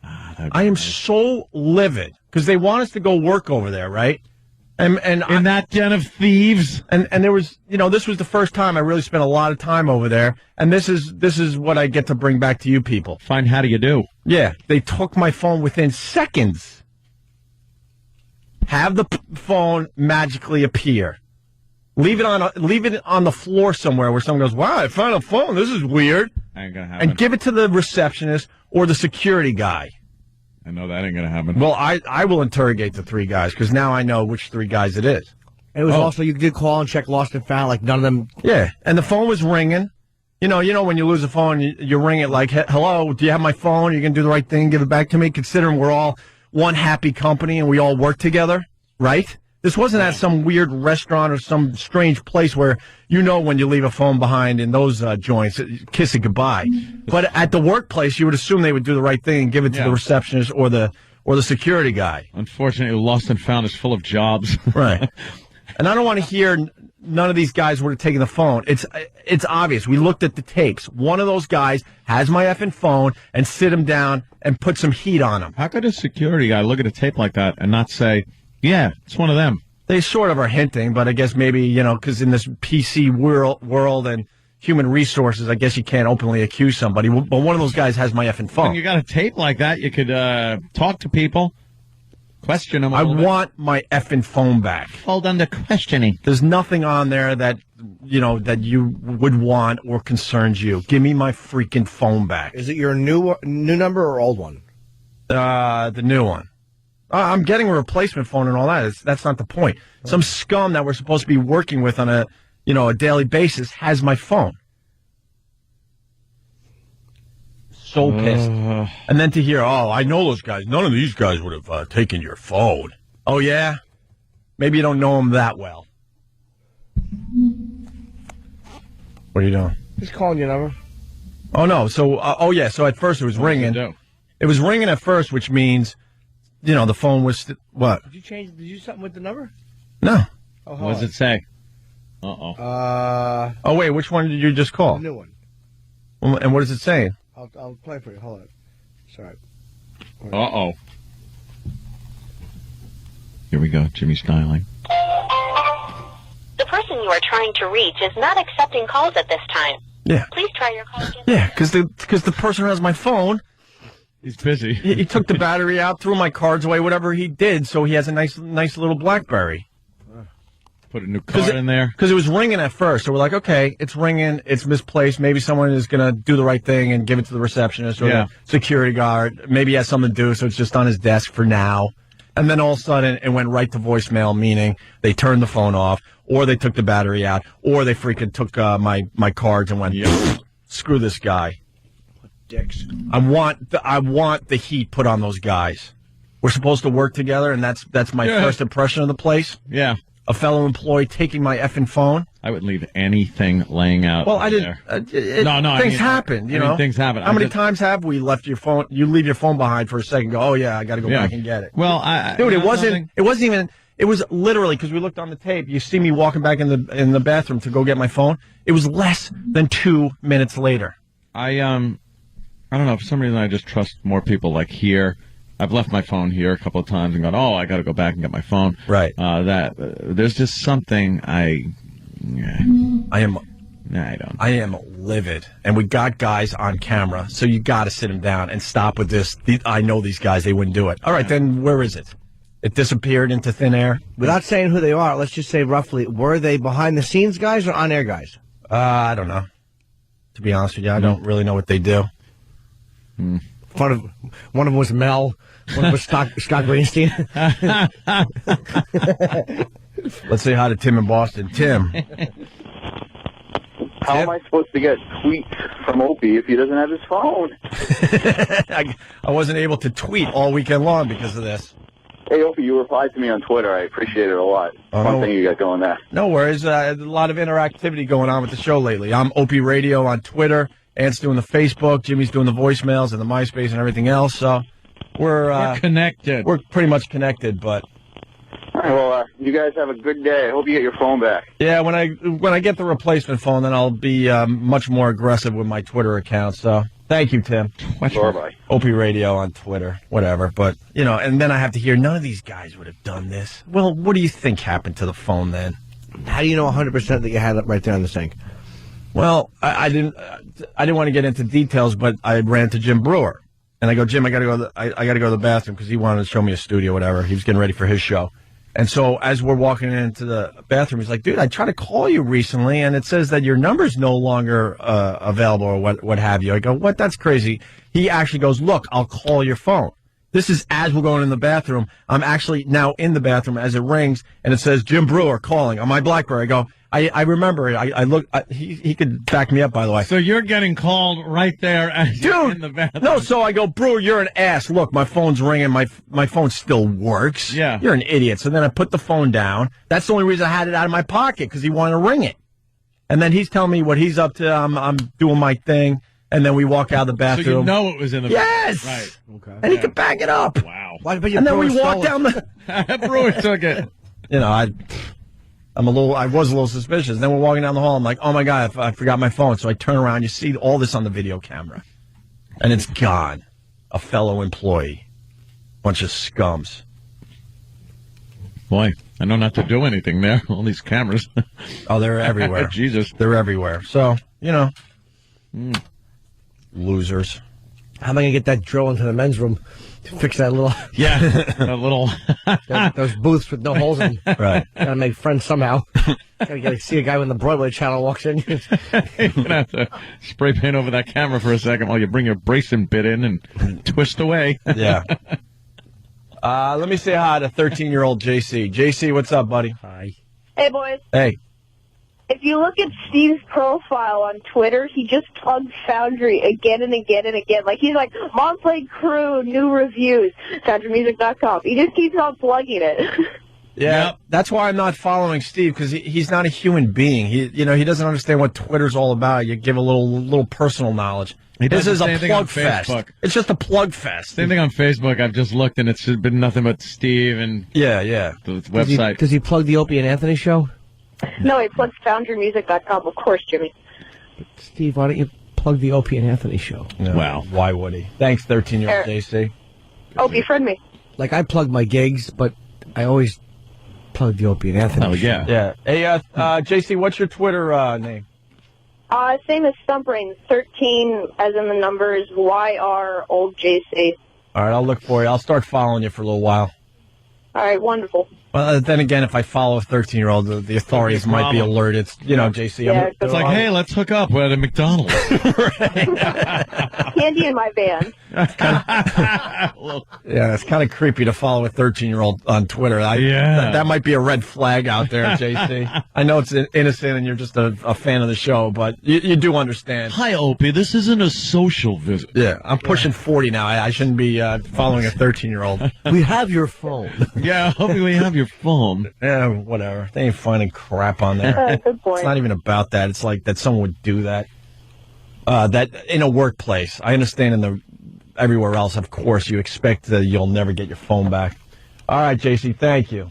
I am so livid because they want us to go work over there, right? And in that den of thieves. And there was, this was the first time I really spent a lot of time over there. And this is what I get to bring back to you people. Fine, how do you do? Yeah, they took my phone within seconds. Have the phone magically appear. Leave it on the floor somewhere where someone goes, "Wow, I found a phone. This is weird." Ain't gonna happen. And give it to the receptionist or the security guy. I know that ain't gonna happen. Well, I will interrogate the 3 guys because now I know which 3 guys it is. And it was also, you did call and check lost and found, like none of them. Yeah, and the phone was ringing. You know when you lose a phone, you ring it like, "Hello, do you have my phone? You can do the right thing, give it back to me." Considering we're all one happy company and we all work together, right? This wasn't at some weird restaurant or some strange place where when you leave a phone behind in those joints, kiss it goodbye. But at the workplace, you would assume they would do the right thing and give it to the receptionist or the security guy. Unfortunately, Lost and Found is full of jobs. Right. And I don't want to hear none of these guys would have taken the phone. It's obvious. We looked at the tapes. One of those guys has my effing phone and sit him down and put some heat on him. How could a security guy look at a tape like that and not say, "Yeah, it's one of them"? They sort of are hinting, but I guess maybe, because in this PC world and human resources, I guess you can't openly accuse somebody. But one of those guys has my effing phone. When you got a tape like that, you could talk to people, question them. I want my effing phone back. Hold under questioning. There's nothing on there that you would want or concerns you. Give me my freaking phone back. Is it your new number or old one? The new one. I'm getting a replacement phone and all that. That's not the point. Some scum that we're supposed to be working with on a daily basis has my phone. So pissed. And then to hear, I know those guys. None of these guys would have taken your phone. Oh, yeah? Maybe you don't know them that well. What are you doing? Just calling your number. Oh, no. So, So at first it was ringing. It was ringing at first, which means... the phone was... what? Did you do something with the number? No. Oh, what does it say? Uh-oh. Oh, wait, which one did you just call? The new one. Well, and what is it saying? I'll play for you. Hold on. Sorry. Uh-oh. Here we go, Jimmy Styling. The person you are trying to reach is not accepting calls at this time. Yeah. Please try your call again. Yeah, because the person who has my phone... He's busy. He took the battery out, threw my cards away, whatever he did, so he has a nice little BlackBerry. Put a new card in there. Because it was ringing at first, so we're like, okay, it's ringing, it's misplaced, maybe someone is going to do the right thing and give it to the receptionist or the security guard. Maybe he has something to do, so it's just on his desk for now. And then all of a sudden, it went right to voicemail, meaning they turned the phone off, or they took the battery out, or they freaking took my cards and went, screw this guy. Dicks. I want the heat put on those guys. We're supposed to work together, and that's my first impression of the place. Yeah. A fellow employee taking my effing phone. I would leave anything laying out. Well, I didn't. Things happen, Things happen. How many times have we left your phone? You leave your phone behind for a second. Go, oh yeah, I got to go back and get it. Well, dude, it wasn't even. It was literally because we looked on the tape. You see me walking back in the bathroom to go get my phone. It was less than 2 minutes later. I don't know. For some reason, I just trust more people. Like here, I've left my phone here a couple of times and gone, I got to go back and get my phone. Right. There's just something I am livid. And we got guys on camera, so you got to sit them down and stop with this. I know these guys, they wouldn't do it. All right, then where is it? It disappeared into thin air? Without saying who they are, let's just say roughly, were they behind-the-scenes guys or on-air guys? I don't know. To be honest with you, I don't really know what they do. One of them was Mel. One was Scott Greenstein. Let's say hi to Tim in Boston. Tim. How am I supposed to get tweets from Opie if he doesn't have his phone? I wasn't able to tweet all weekend long because of this. Hey, Opie, you replied to me on Twitter. I appreciate it a lot. One thing you got going there. No worries. A lot of interactivity going on with the show lately. I'm Opie Radio on Twitter. Ant's doing the Facebook. Jimmy's doing the voicemails and the MySpace and everything else. So we're connected. We're pretty much connected, but... All right, well, you guys have a good day. I hope you get your phone back. Yeah, when I get the replacement phone, then I'll be much more aggressive with my Twitter account. So thank you, Tim. Bye-bye. Opie Radio on Twitter, whatever. But, and then I have to hear none of these guys would have done this. Well, what do you think happened to the phone then? How do you know 100% that you had it right there on the sink? Well, I didn't want to get into details, but I ran to Jim Brewer. And I go, Jim, I got to go. I got to go to the bathroom because he wanted to show me a studio, whatever. He was getting ready for his show. And so as we're walking into the bathroom, he's like, dude, I tried to call you recently, and it says that your number's no longer available or what have you. I go, what? That's crazy. He actually goes, look, I'll call your phone. This is as we're going in the bathroom. I'm actually now in the bathroom as it rings, and it says Jim Brewer calling on my BlackBerry. I go, I remember it. I look. He could back me up, by the way. So you're getting called right there as you're in the bathroom. No, so I go, Brewer, you're an ass. Look, my phone's ringing. My phone still works. Yeah. You're an idiot. So then I put the phone down. That's the only reason I had it out of my pocket, because he wanted to ring it. And then he's telling me what he's up to. I'm doing my thing. And then we walk out of the bathroom. So you know it was in the Yes! bathroom. Right. And he could back it up. Wow. And then we walk down the... Brewer took it. I was a little suspicious. Then we're walking down the hall. I'm like, oh, my God, I forgot my phone. So I turn around. You see all this on the video camera. And it's gone. A fellow employee. Bunch of scums. Boy, I know not to do anything there. All these cameras. Oh, they're everywhere. Jesus. They're everywhere. So, losers. How am I going to get that drill into the men's room to fix that little... Yeah, that little... those booths with no holes in them. Right. Got to make friends somehow. Got to see a guy when the Broadway channel walks in. You're going to have to spray paint over that camera for a second while you bring your bracing bit in and twist away. Yeah. Let me say hi to 13-year-old JC. JC, what's up, buddy? Hi. Hey, boys. Hey. If you look at Steve's profile on Twitter, he just plugs Foundry again and again and again. Like, he's like, Monthly Crew, new reviews, FoundryMusic.com. He just keeps on plugging it. Yeah, that's why I'm not following Steve, because he's not a human being. He doesn't understand what Twitter's all about. You give a little personal knowledge. This is a plug fest. It's just a plug fest. Same thing on Facebook. I've just looked, and it's been nothing but Steve and yeah. The website. Does he plug the Opie and Anthony show? No, he plugs FoundryMusic.com, of course, Jimmy. Steve, why don't you plug the Opie and Anthony show? No, wow. Why would he? Thanks, 13-year-old JC. Opie, friend me. Like, I plug my gigs, but I always plug the Opie and Anthony show. Yeah. Hey, JC, what's your Twitter name? Same as Stumpbrain, 13, as in the numbers, YR, old JC. All right, I'll look for you. I'll start following you for a little while. All right, wonderful. Well, then again, if I follow a 13-year-old, the authorities might be alerted. JC. Yeah, it's like, hey, let's hook up. We're at a McDonald's. Candy in my van. Yeah, it's kind of creepy to follow a 13-year-old on Twitter. That might be a red flag out there, JC. I know it's innocent and you're just a fan of the show, but you do understand. Hi, Opie. This isn't a social visit. Yeah, I'm pushing 40 now. I shouldn't be following a 13-year-old. We have your phone. Yeah, Opie, we have your phone. Yeah, whatever. They ain't finding crap on there. Good point. It's not even about that. It's like that someone would do that. That in a workplace. I understand everywhere else, of course, you expect that you'll never get your phone back. All right, JC, thank you.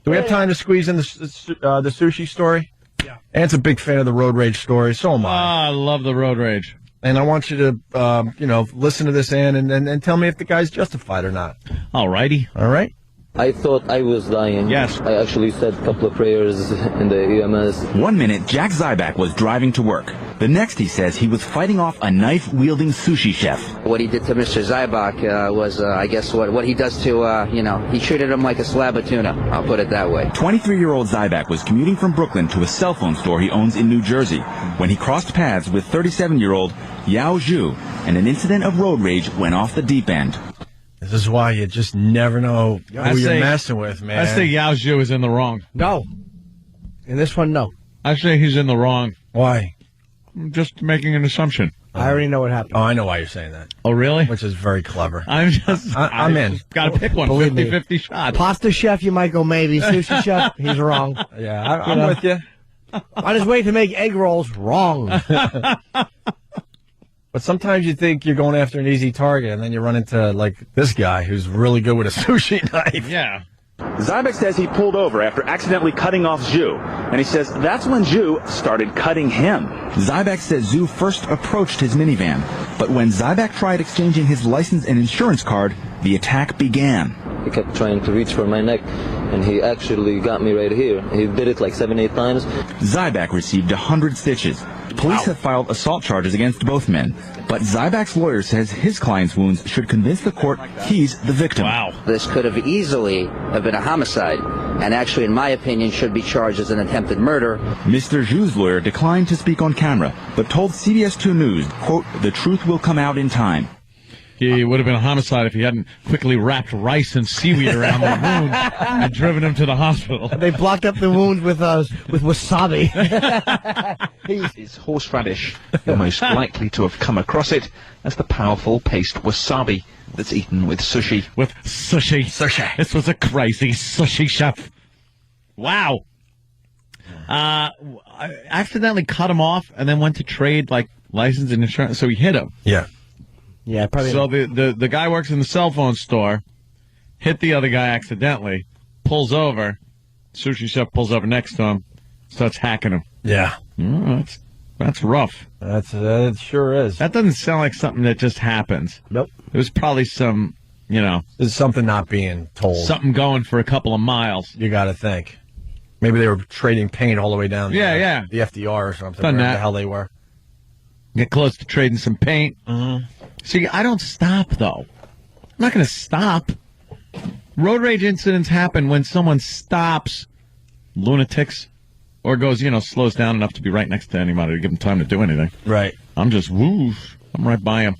Do we have time to squeeze in the sushi story? Yeah. Ant's a big fan of the road rage story. So am I. I love the road rage. And I want you to, listen to this, Ann, and tell me if the guy's justified or not. All righty. All right. I thought I was dying. Yes. I actually said a couple of prayers in the EMS. 1 minute, Jack Zyback was driving to work. The next, he says, he was fighting off a knife-wielding sushi chef. What he did to Mr. Zyback was, I guess, what he does to, he treated him like a slab of tuna. I'll put it that way. 23-year-old Zyback was commuting from Brooklyn to a cell phone store he owns in New Jersey when he crossed paths with 37-year-old Yao Zhu, and an incident of road rage went off the deep end. This is why you just never know who you're messing with, man. I say Yao Zhu is in the wrong. No. In this one, no. I say he's in the wrong. Why? I'm just making an assumption. I already know what happened. Oh, I know why you're saying that. Oh, really? Which is very clever. I'm in. Got to pick one. 50-50 shot. Pasta chef, you might go maybe. Sushi chef, he's wrong. Yeah, I'm with you. On his way to make egg rolls, wrong. But sometimes you think you're going after an easy target, and then you run into, like, this guy who's really good with a sushi knife. Yeah. Zybeck says he pulled over after accidentally cutting off Zhu, and he says that's when Zhu started cutting him. Zybeck says Zhu first approached his minivan, but when Zybeck tried exchanging his license and insurance card, the attack began. He kept trying to reach for my neck, and he actually got me right here. He did it like 7-8 times. Zybeck received 100 stitches. Police have filed assault charges against both men, but Zybeck's lawyer says his client's wounds should convince the court he's the victim. Wow. This could have easily have been a homicide, and actually, in my opinion, should be charged as an attempted murder. Mr. Zhu's lawyer declined to speak on camera, but told CBS 2 News, quote, the truth will come out in time. He would have been a homicide if he hadn't quickly wrapped rice and seaweed around the wound and driven him to the hospital. They blocked up the wounds with wasabi. Is horseradish. You're most likely to have come across it as the powerful paste wasabi that's eaten with sushi. With sushi. Sushi. This was a crazy sushi chef. Wow. I accidentally cut him off and then went to trade, like, license and insurance, so he hit him. Yeah. Yeah, probably. So the guy works in the cell phone store, hit the other guy accidentally, pulls over, sushi chef pulls over next to him, starts hacking him. Yeah. That's rough. It sure is. That doesn't sound like something that just happens. Nope. It was probably some, There's something not being told. something going for a couple of miles. You got to think. Maybe they were trading paint all the way down. Yeah. The FDR or something. Done wherever that. the hell they were. Get close to trading some paint. Mm-hmm. See, I don't stop, though. I'm not going to stop. Road rage incidents happen when someone stops lunatics or goes, slows down enough to be right next to anybody to give them time to do anything. Right. I'm just, whoosh. I'm right by him.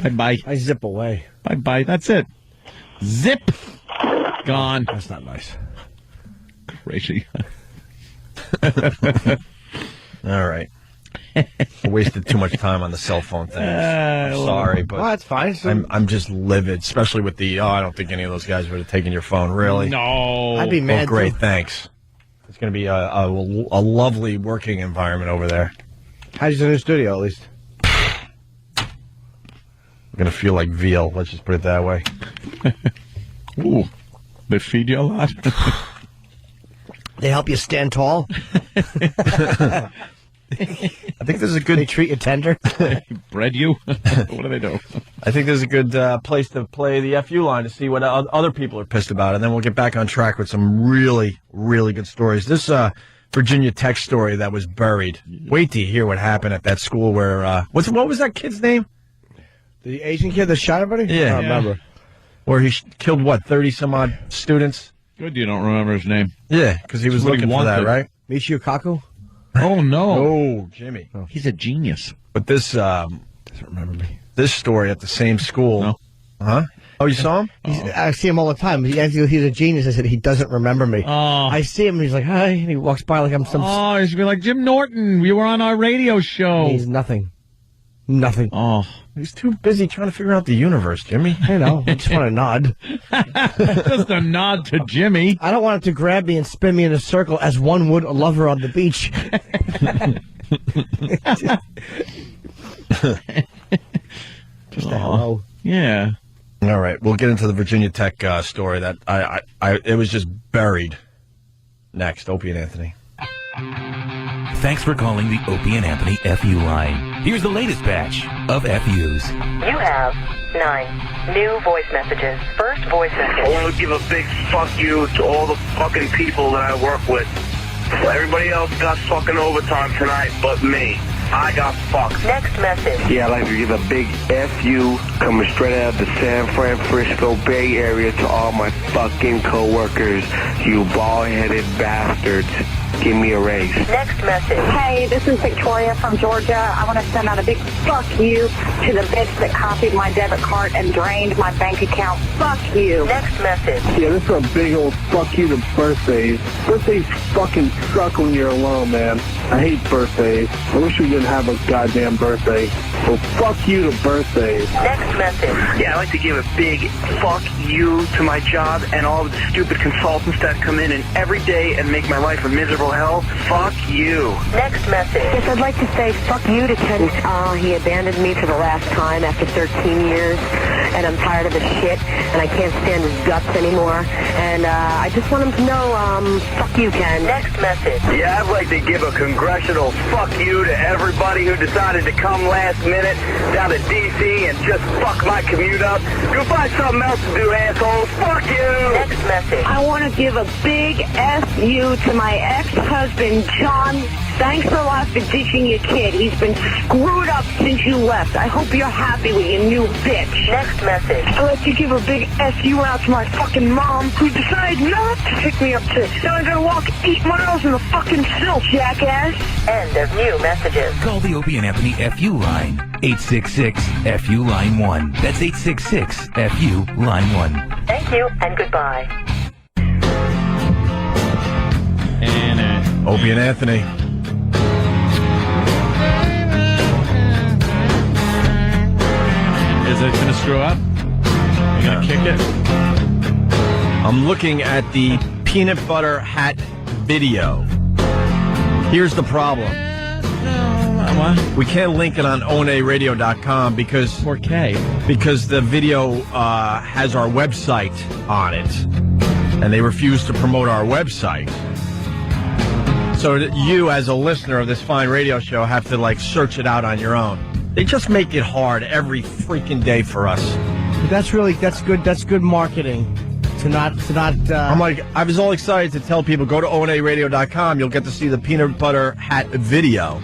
Bye-bye. I zip away. Bye-bye. That's it. Zip. Gone. That's not nice. Crazy. All right. I wasted too much time on the cell phone thing. I'm sorry, but that's fine. I'm just livid, especially with the. I don't think any of those guys would have taken your phone. Really? No. I'd be mad. Oh, great, too. thanks. It's going to be a lovely working environment over there. How's your new studio, at least? I'm going to feel like veal. Let's just put it that way. Ooh, they feed you a lot. They help you stand tall. I think this is a good. They treat you tender. Bread you? What do they do? I think this is a good place to play the FU line to see what other people are pissed about, and then we'll get back on track with some really, really good stories. This Virginia Tech story that was buried. Wait till you hear what happened at that school where what was that kid's name? The Asian kid that shot everybody? Yeah. I don't remember. Where he killed 30 some odd students. Good, you don't remember his name. Yeah, because he was looking for that, right? Michio Kaku? Oh no! Oh, Jimmy, he's a genius. But this doesn't remember me. This story at the same school, no. Huh? Oh, you saw him? I see him all the time. He's a genius. I said he doesn't remember me. Oh. I see him. And he's like, hi, and he walks by like I'm some. Oh, he should be like Jim Norton. You were on our radio show. He's nothing. Nothing. Oh, he's too busy trying to figure out the universe, Jimmy. I know. I just want to nod. Just a nod to Jimmy. I don't want him to grab me and spin me in a circle as one would a lover on the beach. Just a hello. Yeah. All right, we'll get into the Virginia Tech story that it was just buried. Next, Opie and Anthony. Thanks for calling the Opie and Anthony FU line. Here's the latest batch of FUs. You have 9 new voice messages. First voice message. I want to give a big fuck you to all the fucking people that I work with. Everybody else got fucking overtime tonight but me. I got fucked. Next message. Yeah, I'd like to give a big F-U coming straight out of the San Francisco Bay Area to all my fucking coworkers, you bald-headed bastards. Give me a raise. Next message. Hey, this is Victoria from Georgia. I want to send out a big fuck you to the bitch that copied my debit card and drained my bank account. Fuck you. Next message. Yeah, this is a big old fuck you to birthdays. Birthdays fucking suck when you're alone, man. I hate birthdays. I wish we didn't have a goddamn birthday. So fuck you to birthdays. Next message. Yeah, I'd like to give a big fuck you to my job and all the stupid consultants that come in and every day and make my life a miserable hell. Fuck you. Next message. Yes, I'd like to say fuck you to Ken. He abandoned me for the last time after 13 years, and I'm tired of his shit, and I can't stand his guts anymore, and I just want him to know, fuck you, Ken. Next message. Yeah, I'd like to give a congressional fuck you to everybody who decided to come last minute down to D.C. and just fuck my commute up. Go find something else to do, assholes. Fuck you. Next message. I want to give a big F-U to my ex-husband, John. Thanks a lot for ditching your kid. He's been screwed up since you left. I hope you're happy with your new bitch. Next message. I'd like to give a big F-U out to my fucking mom, who decided not to pick me up today. Now I gotta walk 8 miles in the fucking snow, jackass. End of new messages. Call the Opie and Anthony FU line. 866-FU line 1. That's 866-FU line 1. Thank you and goodbye. And Opie and Anthony. is it going to screw up? You going to kick it? I'm looking at the peanut butter hat video. Here's the problem. We can't link it on onaradio.com because 4K. Because the video has our website on it, and they refuse to promote our website. So that you, as a listener of this fine radio show, have to like search it out on your own. They just make it hard every freaking day for us. That's good marketing. To not. I'm like, I was all excited to tell people, go to onaradio.com. You'll get to see the peanut butter hat video.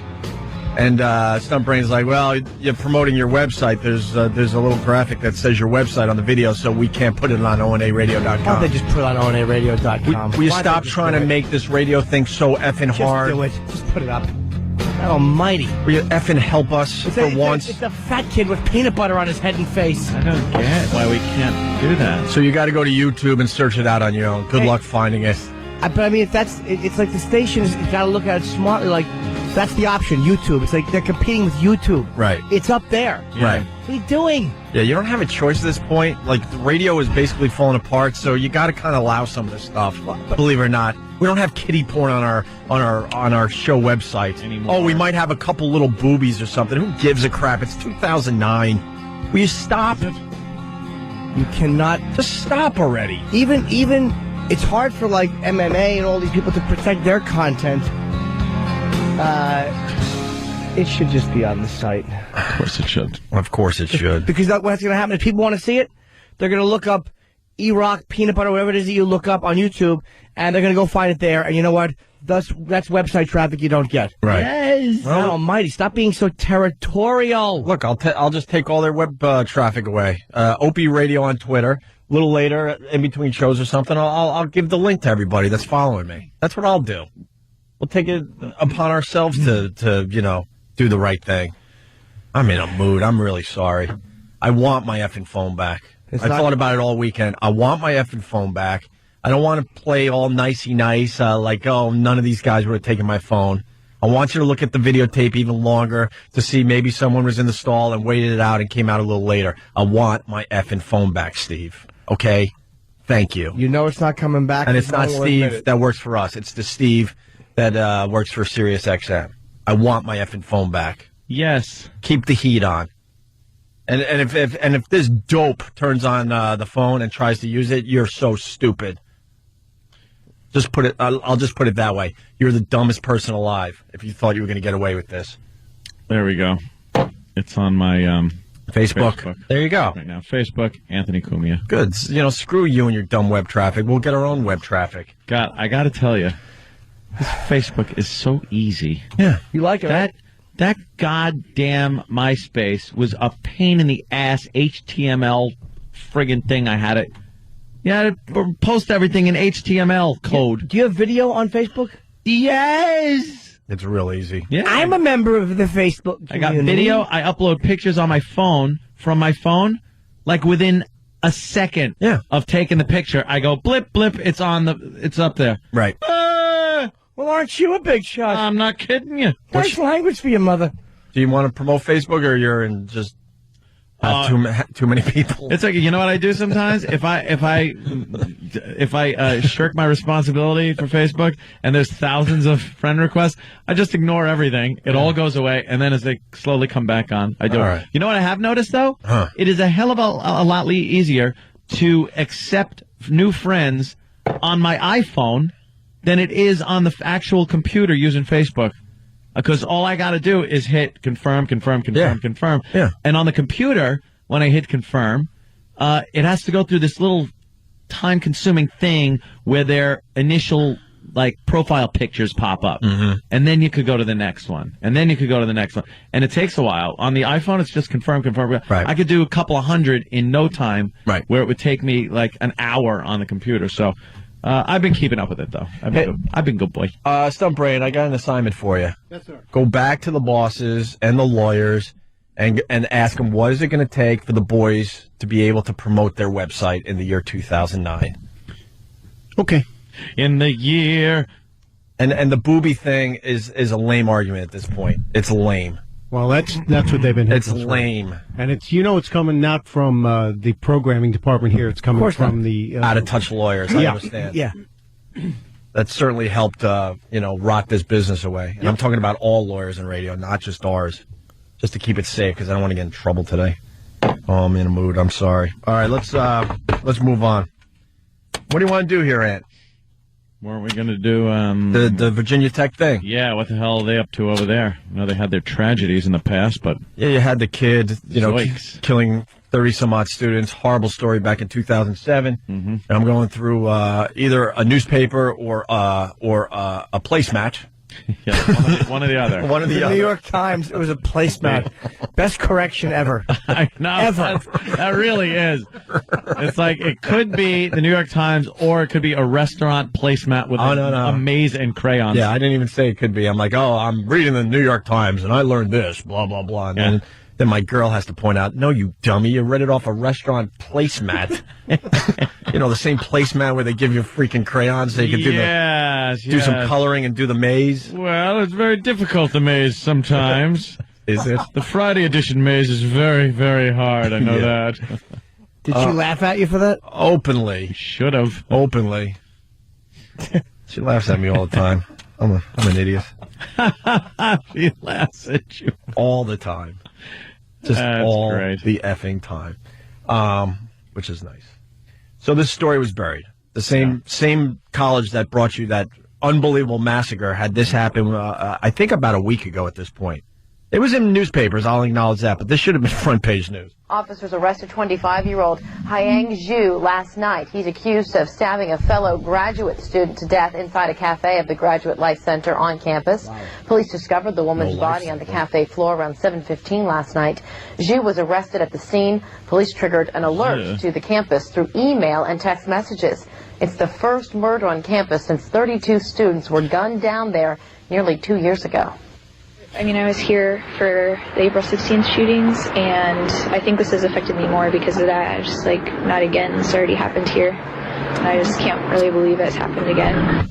And Stumpbrain's like, well, you're promoting your website. There's a little graphic that says your website on the video, so we can't put it on onaradio.com. Why don't they just put it on onaradio.com? Will you stop trying to make this radio thing so effing hard? Just do it. Just put it up. Almighty. Will you effing help us for once? It's a fat kid with peanut butter on his head and face. I don't get why we can't do that. So you got to go to YouTube and search it out on your own. Good luck finding it. But I mean, it's like the station has got to look at it smartly. Like, that's the option, YouTube. It's like they're competing with YouTube. Right. It's up there. Yeah. Right. What are you doing? Yeah, you don't have a choice at this point. Like, the radio is basically falling apart, so you got to kind of allow some of this stuff. Believe it or not, we don't have kiddie porn on our show website anymore. Oh, we might have a couple little boobies or something. Who gives a crap? It's 2009. Will you stop? You cannot just stop already. Even it's hard for like MMA and all these people to protect their content. It should just be on the site. Of course it should. Of course it should. Because what's going to happen if people want to see it, they're going to look up E-Rock, peanut butter, whatever it is that you look up on YouTube, and they're going to go find it there. And you know what? That's website traffic you don't get. Right. Yes. Well, almighty, stop being so territorial. Look, I'll just take all their web traffic away. Opie Radio on Twitter. A little later, in between shows or something, I'll give the link to everybody that's following me. That's what I'll do. We'll take it upon ourselves to do the right thing. I'm in a mood. I'm really sorry. I want my effing phone back. I thought about it all weekend. I want my effing phone back. I don't want to play all nicey nice, like, oh, none of these guys would have taken my phone. I want you to look at the videotape even longer to see maybe someone was in the stall and waited it out and came out a little later. I want my effing phone back, Steve. Okay? Thank you. You know it's not coming back. And it's not Steve that works for us. It's the Steve that works for Sirius XM. I want my effing phone back. Yes. Keep the heat on. And if this dope turns on the phone and tries to use it, you're so stupid. Just put it. I'll just put it that way. You're the dumbest person alive if you thought you were going to get away with this. There we go. It's on my Facebook. There you go. Right now, Facebook, Anthony Cumia. Good. Screw you and your dumb web traffic. We'll get our own web traffic. God, I got to tell you, this Facebook is so easy. Yeah, you like it? That goddamn MySpace was a pain in the ass HTML friggin' thing. I had it. Yeah, post everything in HTML code. Do you have video on Facebook? Yes. It's real easy. Yeah. I'm a member of the Facebook community. I got video. I upload pictures on my phone from my phone, like within a second of taking the picture. I go blip blip. It's up there. Right. Well, aren't you a big shot? I'm not kidding you. Nice language for your mother. Do you want to promote Facebook, or you're in just too many people? It's like, you know what I do sometimes? If I shirk my responsibility for Facebook and there's thousands of friend requests, I just ignore everything. It all goes away, and then as they slowly come back on, I do. All right. You know what I have noticed though? It is a hell of a lot easier to accept new friends on my iPhone than it is on the actual computer using Facebook. Because all I got to do is hit confirm. Yeah. And on the computer, when I hit confirm, it has to go through this little time-consuming thing where their initial, profile pictures pop up. Mm-hmm. And then you could go to the next one. And then you could go to the next one. And it takes a while. On the iPhone, it's just confirm. Right. I could do a couple of hundred in no time. Right. Where it would take me, an hour on the computer. So I've been keeping up with it, though. I've been good boy. Stump Brain, I got an assignment for you. Yes, sir. Go back to the bosses and the lawyers and ask them, what is it going to take for the boys to be able to promote their website in the year 2009? Okay. In the year. And the booby thing is a lame argument at this point. It's lame. Well, that's what they've been hitting. It's lame. And it's coming not from the programming department here. It's coming from the out-of-touch lawyers, I yeah. understand. Yeah. That certainly helped, rot this business away. And I'm talking about all lawyers in radio, not just ours, just to keep it safe, because I don't want to get in trouble today. Oh, I'm in a mood. I'm sorry. All right, let's move on. What do you want to do here, Ant? Weren't we going to do the Virginia Tech thing? Yeah, what the hell are they up to over there? I know they had their tragedies in the past, but yeah, you had the kid, Zoinks. killing 30-some-odd students. Horrible story back in 2007. Mm-hmm. And I'm going through either a newspaper or a placemat. Yeah, one or the other. One or the other. New York Times, it was a placemat. Best correction ever. I know. Ever. That really is. It's like it could be the New York Times, or it could be a restaurant placemat with a maze and crayons. Yeah, I didn't even say it could be. I'm like, I'm reading the New York Times, and I learned this, blah, blah, blah. And then my girl has to point out, no, you dummy, you read it off a restaurant placemat. The same placemat where they give you freaking crayons so you can do some coloring and do the maze. Well, it's very difficult, the maze, sometimes. Is it? The Friday edition maze is very, very hard, I know that. Did she laugh at you for that? Openly. Should have. Openly. She laughs at me all the time. I'm an idiot. She laughs at you. All the time. Just That's all great. the effing time. Which is nice. So this story was buried. The same college that brought you that unbelievable massacre had this happen, I think about a week ago at this point. It was in newspapers, I'll acknowledge that, but this should have been front page news. Officers arrested 25-year-old Hyang Zhu last night. He's accused of stabbing a fellow graduate student to death inside a cafe at the Graduate Life Center on campus. Wow. Police discovered the woman's body on the cafe floor around 7:15 last night. Zhu was arrested at the scene. Police triggered an alert to the campus through email and text messages. It's the first murder on campus since 32 students were gunned down there nearly 2 years ago. I mean, I was here for the April 16th shootings, and I think this has affected me more because of that. I was just like, not again. This already happened here. And I just can't really believe it's happened again.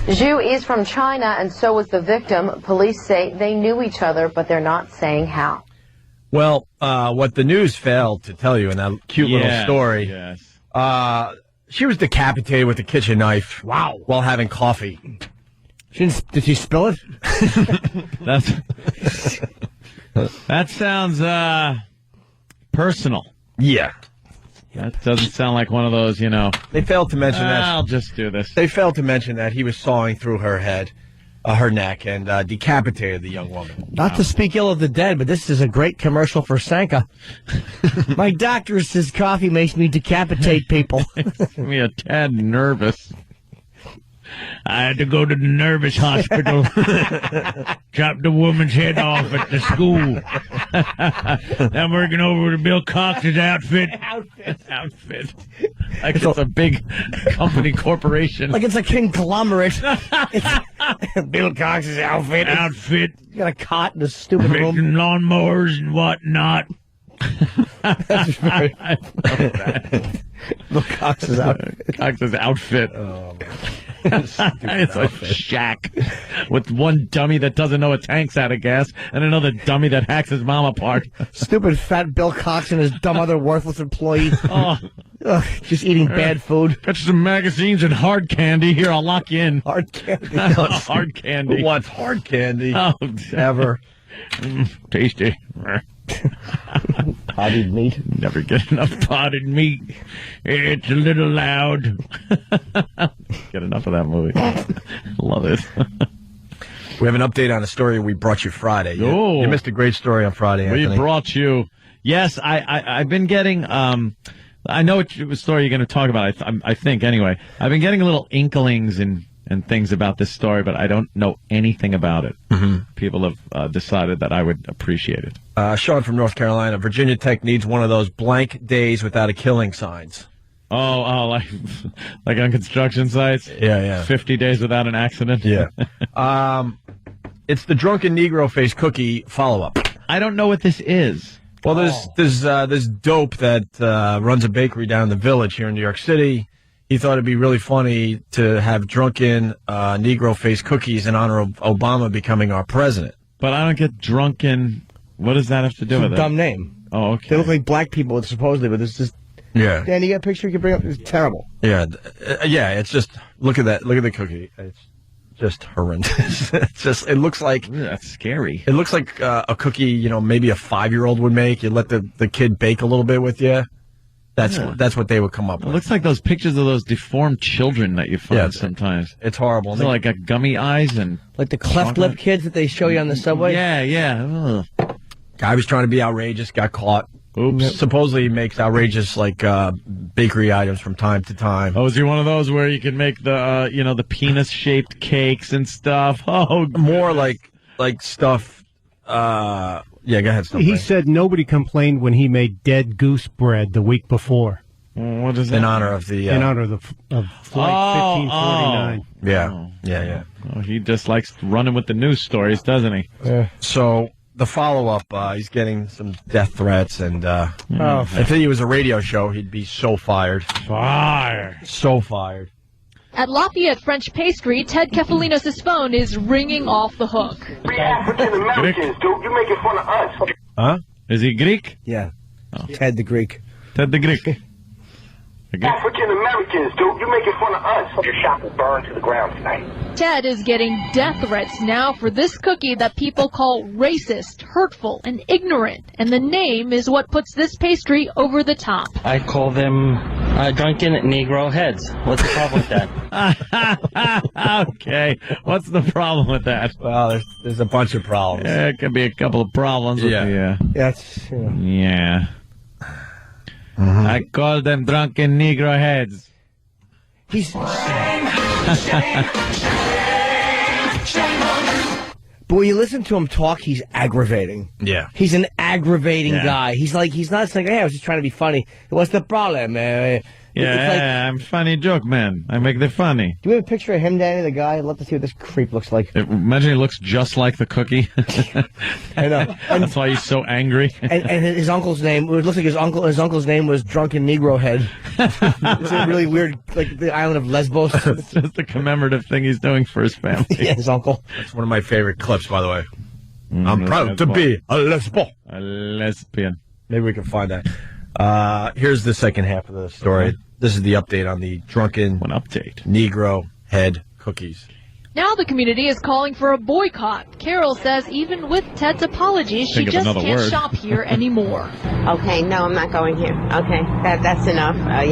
Zhu is from China, and so was the victim. Police say they knew each other, but they're not saying how. Well, what the news failed to tell you in that cute little story, she was decapitated with a kitchen knife. Wow. While having coffee. Did she spill it? That sounds personal. Yeah. That doesn't sound like one of those, They failed to mention that. I'll just do this. They failed to mention that he was sawing through her head, her neck, and decapitated the young woman. Not to speak ill of the dead, but this is a great commercial for Sanka. My doctor says coffee makes me decapitate people. Makes me a tad nervous. I had to go to the nervous hospital. Chopped the woman's head off at the school. I'm working over to Bill Cox's outfit. Outfit. Like it's a big company corporation. Like it's a conglomerate. Bill Cox's outfit. You got a cot in a stupid room. Fixing lawnmowers and whatnot. That's very Bill Cox's outfit. Cox's outfit. Oh, man. It's a shack with one dummy that doesn't know a tank's out of gas and another dummy that hacks his mom apart. Stupid fat Bill Cox and his dumb other worthless employee. Oh. Ugh, just eating bad food. Got you some magazines and hard candy. Here, I'll lock you in. Hard candy. Hard candy. Who wants hard candy? Oh, ever. Tasty. Potted meat. Never get enough potted meat. It's a little loud. Get enough of that movie. Love it. We have an update on a story we brought you Friday. You missed a great story on Friday, Anthony. We brought you. Yes, I've been getting. I know what story you're going to talk about. I think anyway. I've been getting little inklings and things about this story, but I don't know anything about it. Mm-hmm. People have decided that I would appreciate it. Sean from North Carolina. Virginia Tech needs one of those blank days without a killing signs. Oh, like on construction sites? Yeah. 50 days without an accident? Yeah. It's the drunken Negro face cookie follow-up. I don't know what this is. Well, there's this dope that runs a bakery down in the Village here in New York City. He thought it'd be really funny to have drunken Negro face cookies in honor of Obama becoming our president. But I don't get drunken. What does that have to do with it? Dumb name. Oh, okay. They look like black people, supposedly, but it's just... Yeah. Dan, you got a picture you can bring up? It's terrible. Yeah, it's just... Look at that. Look at the cookie. It's just horrendous. It looks like... Ooh, that's scary. It looks like a cookie, maybe a 5-year-old would make. You let the kid bake a little bit with you. That's what they would come up with. It looks like those pictures of those deformed children that you find sometimes. It's horrible. They're like got gummy eyes and... Like the cleft lip kids that they show you on the subway? Yeah. Ugh. Guy was trying to be outrageous, got caught. Oops. Supposedly he makes outrageous, bakery items from time to time. Oh, is he one of those where you can make the, the penis-shaped cakes and stuff? Oh, more like stuff, yeah, go ahead. He said nobody complained when he made dead goose bread the week before. What is that? In honor of the... in honor of Flight 1549. Yeah. Oh, he just likes running with the news stories, doesn't he? So... The follow-up, he's getting some death threats, and if he was a radio show, he'd be so fired. So fired. At Lafayette French Pastry, Ted Kefalinos' phone is ringing off the hook. We African Americans, dude. You're making fun of us. Huh? Is he Greek? Yeah. Ted the Greek. Ted the Greek. African Americans, dude. You're making fun of us. Your shop will burn to the ground tonight. Ted is getting death threats now for this cookie that people call racist, hurtful, and ignorant. And the name is what puts this pastry over the top. I call them drunken Negro heads. What's the problem with that? Okay. What's the problem with that? Well, there's a bunch of problems. Yeah, it could be a couple of problems. Yeah. That's... Yeah. I call them drunken Negro heads. He's... But when you listen to him talk, he's aggravating. Yeah. He's an aggravating guy. He's not saying, hey, I was just trying to be funny. What's the problem? I'm funny joke, man. I make the funny. Do we have a picture of him, Danny, the guy? I'd love to see what this creep looks like. Imagine he looks just like the cookie. I know. That's why he's so angry. And his uncle's name, it looks like his uncle's name was Drunken Negro Head. It's a really weird, like the island of Lesbos. It's just a commemorative thing he's doing for his family. Yeah, his uncle. That's one of my favorite clips, by the way. I'm proud to be a lesbo. A lesbian. Maybe we can find that. Here's the second half of the story. This is the update on the drunken Negro head cookies. Now the community is calling for a boycott. Carol says even with Ted's apologies, she just can't shop here anymore. Okay, no, I'm not going here. Okay, that's enough. I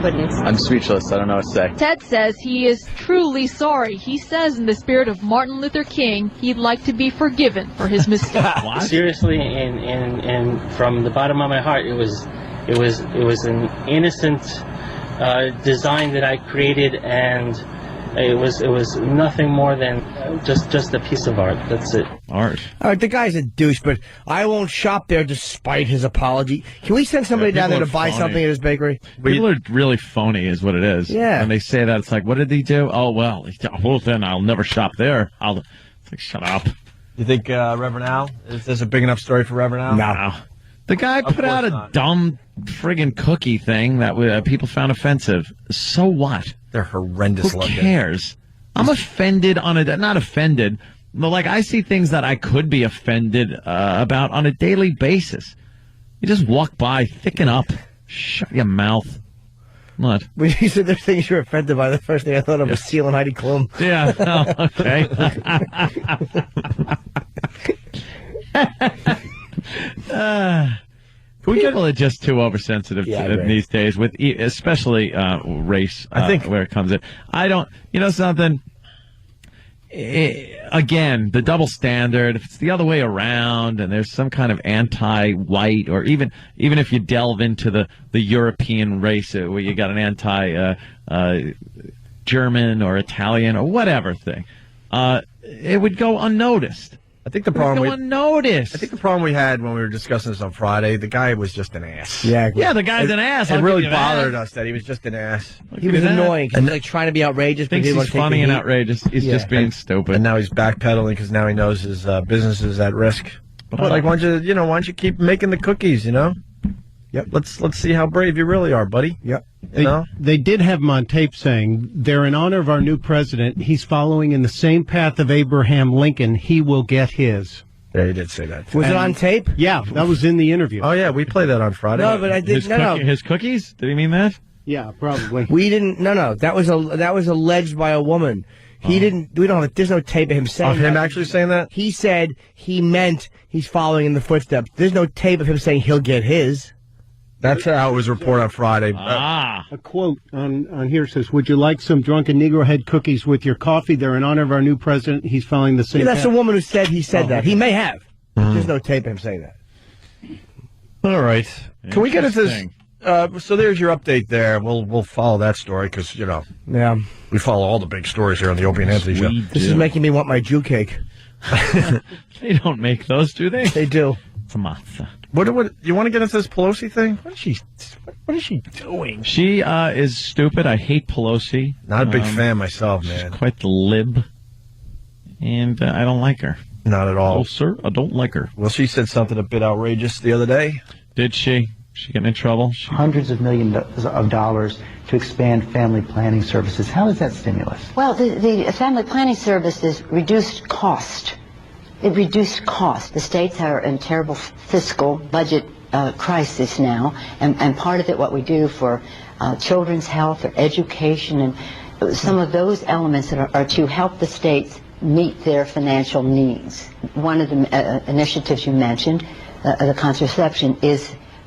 couldn't. I'm speechless. I don't know what to say. Ted says he is truly sorry. He says in the spirit of Martin Luther King, he'd like to be forgiven for his mistake. Seriously, and from the bottom of my heart, it was an innocent design that I created, and It was nothing more than just a piece of art. That's it. Art. All right, the guy's a douche, but I won't shop there despite his apology. Can we send somebody down there to buy something at his bakery? People are really phony, is what it is. Yeah. When they say that, it's like, what did he do? Oh, well, then I'll never shop there. It's like, shut up. You think Reverend Al, is this a big enough story for Reverend Al? No. The guy put out a dumb friggin' cookie thing that people found offensive. So what? They're horrendous Who looking. cares? I'm offended on a... Not offended. But, like, I see things that I could be offended about on a daily basis. You just walk by, thicken up, shut your mouth. What? When you said there's things you're offended by, the first thing I thought of was Seal and Heidi Klum. Yeah, oh, okay. People are just too oversensitive these days, with especially race. I think where it comes in. I don't. You know something. Again, the double standard. If it's the other way around, and there's some kind of anti-white, or even if you delve into the European race, where you got an anti-German or Italian or whatever thing, it would go unnoticed. I think the problem I think the problem we had when we were discussing this on Friday, the guy was just an ass. Yeah, the guy's an ass. It really bothered us that he was just an ass. He was annoying. He was like trying to be outrageous. Thinks he's funny and outrageous. He's just being stupid. And now he's backpedaling because now he knows his business is at risk. But like, why don't you keep making the cookies? You know. Yep. Let's see how brave you really are, buddy. Yep. They did have him on tape saying, they're in honor of our new president. He's following in the same path of Abraham Lincoln. He will get his. Yeah, he did say that. Was it on tape? Yeah, that was in the interview. Oh, yeah, we played that on Friday. No, but I did. His cookies? Did he mean that? Yeah, probably. We didn't. No. That was alleged by a woman. He didn't. We don't have. There's no tape of him saying. Of him actually saying that? He said he meant he's following in the footsteps. There's no tape of him saying he'll get his. That's how it was reported on Friday. A quote on here says, "Would you like some drunken Negro head cookies with your coffee? They're in honor of our new president. He's following the same." Yeah, that's path." the woman who said he said that. He may have. There's no tape of him saying that. All right. Can we get into this? So there's your update there. We'll follow that story because, yeah, we follow all the big stories here on the Opie and Anthony show. This is making me want my Jew cake. They don't make those, do they? They do. Come on. What you want to get into this Pelosi thing? What is she doing? She is stupid. I hate Pelosi. Not a big fan myself, man. She's quite the lib, and I don't like her. Not at all. Oh, sir, I don't like her. Well, she said something a bit outrageous the other day. Did she? She getting in trouble? Hundreds of millions of dollars to expand family planning services. How is that stimulus? Well, the family planning services reduced cost. It reduced cost. The states are in terrible fiscal budget crisis now, and part of it, what we do for children's health or education, and some of those elements that are to help the states meet their financial needs. One of the initiatives you mentioned, the contraception,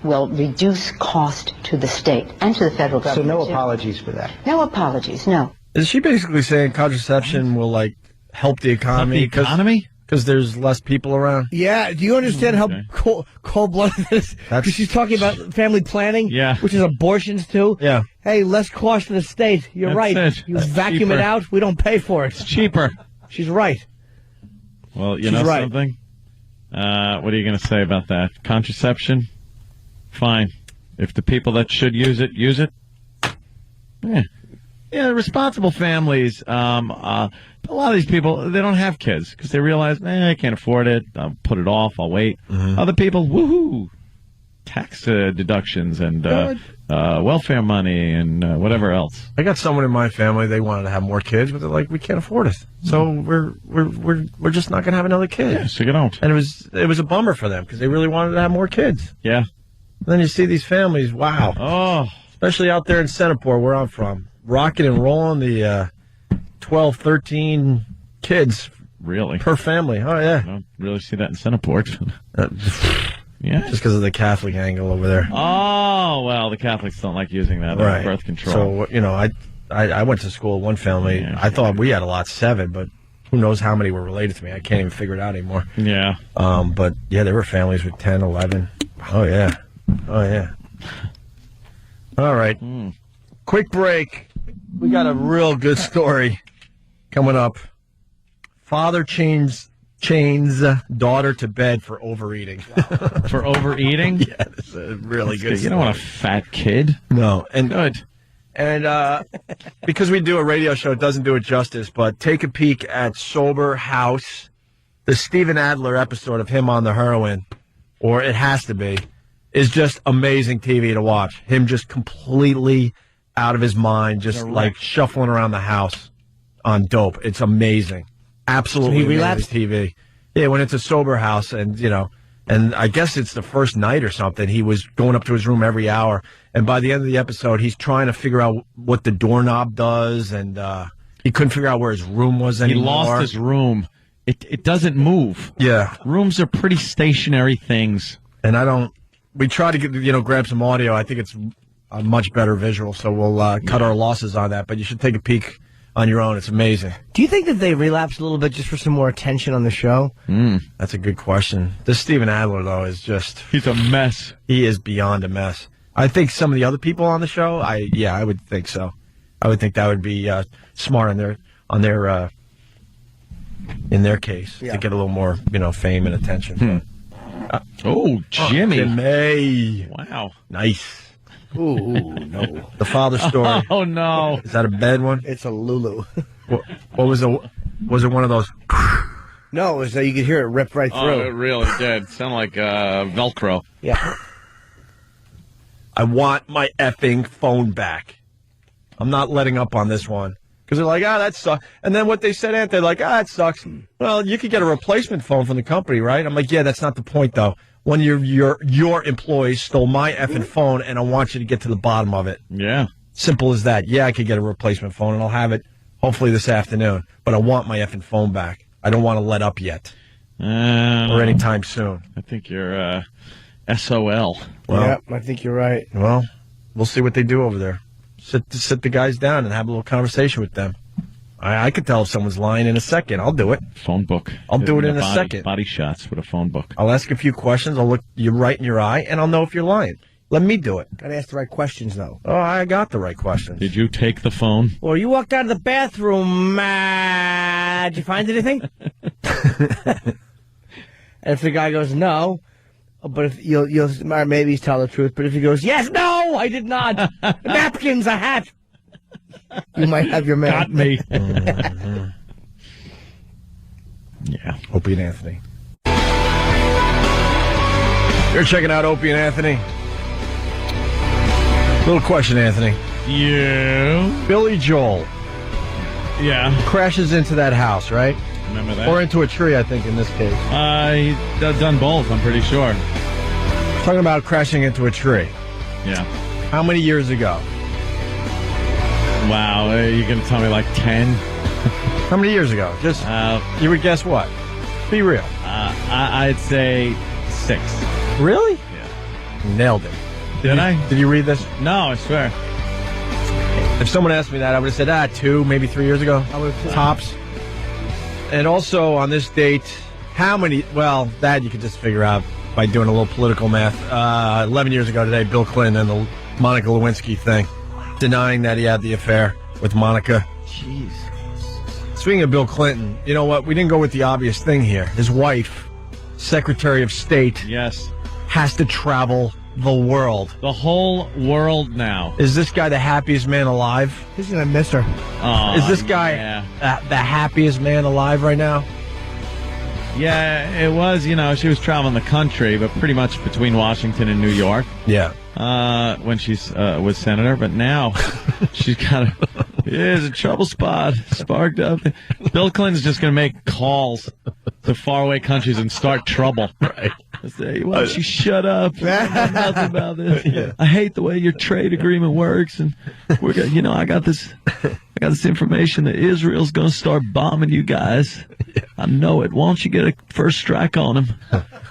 will reduce cost to the state and to the federal government. So no apologies for that? No apologies, no. Is she basically saying contraception will, help the economy? Because there's less people around? Yeah, do you understand how cold-blooded this is? Because she's talking about family planning, which is abortions too. Yeah. Hey, less cost for the state. You're That's right. it. You That's vacuum cheaper. it out, we don't pay for it. It's cheaper. She's right. Well, you She's know right. something? What are you going to say about that? Contraception? Fine. If the people that should use it, use it. Yeah, responsible families. A lot of these people, they don't have kids because they realize, I can't afford it. I'll put it off. I'll wait. Other people, woohoo, tax deductions and welfare money and whatever else. I got someone in my family. They wanted to have more kids, but they're like, we can't afford it. So we're just not going to have another kid. Yeah, so you don't. And it was a bummer for them because they really wanted to have more kids. Yeah. And then you see these families. Wow. Oh. Especially out there in Centerport, where I'm from, rocking and rolling the 12, 13 kids. Really? Per family. Oh, yeah. I don't really see that in Centerport. Yeah. Just because of the Catholic angle over there. Oh, well, the Catholics don't like using that birth control. So, I went to school with one family. Yeah, I thought we had a lot, 7, but who knows how many were related to me. I can't even figure it out anymore. Yeah. But, yeah, there were families with 10, 11. Oh, yeah. Oh, yeah. All right. Quick break. We got a real good story. Coming up, father chains daughter to bed for overeating. For overeating? Yeah, it's a really good. You don't want a fat kid. No, and good. And because we do a radio show, it doesn't do it justice. But take a peek at Sober House, the Steven Adler episode of him on the heroin, or it has to be, is just amazing TV to watch. Him just completely out of his mind, just like shuffling around the house on dope. It's amazing. Absolutely So he relapsed? amazing TV. Yeah, when it's a sober house, and and I guess it's the first night or something, he was going up to his room every hour, and by the end of the episode, he's trying to figure out what the doorknob does, and he couldn't figure out where his room was anymore. He lost his room. It doesn't move. Yeah. Rooms are pretty stationary things. And we try to get, grab some audio. I think it's a much better visual, so we'll cut our losses on that, but you should take a peek on your own. It's amazing. Do you think that they relapsed a little bit just for some more attention on the show? That's a good question. This Steven Adler, though, is just... He's a mess. He is beyond a mess. I think some of the other people on the show, I would think so. I would think that would be smart in their case to get a little more, fame and attention. Jimmy. Jimmy. Wow. Nice. Ooh, no. The father story. Oh, no. Is that a bad one? It's a Lulu. What was it one of those? No, it was you could hear it rip right through. Oh, it really did. Sound like Velcro. Yeah. I want my effing phone back. I'm not letting up on this one. Because they're like, that sucks. And then what they said, Aunt, they're like, that sucks. Well, you could get a replacement phone from the company, right? I'm like, yeah, that's not the point, though. When your employees stole my effing phone, and I want you to get to the bottom of it. Yeah. Simple as that. Yeah, I could get a replacement phone, and I'll have it hopefully this afternoon. But I want my effing phone back. I don't want to let up yet. Or anytime soon. I think you're SOL. Well, yeah, I think you're right. Well, we'll see what they do over there. Sit the guys down and have a little conversation with them. I could tell if someone's lying in a second. I'll do it. Phone book. I'll do it in a second. Body shots with a phone book. I'll ask a few questions. I'll look you right in your eye, and I'll know if you're lying. Let me do it. Gotta ask the right questions, though. Oh, I got the right questions. Did you take the phone? Well, you walked out of the bathroom. Did you find anything? And if the guy goes, no, but if you'll maybe tell the truth. But if he goes, yes, no, I did not. Napkins, a hat. You might have your man. Got me. Yeah. Opie and Anthony. You're checking out Opie and Anthony. Little question, Anthony. Yeah. Billy Joel. Yeah. Crashes into that house, right? Remember that? Or into a tree, I think, in this case. He's done both, I'm pretty sure. Talking about crashing into a tree. Yeah. How many years ago? Wow, you're going to tell me like 10? How many years ago? Just, you would guess what? Be real. I'd say 6. Really? Yeah. Nailed it. Did I? Did you read this? No, I swear. If someone asked me that, I would have said, 2, maybe 3 years ago. Tops. And also on this date, how many, well, that you could just figure out by doing a little political math. 11 years ago today, Bill Clinton and the Monica Lewinsky thing, denying that he had the affair with Monica. Jeez. Speaking of Bill Clinton, you know what? We didn't go with the obvious thing here. His wife, Secretary of State, yes, has to travel the world. The whole world now. Is this guy the happiest man alive? He's going to miss her. Oh, is this guy the happiest man alive right now? Yeah, it was, she was traveling the country, but pretty much between Washington and New York. Yeah. When she's was senator, but now she's got a trouble spot sparked up. Bill Clinton's just going to make calls to faraway countries and start trouble. Right. Say, why don't you shut up? Nothing about this. Yeah. I hate the way your trade agreement works, and we're gonna, I got this information that Israel's going to start bombing you guys. Yeah. I know it. Why don't you get a first strike on him?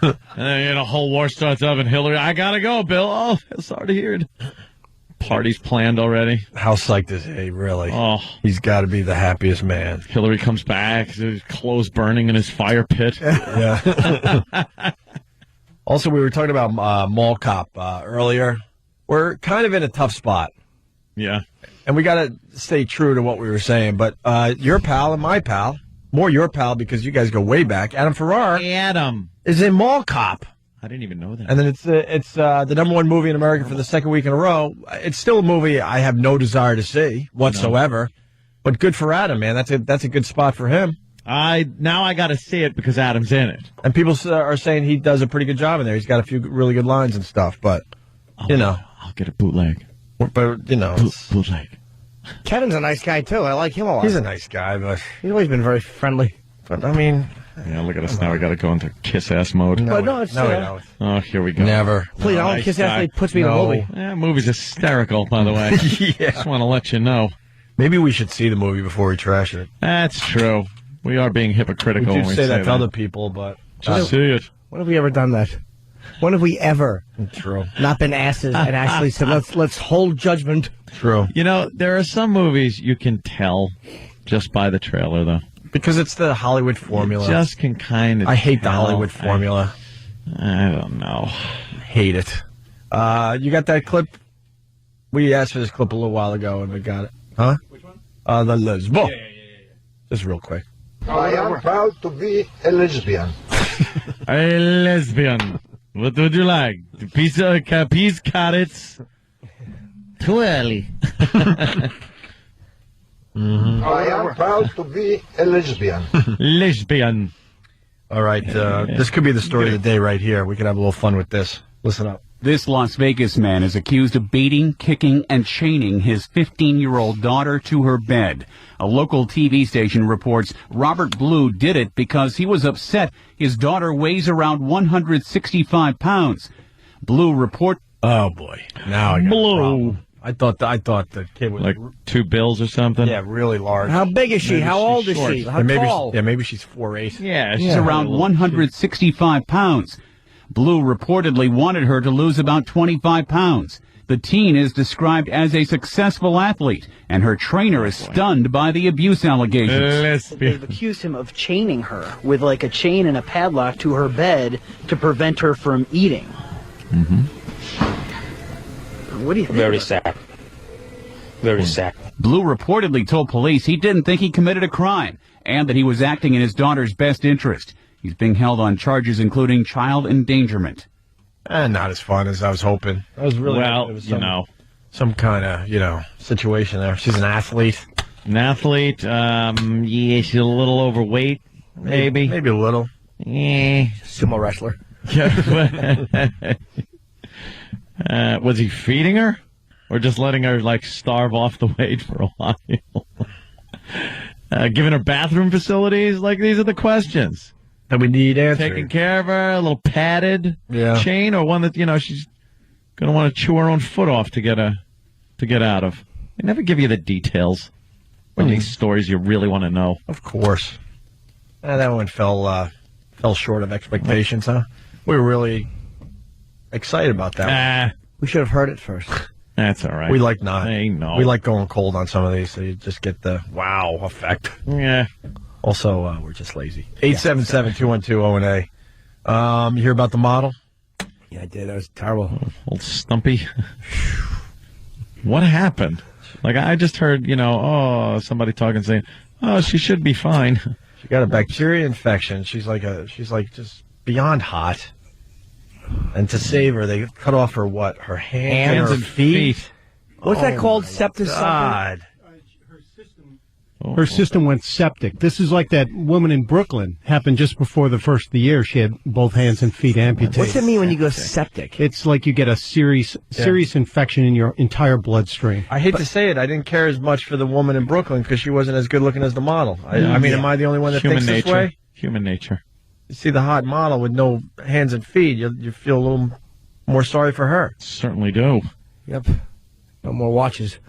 And then a whole war starts up, and Hillary, I gotta go, Bill. Oh, sorry to hear it. Party's planned already. How psyched is he, really? Oh. He's got to be the happiest man. Hillary comes back, his clothes burning in his fire pit. Yeah. Also, we were talking about Mall Cop earlier. We're kind of in a tough spot. Yeah. and we got to stay true to what we were saying, but your pal and my pal, more your pal because you guys go way back, Adam Ferrara. Adam. Is in Mall Cop. I didn't even know that. And then it's the number one movie in America for the second week in a row. It's still a movie I have no desire to see whatsoever, but good for Adam, man. That's a good spot for him. Now I got to see it because Adam's in it. And people are saying he does a pretty good job in there. He's got a few really good lines and stuff, but, I'll get a bootleg. But, bootleg. Kevin's a nice guy, too. I like him a lot. He's a nice guy, but he's always been very friendly. But, I mean... Yeah, look at us now. We got to go into kiss-ass mode. No, we don't. Oh, here we go. Never. Please, I don't kiss-ass. He puts me in a movie. Yeah, movie's hysterical, by the way. Yeah. Just want to let you know. Maybe we should see the movie before we trash it. That's true. We are being hypocritical. We when do we say that to other people, but... Just see it. When have we ever done that? When have we ever True. not been asses and actually said, let's hold judgment? True. You know, there are some movies you can tell just by the trailer, though. Because it's the Hollywood formula. You just can kind of I hate the Hollywood formula. I don't know. Hate it. You got that clip? We asked for this clip a little while ago, and we got it. Huh? Which one? The lesbo. Yeah. Just real quick. I am proud to be a lesbian. A lesbian. What would you like? Peas, carrots. Too early. I am proud to be a lesbian. Lesbian. All right. This could be the story of the day right here. We could have a little fun with this. Listen up. This Las Vegas man is accused of beating, kicking, and chaining his 15-year-old daughter to her bed. A local TV station reports Robert Blue did it because he was upset his daughter weighs around 165 pounds. Blue report... Oh, boy. Now I got Blue. a problem. I thought the kid was... Like 2 bills or something? Yeah, really large. How big is she? How old is she? How tall? Maybe she's 4'8". Yeah, she's around 165 pounds. Blue reportedly wanted her to lose about 25 pounds. The teen is described as a successful athlete, and her trainer is stunned by the abuse allegations. They've accused him of chaining her with like a chain and a padlock to her bed to prevent her from eating. What do you think? Very sad. Very sad. Blue reportedly told police he didn't think he committed a crime and that he was acting in his daughter's best interest. He's being held on charges including child endangerment. And not as fun as I was hoping. I was really well, it was some kind of, situation there. She's an athlete. Yeah, she's a little overweight, maybe. Maybe a little. Yeah. Sumo wrestler. Was he feeding her? Or just letting her, starve off the weight for a while? Giving her bathroom facilities? These are the questions that we need answered. Taking care of her, a little padded chain, or one that, she's going to want to chew her own foot off to get out of. They never give you the details on these stories you really want to know. Of course. That one fell short of expectations, huh? We were really excited about that one. We should have heard it first. That's all right. We like not. Hey, no. We like going cold on some of these, so you just get the wow effect. Yeah. Also, we're just lazy. 877-212-0-A. You hear about the model? Yeah, I did. That was terrible. Old Stumpy. What happened? I just heard, somebody talking saying, oh, she should be fine. She got a bacteria infection. She's just beyond hot. And to save her, they cut off her what? Her hands and feet. What's that called? Septic God. Her system went septic. This is like that woman in Brooklyn. Happened just before the first of the year. She had both hands and feet amputated. What's it mean when you go septic? It's like you get a serious infection in your entire bloodstream. I hate to say it. I didn't care as much for the woman in Brooklyn because she wasn't as good looking as the model. I mean, am I the only one that thinks this way? Human nature. You see the hot model with no hands and feet, you feel a little more sorry for her. Certainly do. Yep. No more watches.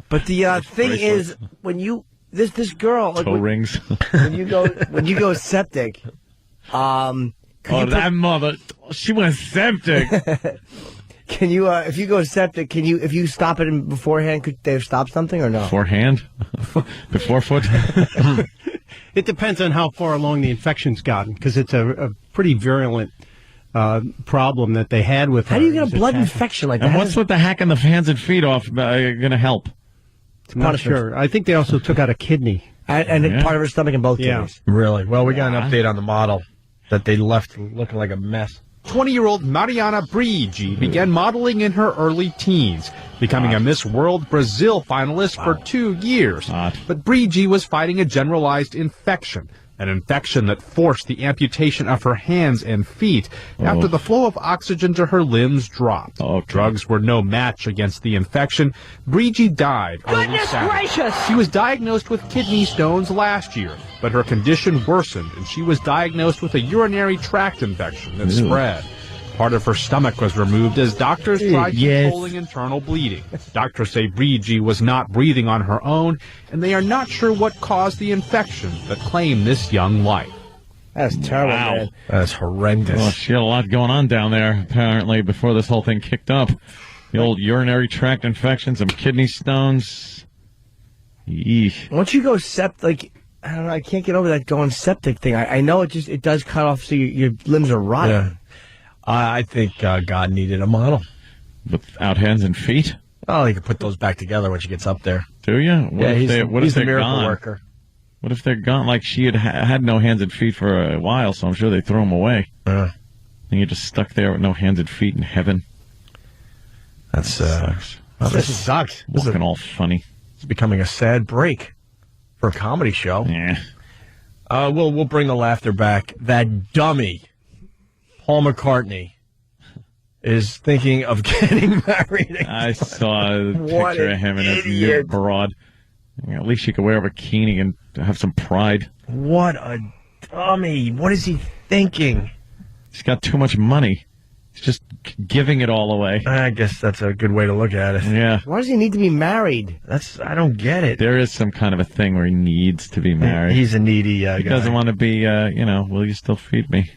But the thing is, when you this girl toe rings when you go septic, that mother, she went septic. Can you if you go septic, if you stop it beforehand, could they have stopped something or no? Beforehand, before foot. It depends on how far along the infection's gotten, because it's a pretty virulent problem that they had with her. How do you get a blood infection like that? And what's with the hacking the hands and feet off going to help? I'm not sure. I think they also took out a kidney. And part of her stomach and both kidneys. Really? Well, we got an update on the model that they left looking like a mess. 20-year-old Mariana Briigi began modeling in her early teens, becoming a Miss World Brazil finalist for 2 years. But Briigi was fighting a generalized infection, an infection that forced the amputation of her hands and feet after the flow of oxygen to her limbs dropped. Drugs were no match against the infection. Briigi died early Saturday. Gracious! She was diagnosed with kidney stones last year, but her condition worsened and she was diagnosed with a urinary tract infection that spread. Part of her stomach was removed as doctors tried controlling internal bleeding. Doctors say Briigi was not breathing on her own, and they are not sure what caused the infection that claimed this young life. That's terrible, man. That's horrendous. Well, she had a lot going on down there, apparently, before this whole thing kicked up. The old urinary tract infection, some kidney stones. Yeesh. Once you go septic, I don't know, I can't get over that going septic thing. I know it does cut off so your limbs are rotten. Yeah. I think God needed a model. Without hands and feet? Oh, he could put those back together when she gets up there. Do you? He's the miracle worker. What if they're gone? Like she had no hands and feet for a while, so I'm sure they threw them away. And you're just stuck there with no hands and feet in heaven. That sucks. This sucks. This Looking all funny. It's becoming a sad break for a comedy show. Yeah. We'll bring the laughter back. That dummy, Paul McCartney, is thinking of getting married again. I saw a picture of him and his new broad. At least she could wear a bikini and have some pride. What a dummy. What is he thinking? He's got too much money. He's just giving it all away. I guess that's a good way to look at it. Yeah. Why does he need to be married? I don't get it. There is some kind of a thing where he needs to be married. He's a needy guy. He doesn't want to be, will you still feed me?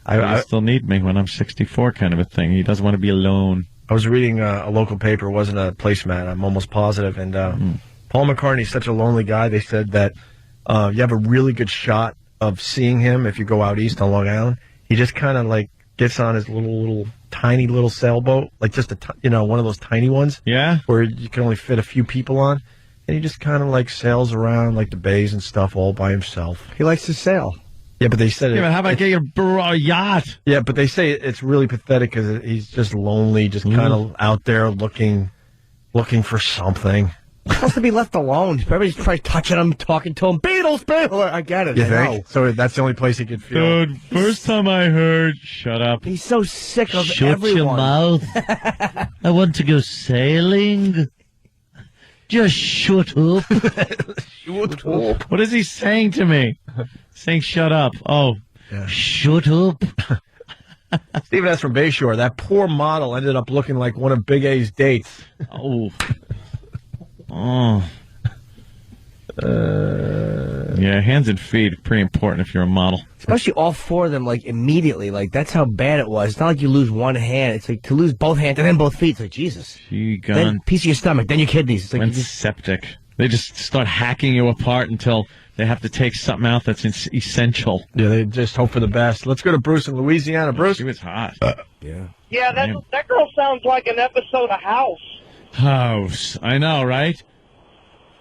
Will you still need me when I'm 64 kind of a thing. He doesn't want to be alone. I was reading a local paper. It wasn't a placemat. I'm almost positive. And Paul McCartney's such a lonely guy. They said that you have a really good shot of seeing him if you go out east on Long Island. He just kind of like gets on his tiny little sailboat, like just one of those tiny ones. Yeah. Where you can only fit a few people on. And he just kind of like sails around like the bays and stuff all by himself. He likes to sail. Yeah, but they said... Yeah, but how about get your yacht? Yeah, but they say it's really pathetic because he's just lonely, just kind of out there looking for something. He's supposed to be left alone. Everybody's probably touching him, talking to him. Beatles! I get it. You I think? know. So that's the only place he could feel. Dude, first time I heard... Shut up. He's so sick of Shut everyone. your mouth. I want to go sailing. Just shut up. Shut up. What is he saying to me? Saying shut up. Oh, yeah. Shut up. Stephen S. from Bayshore. That poor model ended up looking like one of Big A's dates. Oh. Yeah, hands and feet are pretty important if you're a model. Especially all four of them, like, immediately. Like, that's how bad it was. It's not like you lose one hand. It's like to lose both hands and then both feet. It's like, Jesus. Then piece of your stomach, then your kidneys. It's like septic. They just start hacking you apart until they have to take something out that's essential. Yeah, they just hope for the best. Let's go to Bruce in Louisiana. Bruce? She was hot. Yeah, that girl sounds like an episode of House. I know, right?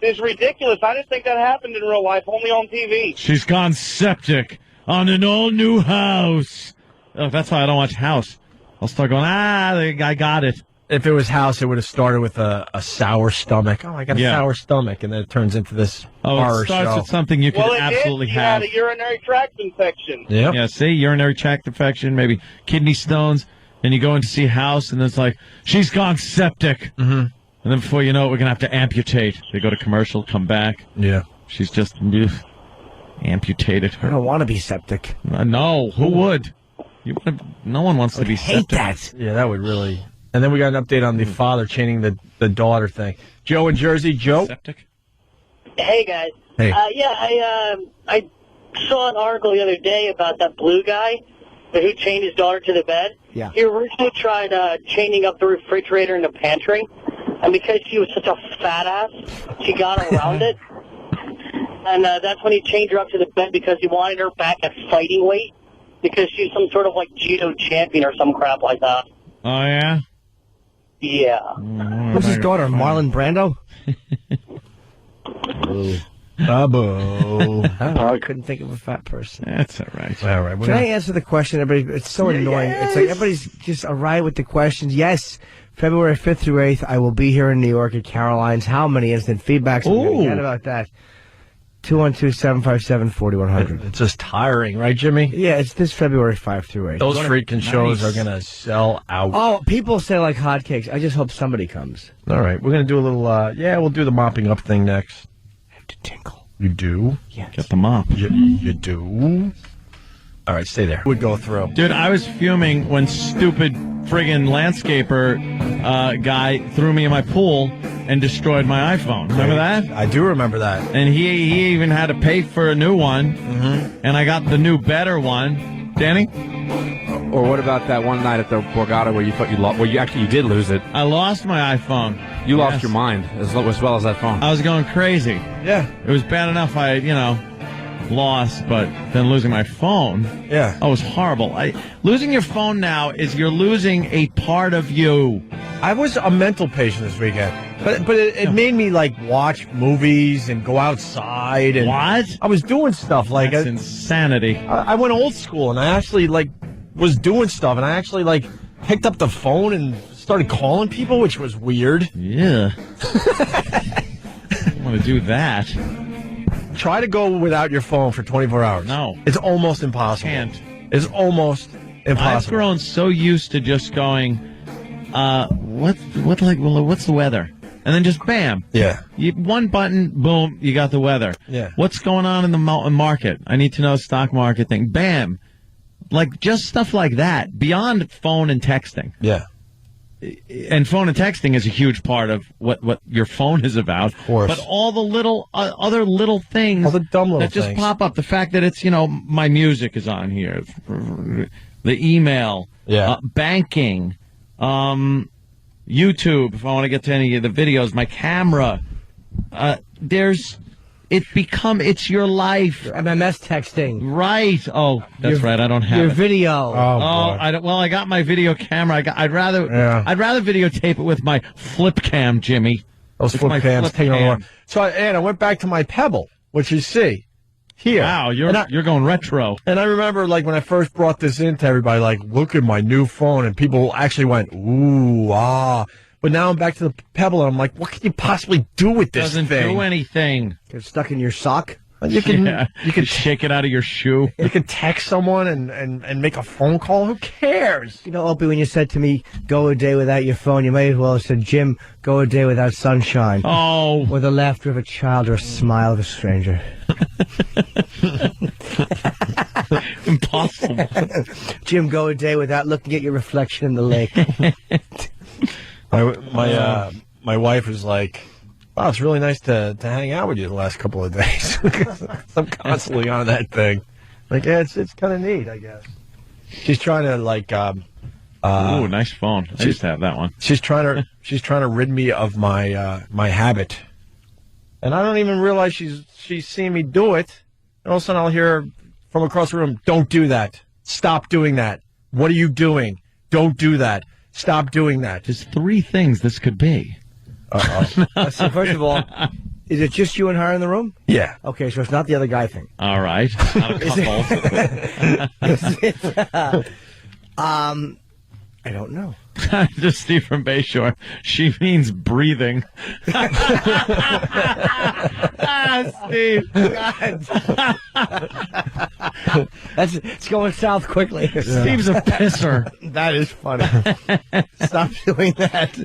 It's ridiculous. I didn't think that happened in real life, only on TV. She's gone septic on an all-new House. Oh, that's why I don't watch House. I'll start going, I got it. If it was House, it would have started with a sour stomach. Oh, I got a sour stomach, and then it turns into this horror it starts show. with something you could absolutely have. She had a urinary tract infection. Yep. Yeah, see, urinary tract infection, maybe kidney stones, and you go in to see House, and it's like, she's gone septic. Mm-hmm. And then before you know it, we're going to have to amputate. They go to commercial, come back. Yeah. She's just amputated. I don't want to be septic. No, who would? No one wants to be septic. That. Yeah, that would really... And then we got an update on the father chaining the daughter thing. Joe in Jersey. Joe? Septic? Hey, guys. Hey. I saw an article the other day about that blue guy who chained his daughter to the bed. Yeah. He originally tried chaining up the refrigerator in the pantry, and because she was such a fat ass, she got around it. And that's when he chained her up to the bed because he wanted her back at fighting weight. because she's some sort of like judo champion or some crap like that. Oh, yeah? Yeah. Who's his daughter, Marlon Brando? I couldn't think of a fat person. That's all right. All right. Can I answer the question? Everybody, it's so annoying. It's like everybody's just arrived with the questions. Yes, February 5th through 8th, I will be here in New York at Caroline's. How many instant feedbacks are we going to get about that? 212-757-4100. It's just tiring, right, Jimmy? Yeah, it's this February 5 through 8. Those freaking shows are going to sell out. Oh, people say like hotcakes. I just hope somebody comes. All right. We're going to do a little, we'll do the mopping up thing next. I have to tinkle. You do? Yes. Get the mop. You do? All right, stay there. Would go through. Dude, I was fuming when stupid friggin' landscaper guy threw me in my pool and destroyed my iPhone. Remember that? I do remember that. And he even had to pay for a new one, and I got the new, better one. Danny? Or what about that one night at the Borgata where you thought you lost? Well, you did lose it. I lost my iPhone. You lost your mind as well as that phone. I was going crazy. Yeah. It was bad enough I, lost, but then losing my phone. Yeah. Oh, it was horrible. Losing your phone now is you're losing a part of you. I was a mental patient this weekend, but it made me like watch movies and go outside. And what? I was doing stuff like That's insanity. I went old school and I actually was doing stuff and I actually picked up the phone and started calling people, which was weird. Yeah. I want to do that. Try to go without your phone for 24 hours. No. It's almost impossible. Can't. It's almost impossible. I've grown so used to just going, what's the weather? And then just bam. Yeah. One button, boom, you got the weather. Yeah. What's going on in the market? I need to know stock market thing. Bam. Just stuff like that, beyond phone and texting. Yeah. And phone and texting is a huge part of what your phone is about. Of course. But all the little, other little things all the dumb little that just things. pop up. The fact that it's, my music is on here. The email. Yeah. Banking. YouTube, if I want to get to any of the videos. My camera. It's your life. Your MMS texting. Right. Oh, that's right. I don't have your it. video. I don't. Well, I got my video camera. I'd rather videotape it with my flip cam, Jimmy. Those flip cams taking over. So, I went back to my Pebble, which you see here. Wow, you're going retro. And I remember, when I first brought this in to everybody, look at my new phone, and people actually went, ooh, ah. But now I'm back to the Pebble, and I'm like, what can you possibly do with this thing? thing? Doesn't do anything. Get stuck in your sock. You can shake it out of your shoe. You can text someone and make a phone call. Who cares? Opie, when you said to me, go a day without your phone, you may as well have said, Jim, go a day without sunshine. Oh. Or the laughter of a child or a smile of a stranger. Impossible. Jim, go a day without looking at your reflection in the lake. My wife was like, wow, it's really nice to hang out with you the last couple of days. I'm constantly on that thing. It's kind of neat, I guess. She's trying to ooh, nice phone. I used to have that one. She's trying to rid me of my my habit, and I don't even realize she's seeing me do it. And all of a sudden, I'll hear from across the room, "Don't do that. Stop doing that. What are you doing? Don't do that. Stop doing that." There's 3 things this could be. So first of all, is it just you and her in the room? Yeah. Okay, so it's not the other guy thing. All right. Not a couple. I don't know. Just Steve from Bayshore. She means breathing. Steve. It's going south quickly. Steve's a pisser. That is funny. Stop doing that.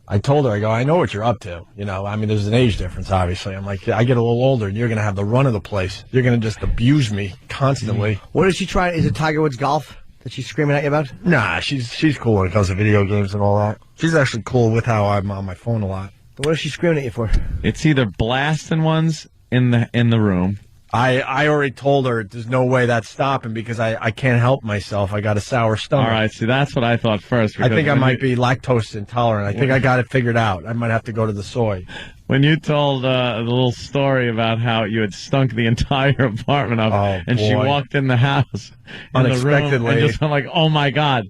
I told her, I know what you're up to. There's an age difference, obviously. I'm like, I get a little older, and you're going to have the run of the place. You're going to just abuse me constantly. What is she trying? Is it Tiger Woods golf that she's screaming at you about? Nah, she's cool when it comes to video games and all that. She's actually cool with how I'm on my phone a lot. What is she screaming at you for? It's either blasting ones in the room. I already told her there's no way that's stopping because I can't help myself. I got a sour stomach. All right, see, that's what I thought first. I think I might be lactose intolerant. I think I got it figured out. I might have to go to the soy. When you told the little story about how you had stunk the entire apartment up, and she walked in the house unexpectedly, in the room, and just I'm like, oh my God,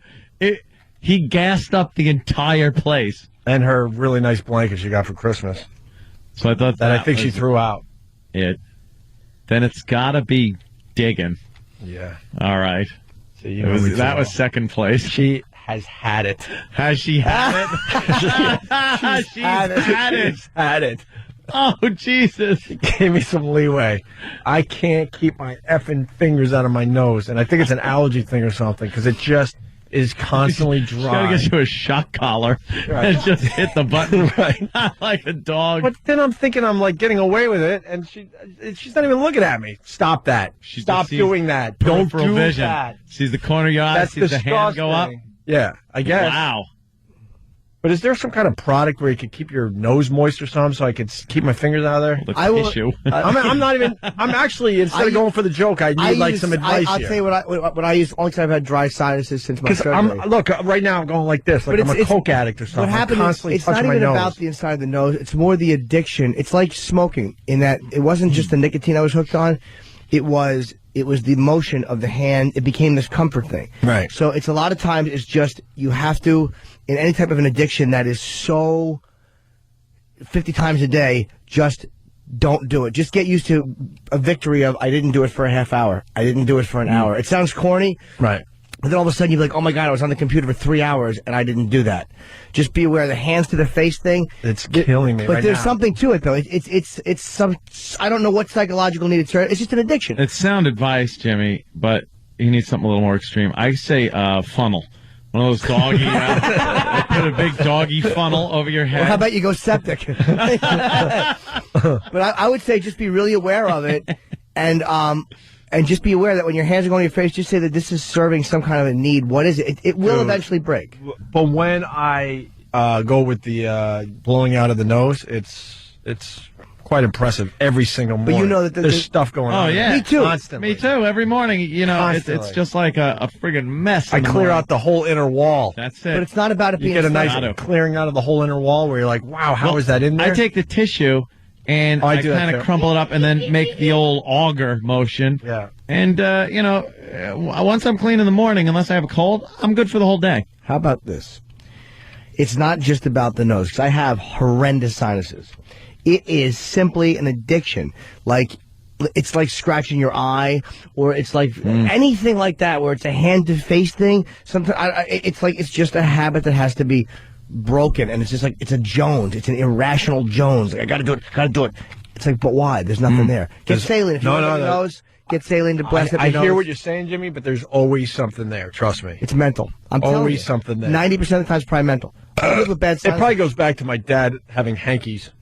he gassed up the entire place, and her really nice blanket she got for Christmas. So I thought that I think she threw out. Then it's got to be digging. Yeah. All right. So that was second place. She has had it. Has she had it? She's had it. Oh, Jesus. She gave me some leeway. I can't keep my effing fingers out of my nose, and I think it's an allergy thing or something, because it just is constantly dry. You gotta get you a shock collar and just hit the button like a dog. But then I'm thinking I'm like getting away with it, and she's not even looking at me. Stop that. Stop doing that. Don't do vision. that. Sees the corner of your eye, sees the hand go up. Yeah, I guess. Wow. But is there some kind of product where you could keep your nose moist or something so I could keep my fingers out of there? Tissue. I'm not even. I'm actually, instead of going for the joke, I need some advice. I'll tell you what I use. Only because I've had dry sinuses since my surgery. Look, right now I'm going like this, like I'm a coke addict or something. What happened I'm is, constantly it's not touching even my nose. about the inside of the nose. It's more the addiction. It's like smoking in that it wasn't just the nicotine I was hooked on. It was the motion of the hand. It became this comfort thing. Right. So it's a lot of times it's just you have to, in any type of an addiction that is so 50 times a day, just don't do it. Just get used to a victory of I didn't do it for a half hour. I didn't do it for an hour. It sounds corny. Right. But then all of a sudden you're like, oh my God, I was on the computer for 3 hours and I didn't do that. Just be aware of the hands to the face thing. It's killing me. But right there's now. something to it though. It's some, I don't know what psychological need it's just an addiction. It's sound advice, Jimmy, but you need something a little more extreme. I say funnel. One of those doggy, put a big doggy funnel over your head. Well, how about you go septic? But I would say just be really aware of it, and just be aware that when your hands are going to your face, just say that this is serving some kind of a need. What is it? It will eventually break. But when I go with the blowing out of the nose, it's quite impressive every single morning. But you know that there's stuff going on. Oh, yeah. Me too. Constantly. Me too. Every morning, it's just like a friggin' mess. I clear out the whole inner wall. That's it. But it's not about it You being get a nice stuck. clearing out of the whole inner wall where you're like, wow, how is that in there? I take the tissue and I do that kind of too. crumple it up and then make the old auger motion. Yeah. And, once I'm clean in the morning, unless I have a cold, I'm good for the whole day. How about this? It's not just about the nose, because I have horrendous sinuses. It is simply an addiction. It's like scratching your eye, or it's like anything like that, where it's a hand-to-face thing. Sometimes it's just a habit that has to be broken, and it's just like it's a Jones. It's an irrational Jones. Like, I gotta do it. It's like, but why? There's nothing there. Get saline. If you want your nose, get saline to blast up your nose. I hear what you're saying, Jimmy, but there's always something there. Trust me. It's mental. I'm telling you. Always something there. 90% of the time, it's probably mental. I live with bad It sinuses. probably goes back to my dad having hankies.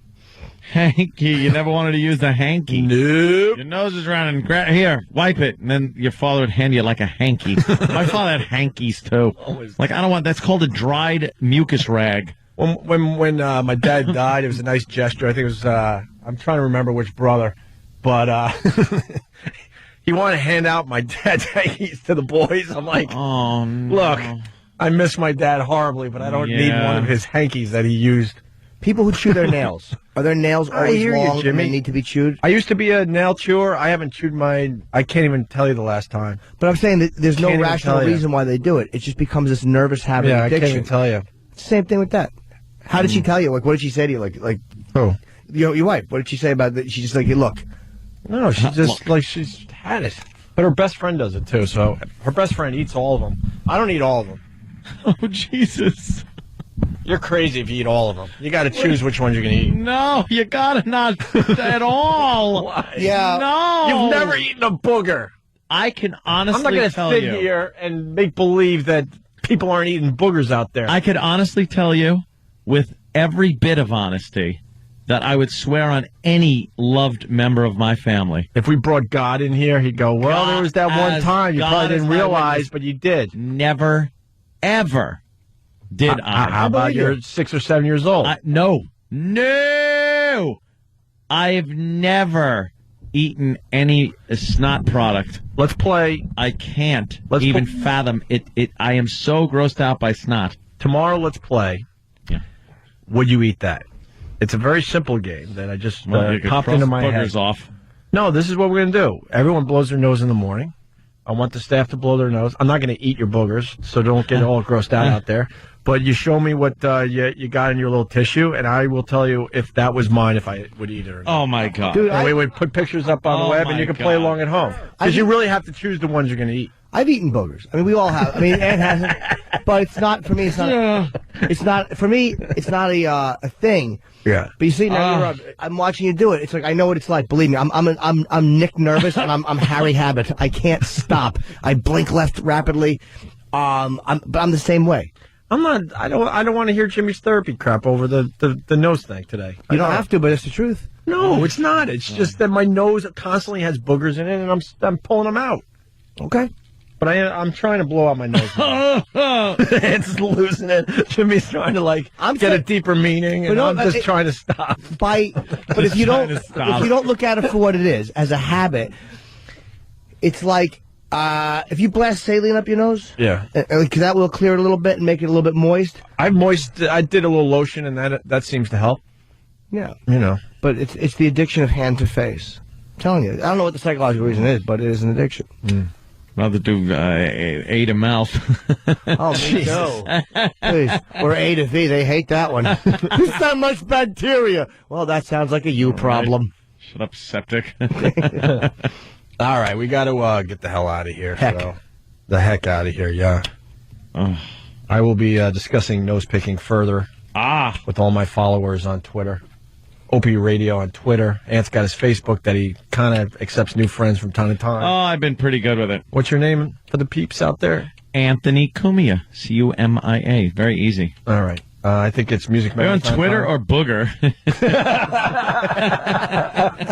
Hanky. You never wanted to use the hanky. Nope. Your nose is running. Here, wipe it. And then your father would hand you like a hanky. My father had hankies, too. Like, I don't want, that's called a dried mucus rag. When my dad died, it was a nice gesture. I think it was, I'm trying to remember which brother, but he wanted to hand out my dad's hankies to the boys. I'm like, oh, no. Look, I miss my dad horribly, but I don't need one of his hankies that he used. People who chew their nails. Are their nails always long and they need to be chewed? I used to be a nail chewer. I haven't chewed mine. I can't even tell you the last time. But I'm saying that there's no Can't even rational tell you. reason why they do it. It just becomes this nervous habit Yeah, I addiction. can't even tell you. Same thing with that. How did she tell you? Like, what did she say to you? Like who? Your wife. What did she say about that? She just like, hey, look. No, she's just like she's had it. But her best friend does it too. So her best friend eats all of them. I don't eat all of them. Oh, Jesus. You're crazy if you eat all of them. You got to choose which ones you're going to eat. No, you gotta not at all. Yeah. No. You've never eaten a booger. I can honestly I'm not going to tell sit you. here and make believe that people aren't eating boogers out there. I could honestly tell you, with every bit of honesty, that I would swear on any loved member of my family. If we brought God in here, he'd go, well, there was that one time you probably didn't realize, but you did. Never, ever did I. How about you're 6 or 7 years old? No. I've never, eaten any snot product. Let's play. I can't even fathom it. I am so grossed out by snot. Tomorrow, let's play. Yeah. Would you eat that? It's a very simple game that I just You could popped cross into my boogers head. off. No, this is what we're going to do. Everyone blows their nose in the morning. I want the staff to blow their nose. I'm not going to eat your boogers, so don't get all grossed out there. But you show me what you got in your little tissue, and I will tell you if that was mine, if I would eat it or not. Oh, my God. Dude, we would put pictures up on the web, and you can play along at home. Because you really have to choose the ones you're going to eat. I've eaten boogers. I mean, we all have. I mean, Ann hasn't. But it's not, for me, it's not. Yeah. It's not, for me, it's not a thing. Yeah. But you see, now I'm watching you do it. It's like, I know what it's like. Believe me, I'm Nick Nervous, and I'm Harry Habit. I can't stop. I blink left rapidly. But I'm the same way. I'm not. I don't want to hear Jimmy's therapy crap over the nose thing today. You don't have to, but it's the truth. No, it's not. It's just that my nose constantly has boogers in it, and I'm pulling them out. Okay. But I'm trying to blow out my nose. It's losing it. Jimmy's trying to get a deeper meaning, and I'm just trying to stop. But if you don't look at it for what it is, as a habit, it's like if you blast saline up your nose, yeah, because that will clear it a little bit and make it a little bit moist. I did a little lotion, and that seems to help. Yeah, but it's the addiction of hand to face. I'm telling you, I don't know what the psychological reason is, but it is an addiction. Rather do A to mouth. Oh, me too. Please. Or A to V. They hate that one. There's not much bacteria. Well, that sounds like a you problem. Shut up, septic. All right, we got to get the hell out of here. So. The heck out of here, yeah. I will be discussing nose picking further with all my followers on Twitter. Opie Radio on Twitter. Ant's got his Facebook that he kind of accepts new friends from time to time. Oh, I've been pretty good with it. What's your name for the peeps out there? Anthony Cumia. Cumia. Very easy. All right. I think it's Music Are you on Marathon Twitter or Booger?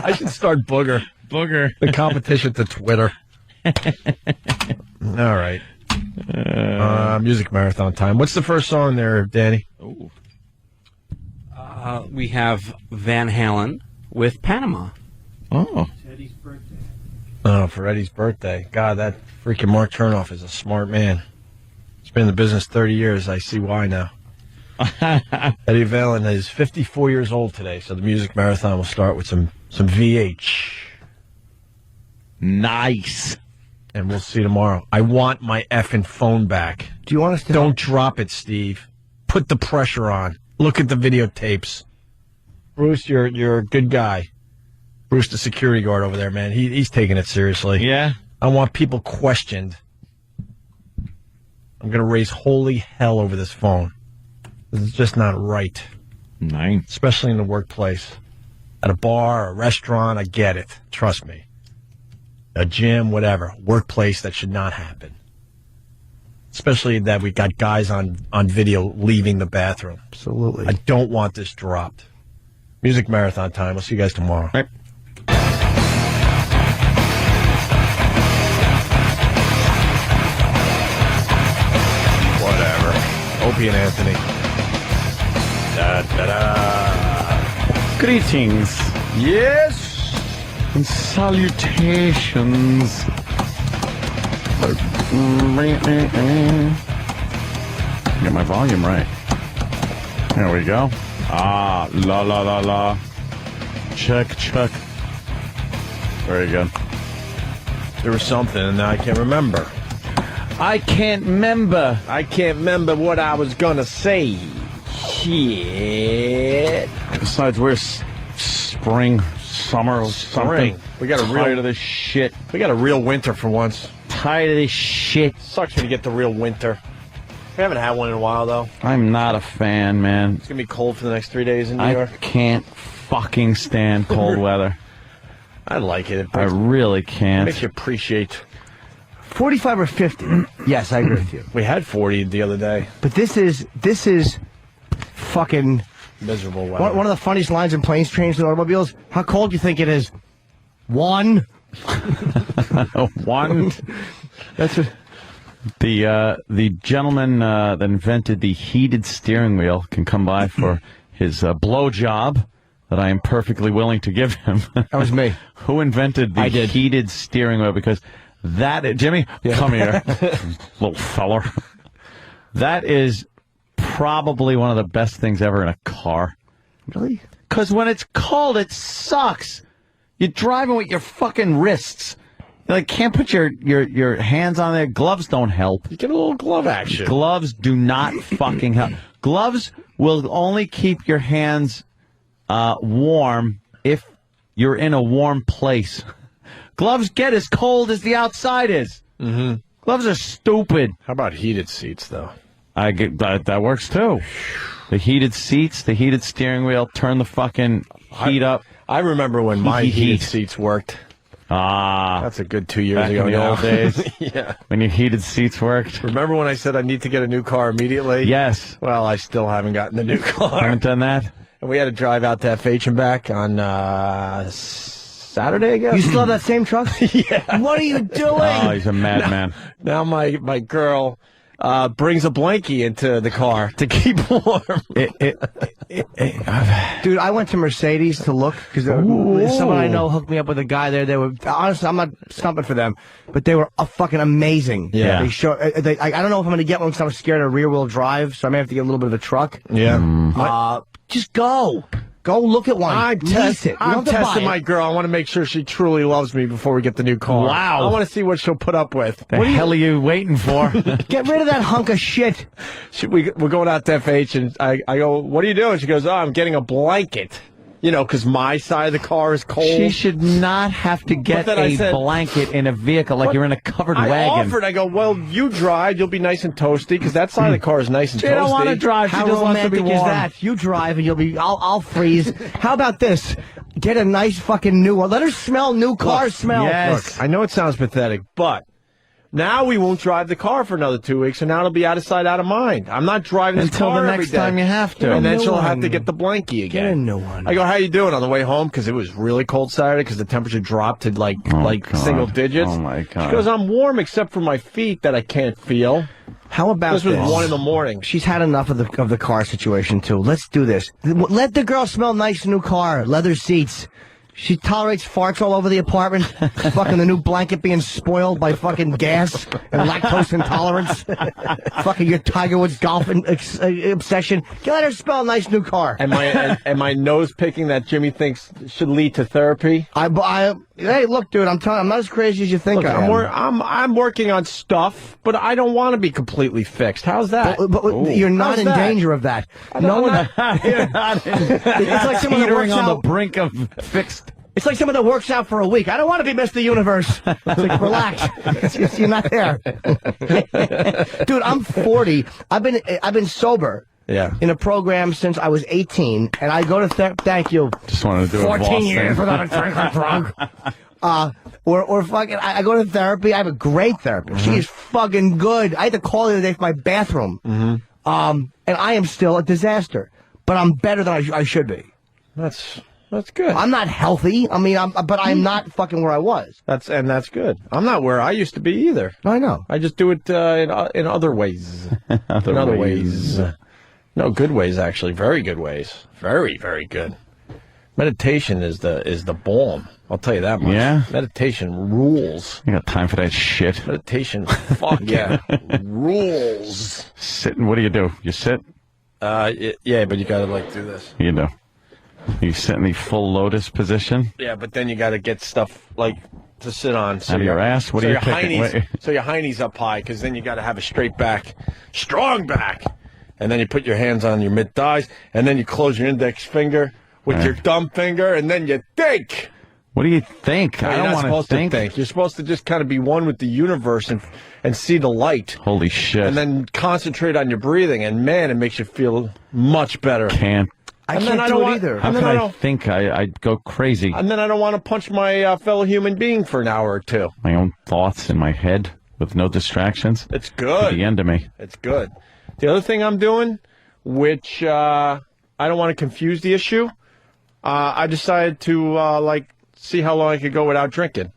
I should start Booger. Booger. The competition to Twitter. All right. Music Marathon time. What's the first song there, Danny? Ooh. We have Van Halen with Panama. Oh. Eddie's birthday. Oh, for Eddie's birthday. God, that freaking Mark Chernoff is a smart man. He's been in the business 30 years. I see why now. Eddie Van Halen is 54 years old today, so the Music Marathon will start with some VH. Nice. And we'll see tomorrow. I want my effing phone back. Do you want us to... Don't drop it, Steve. Put the pressure on. Look at the videotapes. Bruce, you're a good guy. Bruce, the security guard over there, man, he's taking it seriously. Yeah? I want people questioned. I'm going to raise holy hell over this phone. This is just not right. Nice. Especially in the workplace. At a bar, a restaurant, I get it. Trust me. A gym, whatever. Workplace, that should not happen. Especially that we got guys on video leaving the bathroom. Absolutely. I don't want this dropped. Music Marathon time. We'll see you guys tomorrow. Right. Whatever. Opie and Anthony. Da, da, da. Greetings. Yes. And salutations. Get my volume right. There we go. La la la la. Check. Very good. There was something, and now I can't remember. I can't remember what I was gonna say. Shit. Besides, we're spring, summer, or something. We got tired of this shit. We got a real winter for once. Tired of this shit. Sucks when you get the real winter. We haven't had one in a while, though. I'm not a fan, man. It's going to be cold for the next 3 days in New York. I can't fucking stand cold weather. I like it. I really can't. It makes you appreciate. 45 or 50. Yes, I agree with you. We had 40 the other day. But this is fucking miserable weather. One of the funniest lines in planes, trains, and automobiles. How cold do you think it is? 1. 1. That's what. The gentleman that invented the heated steering wheel can come by for his blow job. that I am perfectly willing to give him. That was me. Who invented the heated steering wheel? Because Jimmy, come here, little feller. That is probably one of the best things ever in a car. Really? Because when it's cold, it sucks. You're driving with your fucking wrists. You can't put your hands on there. Gloves don't help. You get a little glove action. Gloves do not fucking help. Gloves will only keep your hands warm if you're in a warm place. Gloves get as cold as the outside is. Mm-hmm. Gloves are stupid. How about heated seats, though? I get that works too. The heated seats, the heated steering wheel, turn the fucking heat up. I remember when my heated seats worked. That's a good 2 years back ago in the now. old days. Yeah. When your heated seats worked. Remember when I said I need to get a new car immediately? Yes. Well, I still haven't gotten the new car. Haven't done that? And we had to drive out to FH and back on Saturday, I guess. You still have that same truck? Yeah. What are you doing? Oh, he's a madman. Now my girl brings a blankie into the car to keep warm. Dude, I went to Mercedes to look because someone I know hooked me up with a guy there. They were honestly, I'm not stumping for them, but they were fucking amazing. Yeah. They show. I don't know if I'm going to get one because I'm scared of rear wheel drive, so I may have to get a little bit of a truck. Yeah. Just go. Go look at one. I'm testing my girl. I want to make sure she truly loves me before we get the new car. Wow. I want to see what she'll put up with. The hell are you waiting for? Get rid of that hunk of shit. We're going out to FH, and I go, what are you doing? She goes, oh, I'm getting a blanket. Because my side of the car is cold. She should not have to get a blanket in a vehicle like you're in a covered wagon. I offered. I go, well, you drive. You'll be nice and toasty because that side of the car is nice and toasty. She don't want to drive. She How just wants to be romantic is warm. that? You drive and you'll be. I'll freeze. How about this? Get a nice fucking new one. Let her smell new car smell. Look, I know it sounds pathetic, but now we won't drive the car for another 2 weeks, and now it'll be out of sight, out of mind. I'm not driving this until car the every next day. time you have to. And then she'll have to get the blankie again. Get a new one. I go, how you doing on the way home? Because it was really cold Saturday because the temperature dropped to like single digits. Oh, my God. She goes, I'm warm except for my feet that I can't feel. How about this? Was 1 in the morning. She's had enough of the car situation, too. Let's do this. Let the girl smell nice new car, leather seats. She tolerates farts all over the apartment. Fucking the new blanket being spoiled by fucking gas and lactose intolerance. Fucking your Tiger Woods golf obsession. Let her smell a nice new car. And my nose picking that Jimmy thinks should lead to therapy. Hey, look, dude, I'm telling you, I'm not as crazy as you think I am. I'm working on stuff, but I don't want to be completely fixed. How's that? But you're not in danger of that. You're not it's like someone that works on the out. brink of fixed. It's like someone that works out for a week. I don't want to be Mr. Universe. It's like, relax. You're not there. Dude, I'm 40. I've been sober. Yeah. In a program since I was 18, and I go to thank you. Just wanted to do 14 years without a drink or drunk. Or fucking, I go to therapy. I have a great therapist. She is fucking good. I had to call the other day for my bathroom. And I am still a disaster, but I'm better than I should be. That's good. I'm not healthy. I mean, but I'm not fucking where I was. That's good. I'm not where I used to be either. I know. I just do it in other ways. In other ways. No, good ways actually. Very good ways. Very, very good. Meditation is the balm. I'll tell you that much. Yeah. Meditation rules. You got time for that shit? Meditation, fuck yeah, rules. Sitting. What do? You sit? Yeah, but you gotta do this. You know. You sit in the full lotus position. Yeah, but then you got to get stuff to sit on. So Out of your ass? What are you picking? So your hiney's up high, because then you got to have a straight back, strong back. And then you put your hands on your mid-thighs, and then you close your index finger with your thumb finger, and then you think. What do you think? No, I don't want to think. You're supposed to just kind of be one with the universe and see the light. Holy shit. And then concentrate on your breathing, and man, it makes you feel much better. I can't do it either. How can I think? I'd go crazy. And then I don't want to punch my fellow human being for an hour or two. My own thoughts in my head with no distractions. It's good. To the end of me. It's good. The other thing I'm doing, which I don't want to confuse the issue, I decided to see how long I could go without drinking.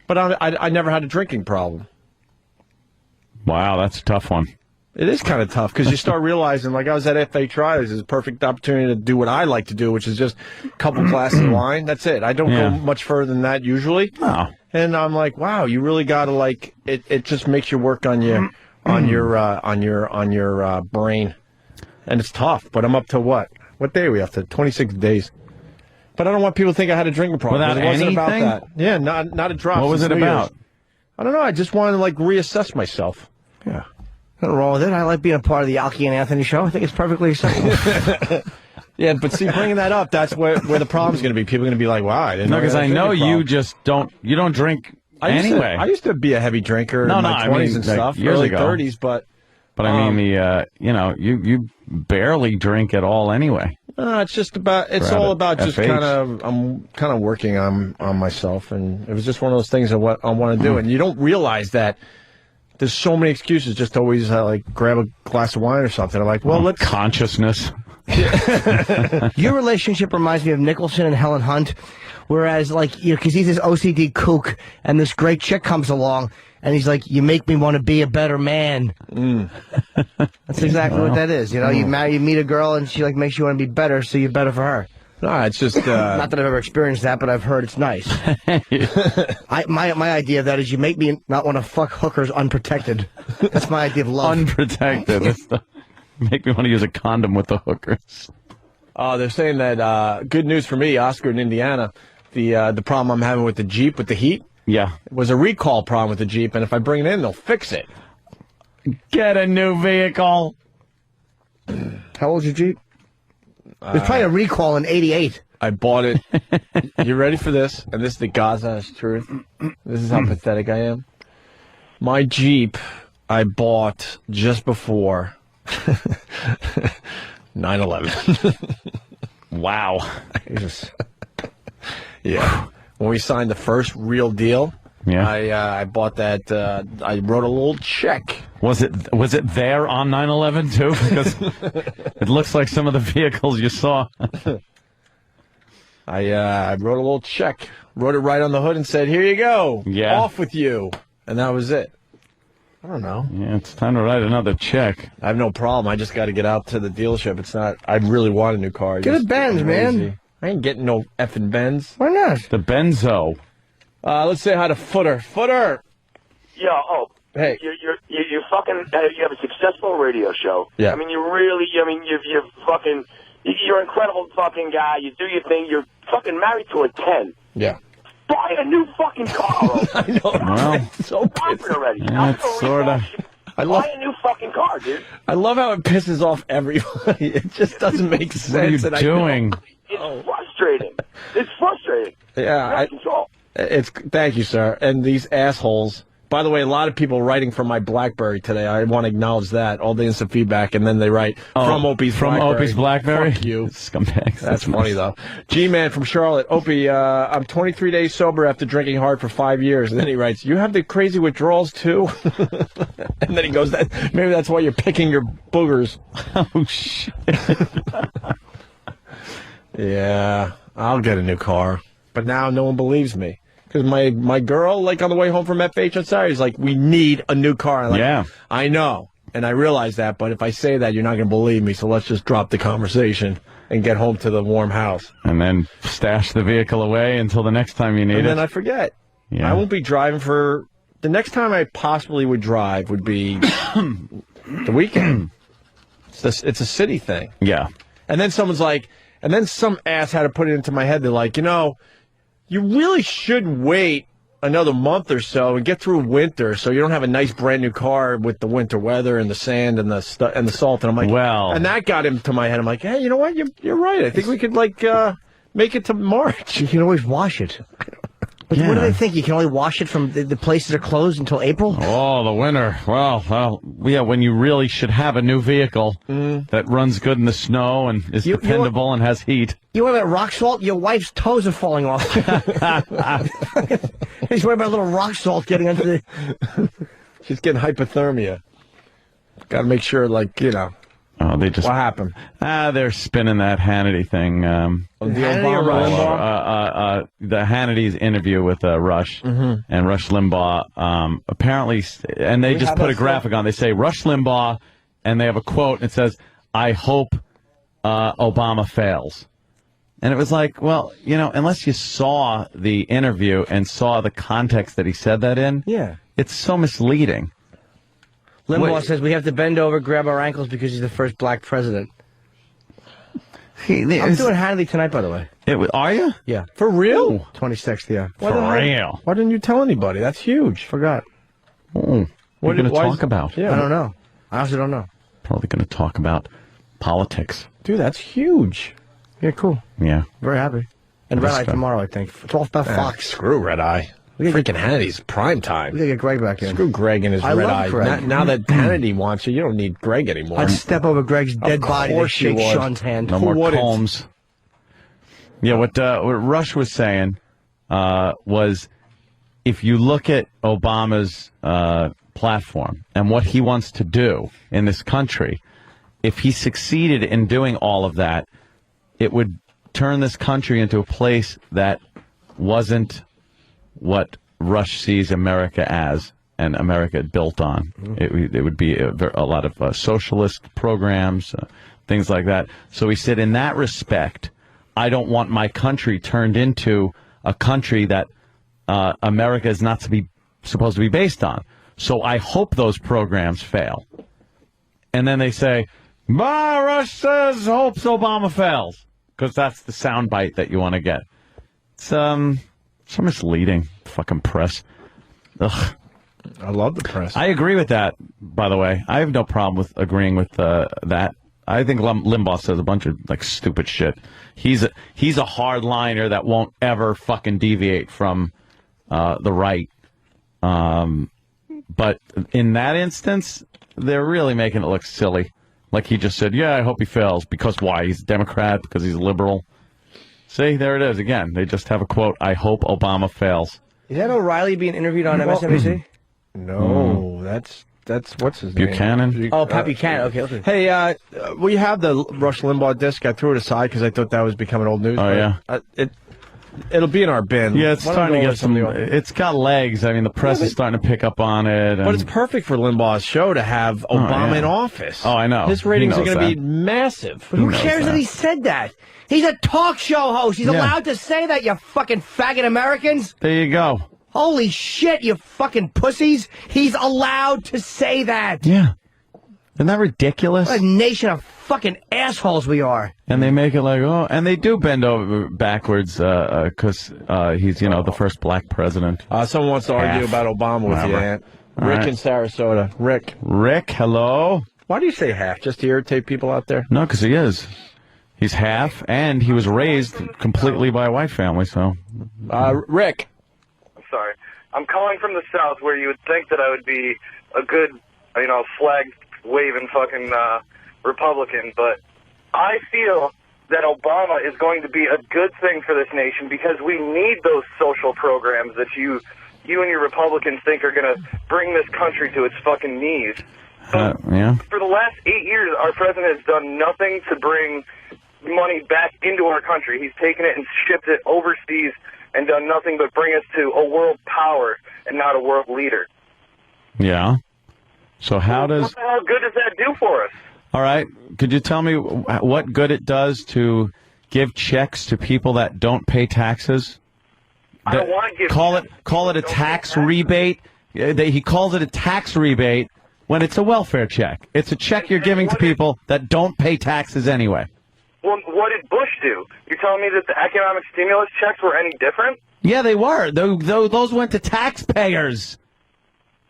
But I never had a drinking problem. Wow, that's a tough one. It is kind of tough because you start realizing, like I was at FA Trials, it's a perfect opportunity to do what I like to do, which is just a couple glasses of wine. That's it. I don't go much further than that usually. Oh. And I'm like, wow, you really got to like it. It just makes you work on your brain, and it's tough. But I'm up to what? What day are we up to? 26 days. But I don't want people to think I had a drinking problem. Without It wasn't about anything? that. Yeah, not a drop. What was since it New about? Year's. I don't know. I just wanted to like reassess myself. Yeah. Nothing wrong with it. I like being a part of the Opie Anthony show. I think it's perfectly acceptable. Yeah, but see, bringing that up, that's where the problem's going to be. People are going to be like, wow, I didn't know. No, because I know you problem. just don't drink anyway. I used to be a heavy drinker in my 20s and stuff, years early ago. 30s, but I mean, you barely drink at all anyway. it's just about, it's all about just FH. I'm kind of working on myself, and it was just one of those things of what I want to do, and you don't realize that there's so many excuses just to always like grab a glass of wine or something. I'm like, well, let's consciousness. Your relationship reminds me of Nicholson and Helen Hunt, whereas, like, because he's this OCD kook, and this great chick comes along, and he's like, you make me want to be a better man. That's exactly what that is. You know, you meet a girl, and she like makes you want to be better, so you're better for her. No, it's just not that I've ever experienced that, but I've heard it's nice. My idea of that is you make me not want to fuck hookers unprotected. That's my idea of love. Unprotected. Make me want to use a condom with the hookers. They're saying that good news for me, Oscar in Indiana. The problem I'm having with the Jeep with the heat. Yeah, it was a recall problem with the Jeep, and if I bring it in, they'll fix it. Get a new vehicle. How old's your Jeep? There's probably a recall in '88. I bought it. You ready for this? And this is the God's truth. This is how pathetic I am. My Jeep I bought just before 9/11. Wow. Jesus. Yeah. When we signed the first real deal, I bought that. I wrote a little check. Was it there on 9/11 too? Because it looks like some of the vehicles you saw. I wrote a little check, wrote it right on the hood, and said, "Here you go. Yeah. Off with you." And that was it. I don't know. Yeah, it's time to write another check. I have no problem. I just got to get out to the dealership. It's not. I really want a new car. Get a Benz, man. I ain't getting no effing Benz. Why not? The Benzo. Let's say hi to Footer. Footer. Yo, hey, you fucking you have a successful radio show. Yeah. I mean, you're fucking, you're an incredible fucking guy. You do your thing. You're fucking married to a 10. Yeah. Buy a new fucking car. I know. Well, so pissed already. It's sort of. Buy a new fucking car, dude. I love how it pisses off everybody. It just doesn't make sense. What are you doing? It's frustrating. It's frustrating. Yeah, thank you, sir. And these assholes. By the way, a lot of people writing from my BlackBerry today. I want to acknowledge that. All the instant feedback, and then they write from Opie's BlackBerry. Fuck you. Scumbags. That's funny, though. G-Man from Charlotte. Opie, I'm 23 days sober after drinking hard for 5 years. And then he writes, you have the crazy withdrawals, too? And then he goes, maybe that's why you're picking your boogers. Oh, shit. Yeah, I'll get a new car. But now no one believes me. Because my girl, like on the way home from FH on Saturday, is like, we need a new car. I'm like, yeah. I know. And I realize that. But if I say that, you're not going to believe me. So let's just drop the conversation and get home to the warm house. And then stash the vehicle away until the next time you need it. And then I forget. Yeah. I won't be driving for... The next time I possibly would drive would be the weekend. It's a city thing. Yeah. And then someone's like... And then some ass had to put it into my head. They're like, you really should wait another month or so and get through winter so you don't have a nice brand new car with the winter weather and the sand and the salt. And I'm like, well. And that got into my head. I'm like, hey, you know what? You're right. I think we could make it to March. You can always wash it. But what do they think? You can only wash it from the places are closed until April? Oh, the winter. Well, yeah, when you really should have a new vehicle that runs good in the snow and is dependable and has heat. You worry about rock salt? Your wife's toes are falling off. He's worried about a little rock salt getting under the... She's getting hypothermia. Got to make sure, Oh, they just... What happened? They're spinning that Hannity thing. The Obama the Hannity's interview with Rush and Rush Limbaugh. Apparently, and they just put a graphic on. They say Rush Limbaugh and they have a quote, and it says, "I hope Obama fails." And it was like, well, unless you saw the interview and saw the context that he said that in, it's so misleading. Limbaugh says we have to bend over, grab our ankles because he's the first black president. I'm doing Hannity tonight, by the way. Are you? Yeah. For real? 26th, yeah. For real. Why didn't you tell anybody? That's huge. Forgot. What are you going to talk about? I don't know. I also don't know. Probably going to talk about politics. Dude, that's huge. Yeah, cool. Yeah. Very happy. And Red Eye tomorrow, I think. It's all about Fox. Screw Red Eye. Freaking Hannity's prime time. We gotta get Greg back in. Screw Greg and his I Red love Eye. Greg. Now that Hannity wants you don't need Greg anymore. I'd step over Greg's dead body to shake Sean's hand. No more Combs. Yeah, what Rush was saying was, if you look at Obama's platform and what he wants to do in this country, if he succeeded in doing all of that, it would turn this country into a place that wasn't what Rush sees America as and America built on. It would be a lot of socialist programs, things like that. So he said, in that respect, I don't want my country turned into a country that America is not supposed to be based on. So I hope those programs fail. And then they say, Rush says hopes Obama fails, because that's the soundbite that you want to get. It's so misleading. Fucking press. Ugh. I love the press. I agree with that, by the way. I have no problem with agreeing with that. I think Limbaugh says a bunch of stupid shit. He's a hardliner that won't ever fucking deviate from the right. But in that instance, they're really making it look silly. Like he just said, I hope he fails. Because why? He's a Democrat, because he's liberal. See, there it is again. They just have a quote, I hope Obama fails. Is that O'Reilly being interviewed on MSNBC? No, that's what's his name? Buchanan? Oh, Pat Buchanan. Okay. Hey, we have the Rush Limbaugh disc. I threw it aside because I thought that was becoming old news. Oh, yeah. It'll be in our bin. Yeah, it's starting to get some. It's got legs. I mean, the press is starting to pick up on it. But it's perfect for Limbaugh's show to have Obama in office. Oh, I know. His ratings are going to be massive. But who cares that he said that? He's a talk show host. He's allowed to say that, you fucking faggot Americans. There you go. Holy shit, you fucking pussies. He's allowed to say that. Yeah. Isn't that ridiculous? What a nation of fucking assholes we are. And they make it like, and they do bend over backwards because he's, the first black president. Someone wants to argue about Obama with you, Ant. Rick in Sarasota. Rick, hello? Why do you say half? Just to irritate people out there? No, because he is. He's half, and he was raised completely by a white family, so. Rick. I'm sorry. I'm calling from the South, where you would think that I would be a good, flag-waving fucking Republican, but I feel that Obama is going to be a good thing for this nation because we need those social programs that you and your Republicans think are going to bring this country to its fucking knees. Yeah. For the last 8 years, our president has done nothing to bring money back into our country. He's taken it and shipped it overseas and done nothing but bring us to a world power and not a world leader. Yeah. So how does... What the hell good does that do for us? All right. Could you tell me what good it does to give checks to people that don't pay taxes? I don't want to give... Call it a tax rebate. He calls it a tax rebate when it's a welfare check. It's a check you're giving to people that don't pay taxes anyway. Well, what did Bush do? You're telling me that the economic stimulus checks were any different? Yeah, they were. Those went to taxpayers.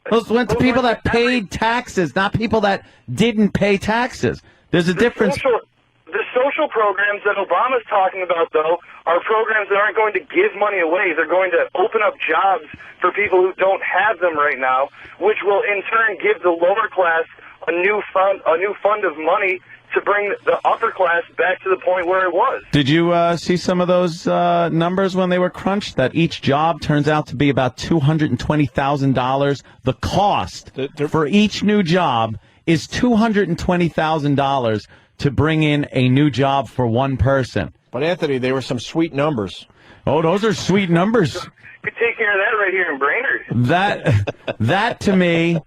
Those went to people that paid taxes, not people that didn't pay taxes. There's a difference. The social programs that Obama's talking about, though, are programs that aren't going to give money away. They're going to open up jobs for people who don't have them right now, which will in turn give the lower class a new fund of money to bring the upper class back to the point where it was. Did you see some of those numbers when they were crunched? That each job turns out to be about $220,000. The cost for each new job is $220,000 to bring in a new job for one person. But, Anthony, they were some sweet numbers. Oh, those are sweet numbers. could take care of that right here in Brainerd. That to me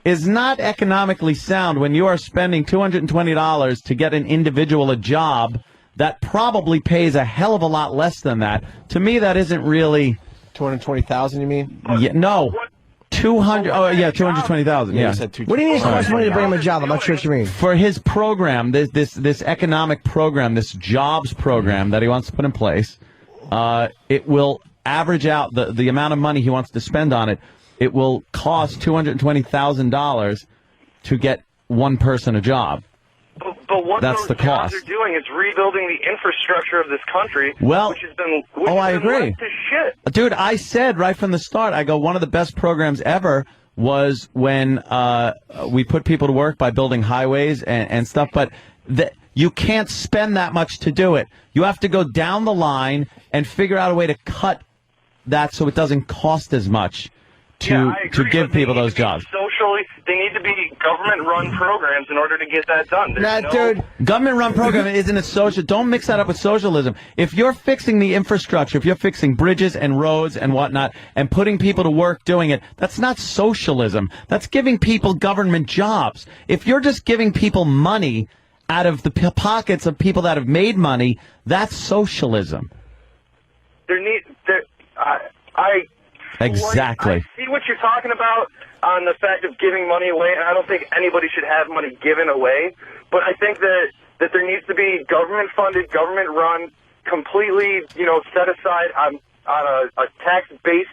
is not economically sound when you are spending $220 to get an individual a job that probably pays a hell of a lot less than that. To me, that isn't really $220,000. You mean? Yeah, no. 200. Oh yeah, 220,000. Yeah. What do you mean it costs money to bring him a job? I'm not sure what you mean. For his program, this economic program, this jobs program that he wants to put in place, it will average out the amount of money he wants to spend on it. It will cost $220,000 to get one person a job. But what That's those the jobs cost. are doing is rebuilding the infrastructure of this country, Well, which has been I agree. left to shit. Dude, I said right from the start, I go, one of the best programs ever was when we put people to work by building highways and stuff, but you can't spend that much to do it. You have to go down the line and figure out a way to cut that so it doesn't cost as much to give people those jobs. They need to be government-run programs in order to get that done. Dude, government-run program isn't a social. Don't mix that up with socialism. If you're fixing the infrastructure, if you're fixing bridges and roads and whatnot, and putting people to work doing it, that's not socialism. That's giving people government jobs. If you're just giving people money out of the pockets of people that have made money, that's socialism. Exactly. I see what you're talking about on the fact of giving money away, and I don't think anybody should have money given away. But I think that there needs to be government-funded, government-run, completely, set aside on a tax-based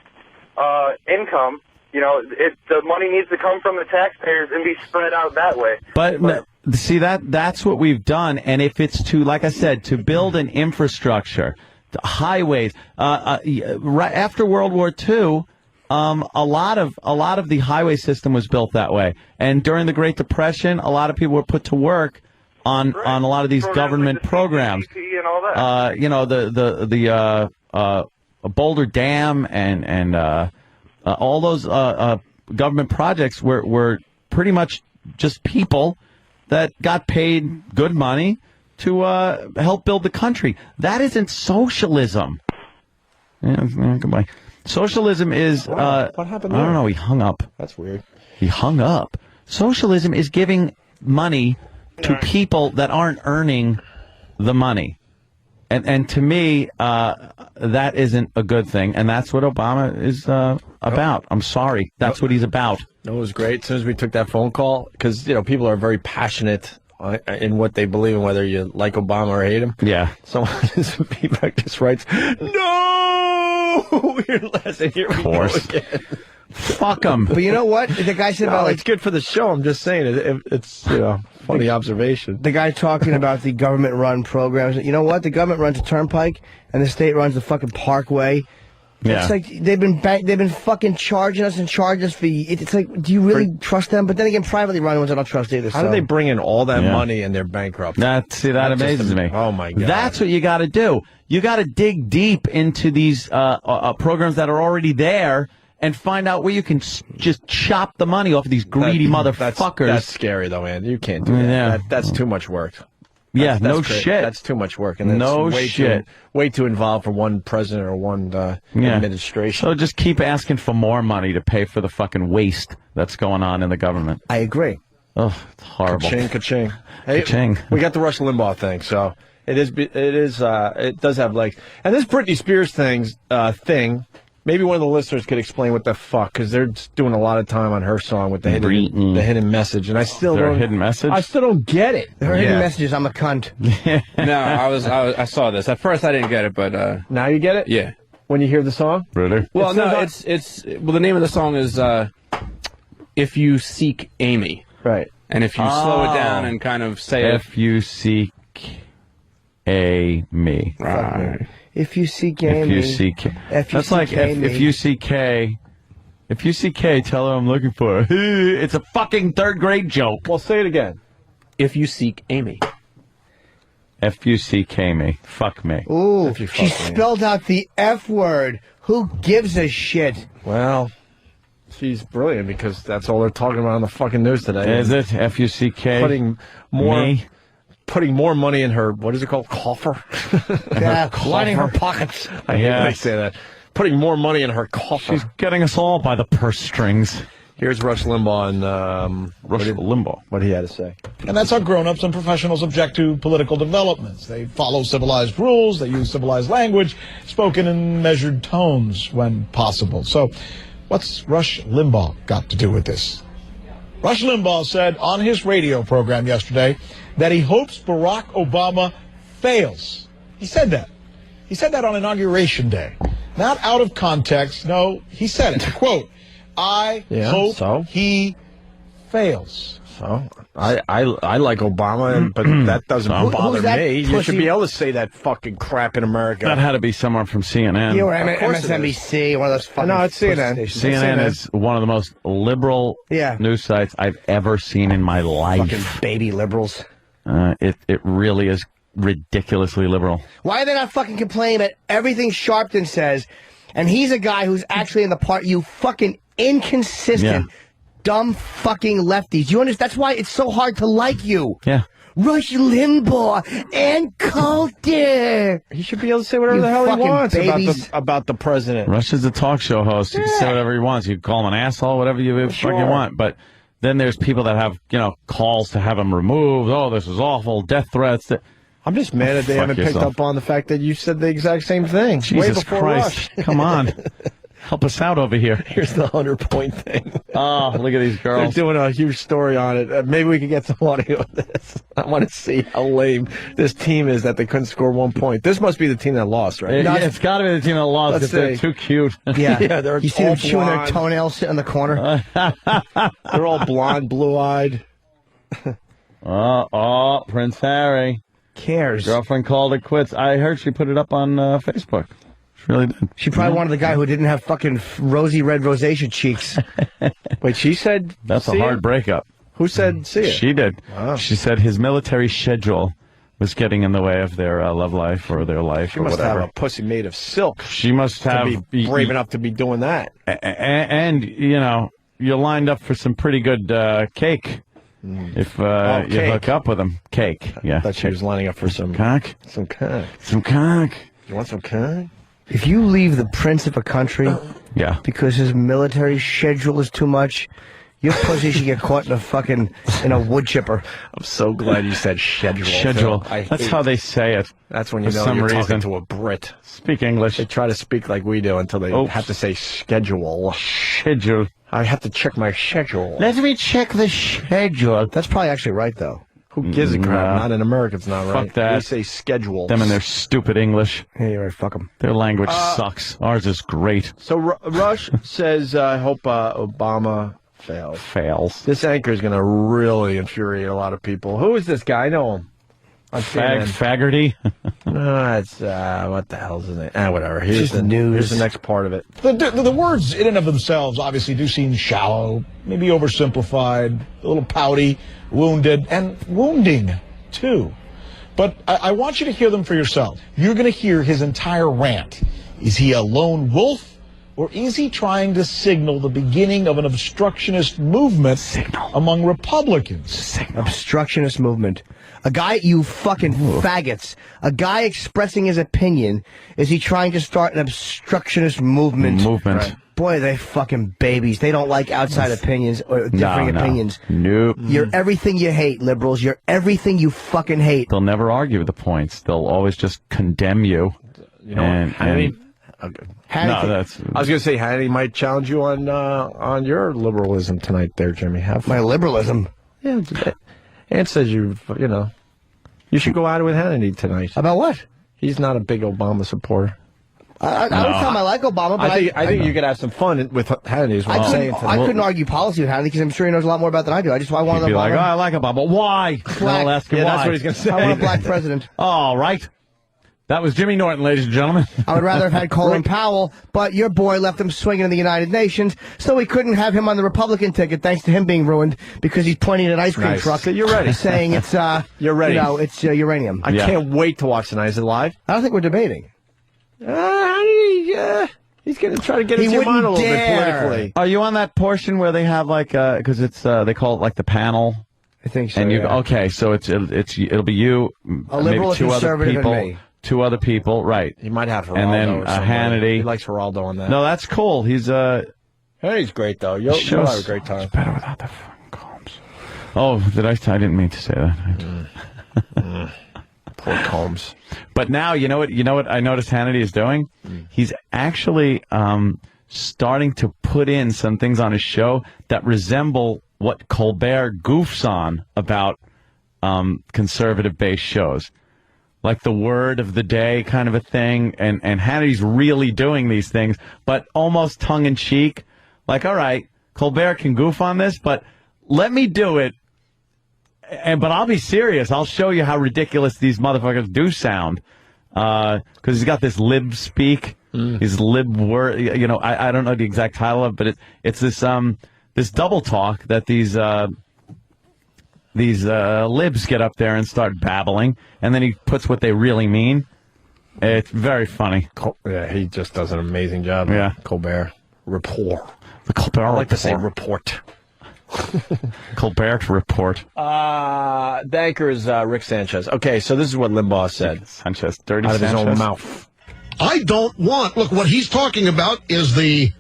income. The money needs to come from the taxpayers and be spread out that way. But see, that's what we've done. And if it's like I said, to build an infrastructure, highways, right after World War II, a lot of the highway system was built that way. And during the Great Depression, a lot of people were put to work on a lot of these government programs. And all that. The Boulder Dam and all those government projects were pretty much just people that got paid good money to help build the country. That isn't socialism. Yeah, goodbye. Socialism is... what happened there? I don't know. He hung up. That's weird. He hung up. Socialism is giving money to people that aren't earning the money. And to me, that isn't a good thing. And that's what Obama is about. I'm sorry. That's what he's about. It was great as soon as we took that phone call, because, people are very passionate in what they believe in, whether you like Obama or hate him. Yeah. Some feedback just writes, "No!" Here we go again. Fuck him. But you know what? The guy said about it's good for the show. I'm just saying it's funny observation. The guy talking about the government-run programs. You know what? The government runs the Turnpike, and the state runs the fucking Parkway. Yeah. It's like they've been fucking charging us and charging us for. It's like, do you really trust them? But then again, privately run ones I don't trust either. How do they bring in all that money and they're bankrupt? That amazes me. Oh my God. That's what you got to do. You got to dig deep into these programs that are already there and find out where you can just chop the money off of these greedy motherfuckers. That's scary though, man. You can't do that. Yeah. That's too much work. That's no shit. That's too much work. And that's way too involved for one president or one administration. So just keep asking for more money to pay for the fucking waste that's going on in the government. I agree. Oh, it's horrible. Ka-ching, ka-ching. Hey, ka-ching. We got the Rush Limbaugh thing, so it does have legs. And this Britney Spears thing, maybe one of the listeners could explain what the fuck, because they're just doing a lot of time on her song with the hidden message, and I still don't. Hidden message? I still don't get it. Her hidden message is, "I'm a cunt." No, I saw this. At first, I didn't get it, but now you get it. Yeah. When you hear the song, really? Well, the name of the song is "If You Seek Amy." Right. And if you slow it down and kind of say If you seek Amy. Right. If you seek Amy. If you seek. That's like if you see K. If you see K, tell her I'm looking for her. It's a fucking third grade joke. Well, say it again. If you seek Amy. If you seek Amy. Fuck me. Ooh, she spelled out the F word. Who gives a shit? Well, she's brilliant because that's all they're talking about on the fucking news today. Is it? F-U-C-K? Putting more money in her, what is it called? Coffer? Yeah, lining her pockets. I hate when I say that. putting more money in her coffer. She's getting us all by the purse strings. Here's Rush Limbaugh and what he had to say. And that's how grown-ups and professionals object to political developments. They follow civilized rules, they use civilized language, spoken in measured tones when possible. So what's Rush Limbaugh got to do with this? Rush Limbaugh said on his radio program yesterday that he hopes Barack Obama fails. He said that. He said that on Inauguration Day. Not out of context. No, he said it. Quote, I hope he fails. So I like Obama, but that doesn't bother me. You should be able to say that fucking crap in America. That had to be someone from CNN. You were MSNBC, one of those fucking... No, it's CNN. CNN is one of the most liberal news sites I've ever seen in my life. Fucking baby liberals. It really is ridiculously liberal. Why are they not fucking complaining about everything Sharpton says? And he's a guy who's actually in the part, you fucking inconsistent, dumb fucking lefties. You understand? That's why it's so hard to like you. Yeah. Rush Limbaugh and Coulter. He should be able to say whatever the hell he wants about the president. Rush is a talk show host. He can say whatever he wants. You can call him an asshole, whatever you fucking want. But then there's people that have, calls to have him removed. Oh, this is awful. Death threats. I'm just mad that they haven't picked up on the fact that you said the exact same thing. Jesus way before Christ. Rush. Come on. Help us out over here. Here's the 100-point thing. Oh, look at these girls. They're doing a huge story on it. Maybe we could get some audio of this. I want to see how lame this team is that they couldn't score 1 point. This must be the team that lost, right? It's got to be the team that lost because they're too cute. Yeah, they're you see them chewing their toenails sitting in the corner? They're all blonde, blue-eyed. Prince Harry. Cares. Girlfriend called it quits. I heard she put it up on Facebook. She really did. She probably wanted the guy who didn't have fucking rosy red rosacea cheeks. Wait, she said that's a hard breakup. Who said see it? She did. Wow. She said his military schedule was getting in the way of their love life or their life she or must whatever. have a pussy made of silk. She must have be brave enough to be doing that. And you're lined up for some pretty good cake. If you hook up with him. Cake. Yeah. I thought she was lining up for some cock. Some cock. Some cock. You want some cock? If you leave the prince of a country because his military schedule is too much, your pussy should get caught in a wood chipper. I'm so glad you said schedule. Schedule. That's how they say it. That's when you know some you're reason. talking to a Brit. Speak English. They try to speak like we do until they have to say schedule. Schedule. I have to check my schedule. Let me check the schedule. That's probably actually right, though. Who gives a crap? Not in America, it's not right. Fuck that. We say schedule. Them and their stupid English. Yeah, you're right. Fuck them. Their language sucks. Ours is great. So Rush says, I hope Obama fails. This anchor is going to really infuriate a lot of people. Who is this guy? I know him. Faggerty? It's what the hell's his name? Whatever. Here's the news. Here's the next part of it. The words in and of themselves obviously do seem shallow, maybe oversimplified, a little pouty, wounded, and wounding, too. But I want you to hear them for yourself. You're going to hear his entire rant. Is he a lone wolf, or is he trying to signal the beginning of an obstructionist movement among Republicans? Obstructionist movement. A guy, you fucking faggots. A guy expressing his opinion. Is he trying to start an obstructionist movement? Right. Boy, they fucking babies. They don't like outside opinions or differing opinions. Nope. You're everything you hate, liberals. You're everything you fucking hate. They'll never argue the points. They'll always just condemn you. You know, Hannity. Hannity. No, that's. I was going to say Hannity might challenge you on your liberalism tonight, there, Jimmy. Have my liberalism. Yeah. Ant says you should go at it with Hannity tonight. About what? He's not a big Obama supporter. I would tell him I like Obama, but I think you could have some fun with Hannity. Is what I'm saying. I couldn't argue policy with Hannity because I'm sure he knows a lot more about than I do. I wanted to be like, I like Obama. Why? Black. I'll ask him why. That's what he's going to say. I want a black president. All right. That was Jimmy Norton, ladies and gentlemen. I would rather have had Colin Powell, but your boy left him swinging in the United Nations, so we couldn't have him on the Republican ticket, thanks to him being ruined, because he's pointing at an ice cream truck. So you're ready. Saying it's, you're ready. It's uranium. I can't wait to watch tonight. Is it live? I don't think we're debating. He's going to try to get into your mind a little bit politically. Are you on that portion where they have because it's they call it like the panel? I think so. And okay, so it'll be you, a liberal, maybe two conservative, other people. and me. two other people, right? He might have Geraldo and then or somebody. Hannity. He likes Geraldo on that. No, that's cool. He's Hey, he's great though. You'll have a great time. It's better without the fucking Combs. Oh, I didn't mean to say that. Poor Combs. But now you know what I noticed Hannity is doing. He's actually starting to put in some things on his show that resemble what Colbert goofs on about conservative-based shows, like the word of the day kind of a thing. And Hannity's really doing these things, but almost tongue-in-cheek. Like, all right, Colbert can goof on this, but let me do it. But I'll be serious. I'll show you how ridiculous these motherfuckers do sound. Because he's got this lib speak, his lib word. You know, I don't know the exact title of it, but it's this double talk that these libs get up there and start babbling, and then he puts what they really mean. It's very funny. Yeah, he just does an amazing job. Yeah, Colbert Report. The Colbert I like Report. to say report. Colbert Report. The anchor is Rick Sanchez. Okay, so this is what Limbaugh said. Sanchez, dirty out of Sanchez. his own mouth. I don't want. Look, what he's talking about is the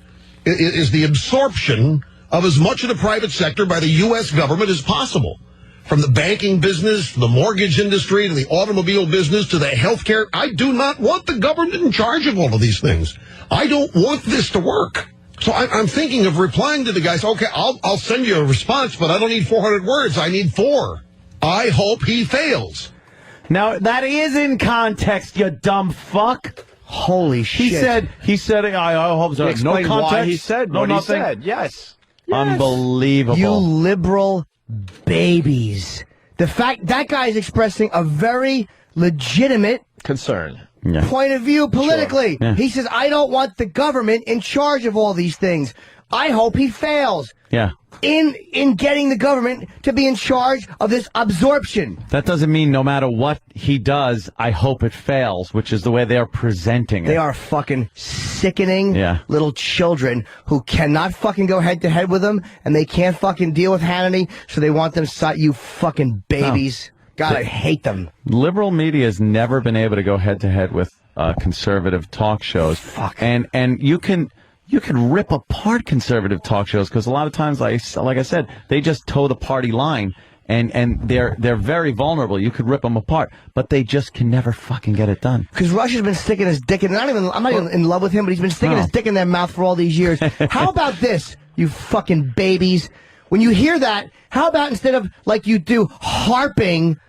absorption of as much of the private sector by the U.S. government as possible, from the banking business, the mortgage industry, to the automobile business, to the healthcare. I do not want the government in charge of all of these things. I don't want this to work. So I'm thinking of replying to the guys, okay, I'll send you a response, but I don't need 400 words. I need 4. I hope he fails. Now, that is in context, you dumb fuck. Holy shit. He said, I hope so. No context. Why he said no, what nothing. he said. Yes. Unbelievable. You liberal babies. The fact that guy is expressing a very legitimate concern. Point of view politically. Sure. Yeah. He says, I don't want the government in charge of all these things. I hope he fails. Yeah. In getting the government to be in charge of this absorption. That doesn't mean no matter what he does, I hope it fails, which is the way they're presenting it. They are fucking sickening Yeah. little children who cannot fucking go head to head with them, and they can't fucking deal with Hannity, so they want them you fucking babies. God, I hate them. Liberal media has never been able to go head to head with conservative talk shows. Fuck. And you can rip apart conservative talk shows because a lot of times, like I said, they just toe the party line, and they're very vulnerable. You could rip them apart, but they just can never fucking get it done. Because Rush has been sticking his dick in. I'm not even in love with him, but he's been sticking his dick in their mouth for all these years. How about this, you fucking babies? When you hear that, how about instead of, like you do, harping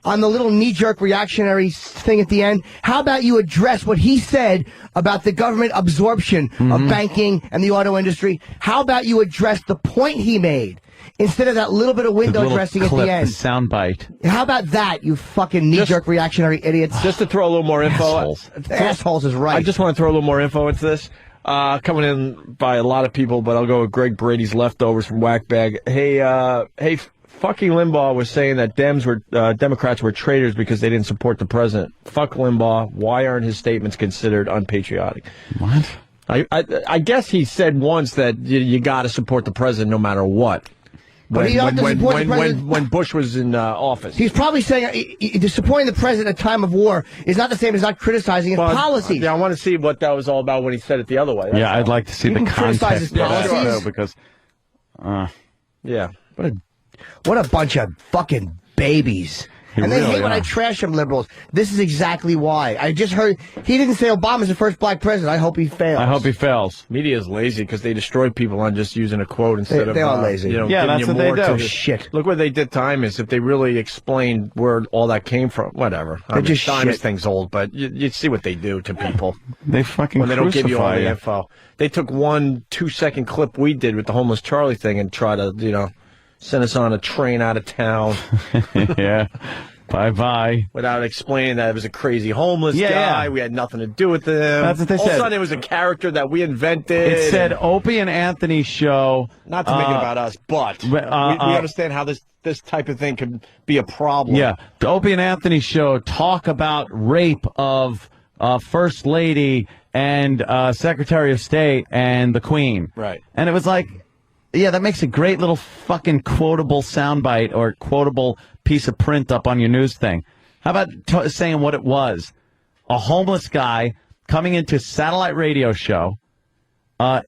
on the little knee-jerk reactionary thing at the end, how about you address what he said about the government absorption of banking and the auto industry? How about you address the point he made instead of that little bit of window dressing at the end? The soundbite. How about that, you fucking knee-jerk reactionary idiots? Just to throw a little more info. Assholes is right. I just want to throw a little more info into this. Coming in by a lot of people, but I'll go with Greg Brady's leftovers from Whackbag. Hey, fucking Limbaugh was saying that Democrats were traitors because they didn't support the president. Fuck Limbaugh. Why aren't his statements considered unpatriotic? What? I guess he said once that you got to support the president no matter what. But he doesn't support the president. When Bush was in office. He's probably saying supporting the president at a time of war is not the same as not criticizing his policies. Yeah, I want to see what that was all about when he said it the other way. I'd like to see the context of that because. Yeah. What a bunch of fucking babies. And they hate when I trash them liberals. This is exactly why. I just heard he didn't say Obama's the first black president. I hope he fails. I hope he fails. Media is lazy because they destroy people on just using a quote instead of. They are lazy. That's what they do. Shit. Look what they did to Imus. If they really explained where all that came from, whatever. Just Imus shit. thing's old, but you see what they do to people. They fucking when they don't give you all the you. info. They took 1 2-second clip we did with the homeless Charlie thing and try to send us on a train out of town. Yeah. Bye-bye. Without explaining that it was a crazy homeless guy. We had nothing to do with him. That's what they said. All of a sudden, it was a character that we invented. It said Opie and Anthony show. Not to make it about us, but we understand how this type of thing could be a problem. Yeah. The Opie and Anthony show talk about rape of First Lady and Secretary of State and the Queen. Right. And it was like, yeah, that makes a great little fucking quotable soundbite or quotable piece of print up on your news thing. How about saying what it was? a homeless guy coming into a satellite radio show,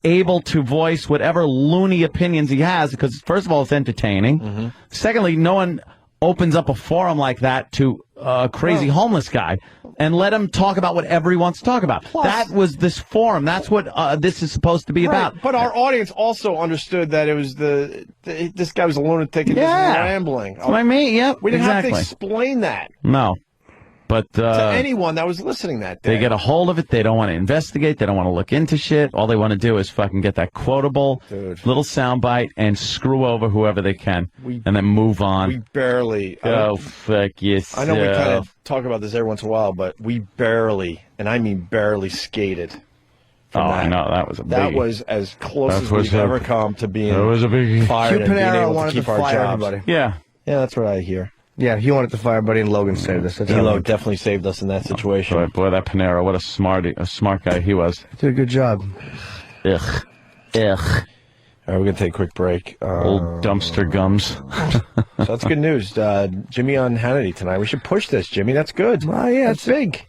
able to voice whatever loony opinions he has, because first of all, it's entertaining. Mm-hmm. Secondly, no one opens up a forum like that to a crazy homeless guy and let him talk about whatever he wants to talk about. That was this forum. That's what this is supposed to be about. But our audience also understood that it was this guy was a lunatic and just rambling. That's what I mean. Yep. We didn't have to exactly. explain that No. But to anyone that was listening that day. they get a hold of it. They don't want to investigate. They don't want to look into shit. All they want to do is fucking get that quotable little soundbite and screw over whoever they can and then move on. We barely. Go fuck yourself. I know we kind of talk about this every once in a while, but we barely, and I mean barely, skated. I know. That was a biggie. That was as close as we've ever come to being That was a biggie. fired and being Panero able to wanted keep to our fire jobs. everybody. Yeah. Yeah, that's what I hear. Yeah, he wanted to fire everybody, and Logan saved us. Elo definitely saved us in that situation. Boy, that Panero, what a smart guy he was. Did a good job. Ugh. All right, we're going to take a quick break. Old dumpster gums. So that's good news. Jimmy on Hannity tonight. We should push this, Jimmy. That's good. Well, yeah, that's big.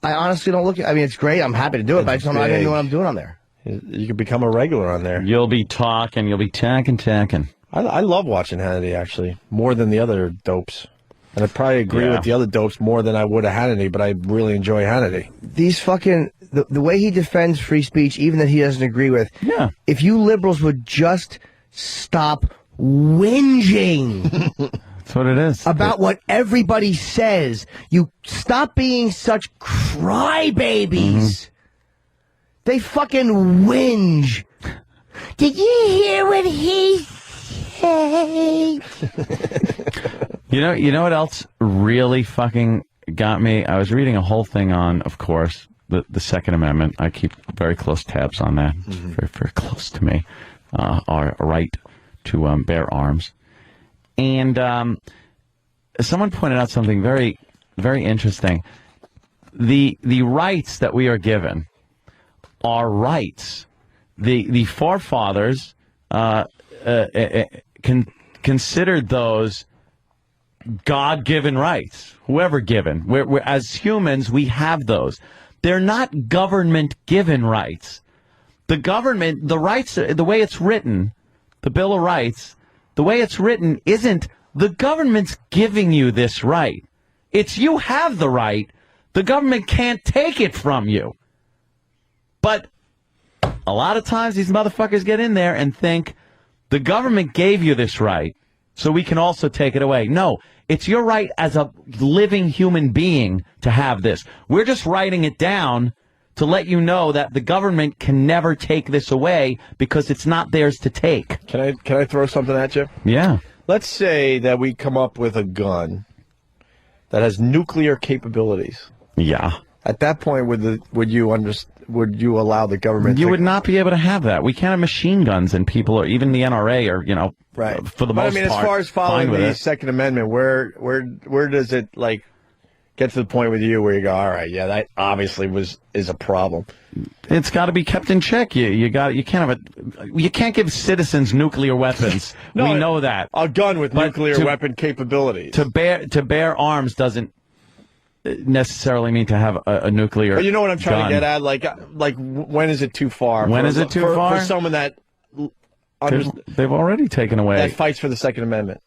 I honestly don't look at I mean, it's great. I'm happy to do it, but I just don't know what I'm doing on there. You could become a regular on there. You'll be talking. You'll be tacking. I love watching Hannity, actually, more than the other dopes. And I probably agree with the other dopes more than I would have Hannity, but I really enjoy Hannity. These fucking, the way he defends free speech, even that he doesn't agree with. Yeah. If you liberals would just stop whinging. That's what it is. About what everybody says. You stop being such crybabies. They fucking whinge. Did you hear what he said? You know what else really fucking got me? I was reading a whole thing on, of course, the Second Amendment. I keep very close tabs on that. It's very, very close to me. Our right to bear arms. And someone pointed out something very, very interesting. The rights that we are given are rights. The forefathers considered those God-given rights, whoever given. We're, as humans, we have those. They're not government-given rights. The government, the rights, the way it's written, the Bill of Rights, the way it's written isn't the government's giving you this right. It's you have the right. The government can't take it from you. But a lot of times these motherfuckers get in there and think the government gave you this right, so we can also take it away. No, it's your right as a living human being to have this. We're just writing it down to let you know that the government can never take this away because it's not theirs to take. Can I throw something at you? Yeah. Let's say that we come up with a gun that has nuclear capabilities. Yeah. At that point, would you allow the government? You would not be able to have that. We can't have machine guns, and people, or even the NRA, or right. For the most part. I mean, as far as following the Second Amendment, where does it get to the point with you where you go, all right, yeah, that obviously is a problem. It's got to be kept in check. You can't give citizens nuclear weapons. No, we know that. A gun with nuclear weapon capabilities. To bear arms doesn't necessarily mean to have a nuclear. But you know what I'm trying gun. to get at? Like when is it too far? When is it too far? For someone that they've already taken away. That fights for the Second Amendment.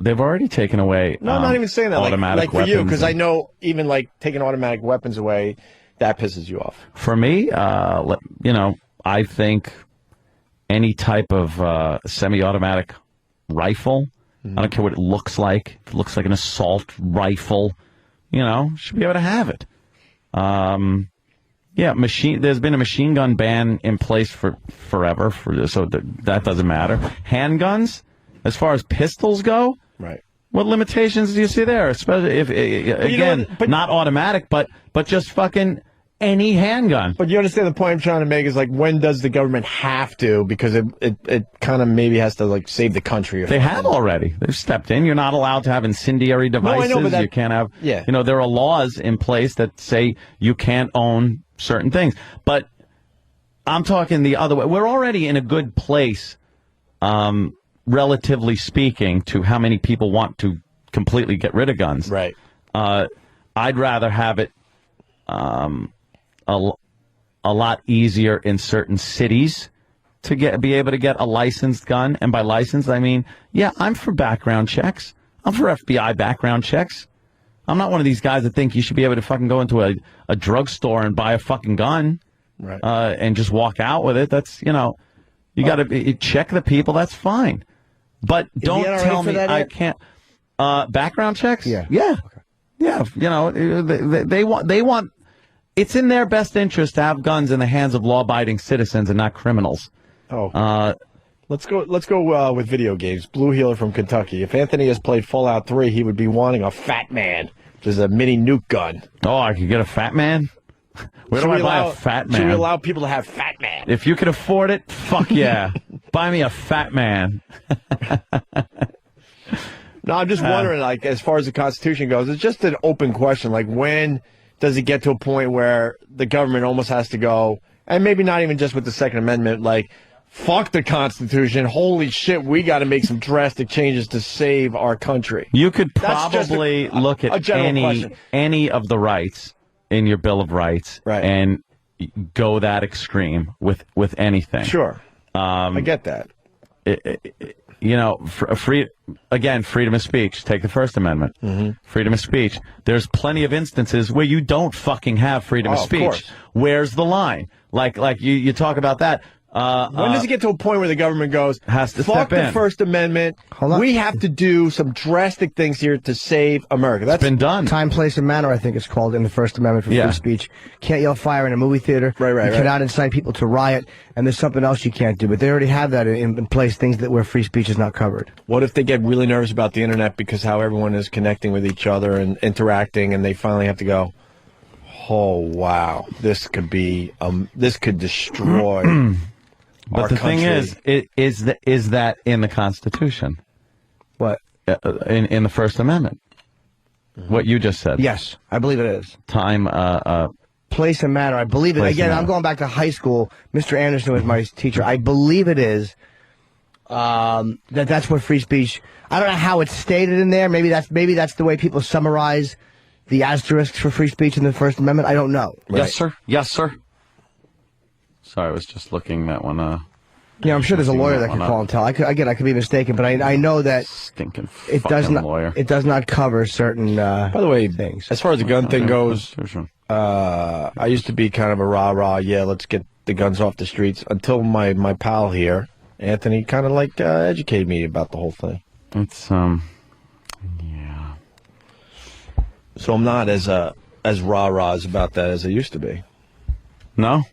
They've already taken away. No, I'm not even saying that. Automatic like for you, because and, I know even taking automatic weapons away, that pisses you off. For me, I think any type of semi-automatic rifle. I don't care what it looks like. If it looks like an assault rifle, should be able to have it. There's been a machine gun ban in place for forever, so that doesn't matter. Handguns, as far as pistols go, right? What limitations do you see there? Especially if not automatic, but just fucking any handgun. But you understand the point I'm trying to make is when does the government have to? Because it kind of maybe has to save the country. They have already. They've stepped in. You're not allowed to have incendiary devices. No, I know, but you can't have. Yeah. There are laws in place that say you can't own certain things. But I'm talking the other way. We're already in a good place, relatively speaking, to how many people want to completely get rid of guns. Right. I'd rather have it a lot easier in certain cities to be able to get a licensed gun. And by licensed, I mean, yeah, I'm for background checks. I'm for FBI background checks. I'm not one of these guys that think you should be able to fucking go into a drugstore and buy a fucking gun, right? And just walk out with it. That's, you got to check the people. That's fine. But don't tell me I can't. Background checks? Yeah. Yeah. Okay. Yeah. They want. It's in their best interest to have guns in the hands of law-abiding citizens and not criminals. Oh. Let's go with video games. Blue Healer from Kentucky. If Anthony has played Fallout 3, he would be wanting a Fat Man, which is a mini nuke gun. Oh, I could get a Fat Man? Where do I buy a Fat Man? Should we allow people to have Fat Man? If you can afford it, fuck yeah. Buy me a Fat Man. No, I'm just wondering, like, as far as the Constitution goes, it's just an open question. Like, when does it get to a point where the government almost has to go, and maybe not even just with the Second Amendment, like, fuck the Constitution. Holy shit, we got to make some drastic changes to save our country. You could probably look at any of the rights in your Bill of Rights and go that extreme with anything. Sure. I get that. Freedom of speech. Take the First Amendment. Mm-hmm. Freedom of speech. There's plenty of instances where you don't fucking have freedom of speech. Of course. Where's the line? Like you talk about that. When does it get to a point where the government goes, has to fuck step in. the First Amendment, we have to do some drastic things here to save America? That's been done. Time, place, and manner, I think it's called in the First Amendment for free speech. Can't yell fire in a movie theater. Right. You cannot incite people to riot, and there's something else you can't do. But they already have that in place, things that where free speech is not covered. What if they get really nervous about the internet because how everyone is connecting with each other and interacting, and they finally have to go, oh, wow, this could destroy... But the thing is that in the Constitution? What? In the First Amendment? Mm-hmm. What you just said? Yes, I believe it is. Time, place and manner. I believe it. Again, I'm going back to high school. Mr. Anderson was my teacher. I believe it is that's what free speech. I don't know how it's stated in there. Maybe that's the way people summarize the asterisks for free speech in the First Amendment. I don't know. Right? Yes, sir. Yes, sir. Sorry, I was just looking that one. Yeah, I'm sure there's a lawyer that can call and tell. I could be mistaken, but I know that it does not. Lawyer. It does not cover certain. By the way, things. As far as the gun thing goes, I used to be kind of a rah-rah. Yeah, let's get the guns off the streets. Until my pal here, Anthony, kind of like educated me about the whole thing. It's yeah. So I'm not as rah-rahs about that as I used to be. No.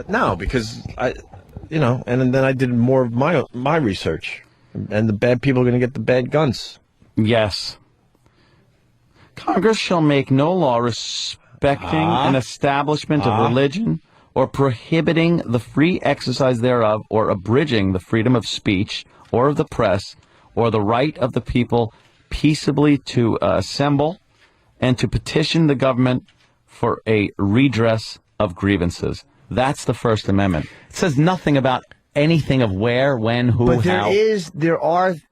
No, because and then I did more of my research, and the bad people are going to get the bad guns. Yes. Congress shall make no law respecting an establishment of religion or prohibiting the free exercise thereof or abridging the freedom of speech or of the press or the right of the people peaceably to assemble and to petition the government for a redress of grievances. That's the First Amendment. It says nothing about anything of where, when, who, but how.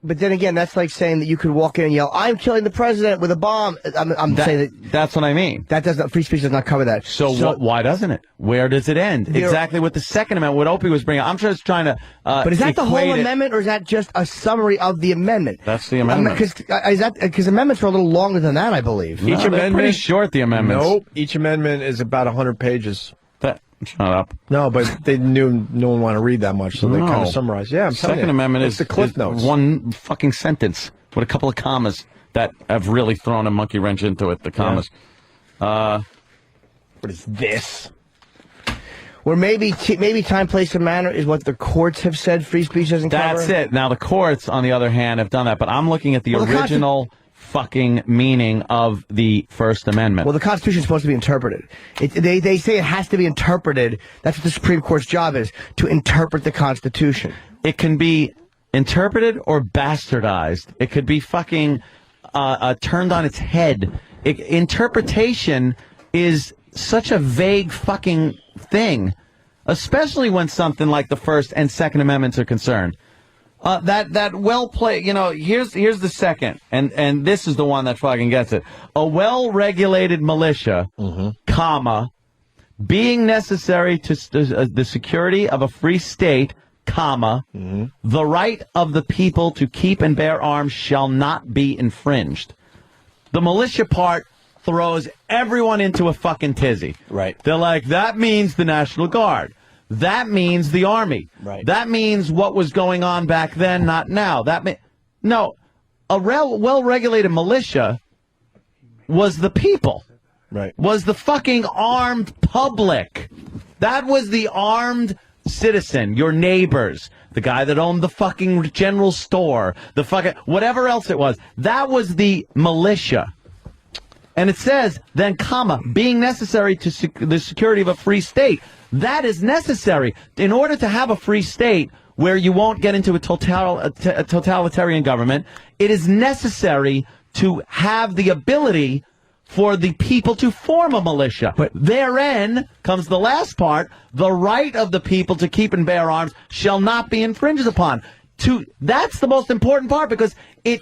But then again, that's like saying that you could walk in and yell, "I'm killing the president with a bomb." I'm saying that's what I mean. Free speech does not cover that. So why doesn't it? Where does it end? Exactly what the Second Amendment, what Opie was bringing up. I'm just trying to. But is that the whole amendment, or is that just a summary of the amendment? That's the amendment. Because amendments are a little longer than that, I believe. Each amendment pretty short. The amendments. Nope. Each amendment is about 100 pages. Shut up. No, but they knew no one wanted to read that much, so they kind of summarized. Yeah, I'm telling you. Second Amendment is the Cliff Notes. One fucking sentence with a couple of commas that have really thrown a monkey wrench into it. The commas. Yeah. What is this? Or maybe time, place, and manner is what the courts have said free speech doesn't cover? That's it. Now, the courts, on the other hand, have done that, but I'm looking at the original fucking meaning of the First Amendment. Well, the Constitution is supposed to be interpreted. They say it has to be interpreted. That's what the Supreme Court's job is, to interpret the Constitution. It can be interpreted or bastardized. It could be fucking turned on its head. Interpretation is such a vague fucking thing, especially when something like the First and Second Amendments are concerned. That well played, here's the second, and this is the one that fucking gets it. A well-regulated militia comma, being necessary to the security of a free state, comma, the right of the people to keep and bear arms shall not be infringed. The militia part throws everyone into a fucking tizzy. Right. They're like, that means the National Guard. That means the Army. Right. That means what was going on back then, not now. No, a well-regulated militia was the people. Right. Was the fucking armed public. That was the armed citizen, your neighbors, the guy that owned the fucking general store, the fucking whatever else it was. That was the militia. And it says, then, comma, being necessary to the security of a free state. That is necessary. In order to have a free state where you won't get into a totalitarian government, it is necessary to have the ability for the people to form a militia. But therein comes the last part, the right of the people to keep and bear arms shall not be infringed upon. That's the most important part because it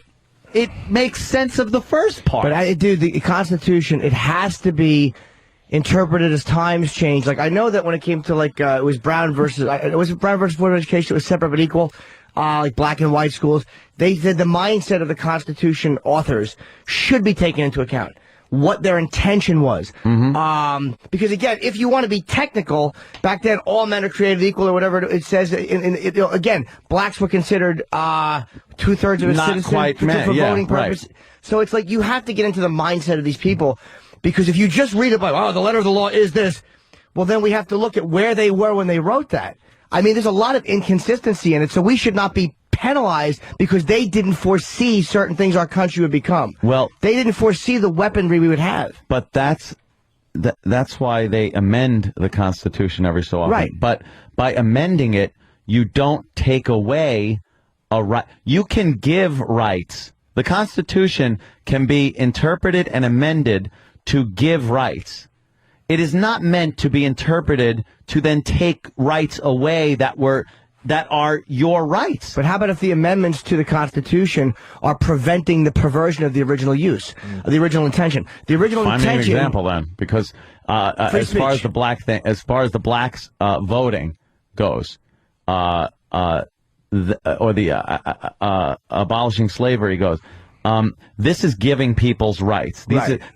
makes sense of the first part. But, dude, the Constitution, it has to be interpreted as times change. Like, I know that when it came to, like, it was Brown versus, was it Brown versus Board of Education? It was separate but equal, like black and white schools. They said the mindset of the Constitution authors should be taken into account. What their intention was. Because, again, if you want to be technical, back then all men are created equal or whatever it says. Again, blacks were considered 2/3 of a citizen for voting purposes. Right. So it's like you have to get into the mindset of these people. Because if you just read about, oh, the letter of the law is this, well, then we have to look at where they were when they wrote that. I mean, there's a lot of inconsistency in it, so we should not be penalized because they didn't foresee certain things our country would become. Well, they didn't foresee the weaponry we would have. But that's why they amend the Constitution every so often. Right. But by amending it, you don't take away a right. You can give rights. The Constitution can be interpreted and amended to give rights. It is not meant to be interpreted to then take rights away that are your rights. But how about if the amendments to the Constitution are preventing the perversion of the original use, of the original intention? The original intention. Find me an example then, because as far as the blacks voting goes, abolishing slavery goes. This is giving people's rights.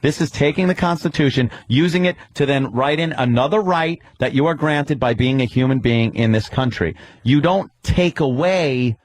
This is taking the Constitution, using it to then write in another right that you are granted by being a human being in this country. You don't take away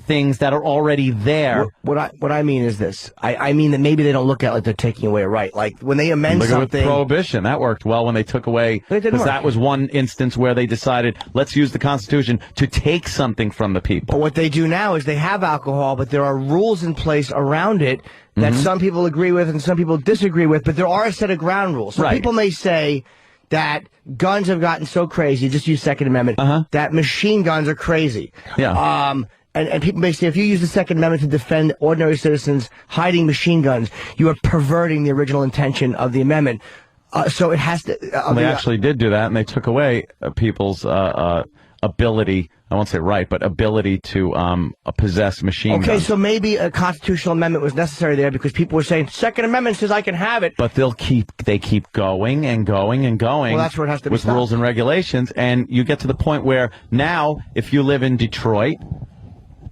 things that are already there. What I mean is this. I mean that maybe they don't look at it like they're taking away a right. Like when they amend something. Look at Prohibition. That worked well when they took away. Because that was one instance where they decided, let's use the Constitution to take something from the people. But what they do now is they have alcohol, but there are rules in place around it that some people agree with and some people disagree with. But there are a set of ground rules. So people may say that guns have gotten so crazy, just use Second Amendment, that machine guns are crazy. Yeah. And people may say if you use the Second Amendment to defend ordinary citizens hiding machine guns, you are perverting the original intention of the amendment. So it has to. They actually did do that, and they took away people's ability. I won't say right, but ability to possess machine guns. Okay, so maybe a constitutional amendment was necessary there because people were saying Second Amendment says I can have it. But they keep going and going and going. Well, that's where it has to be with stopped. Rules and regulations, and you get to the point where now, if you live in Detroit,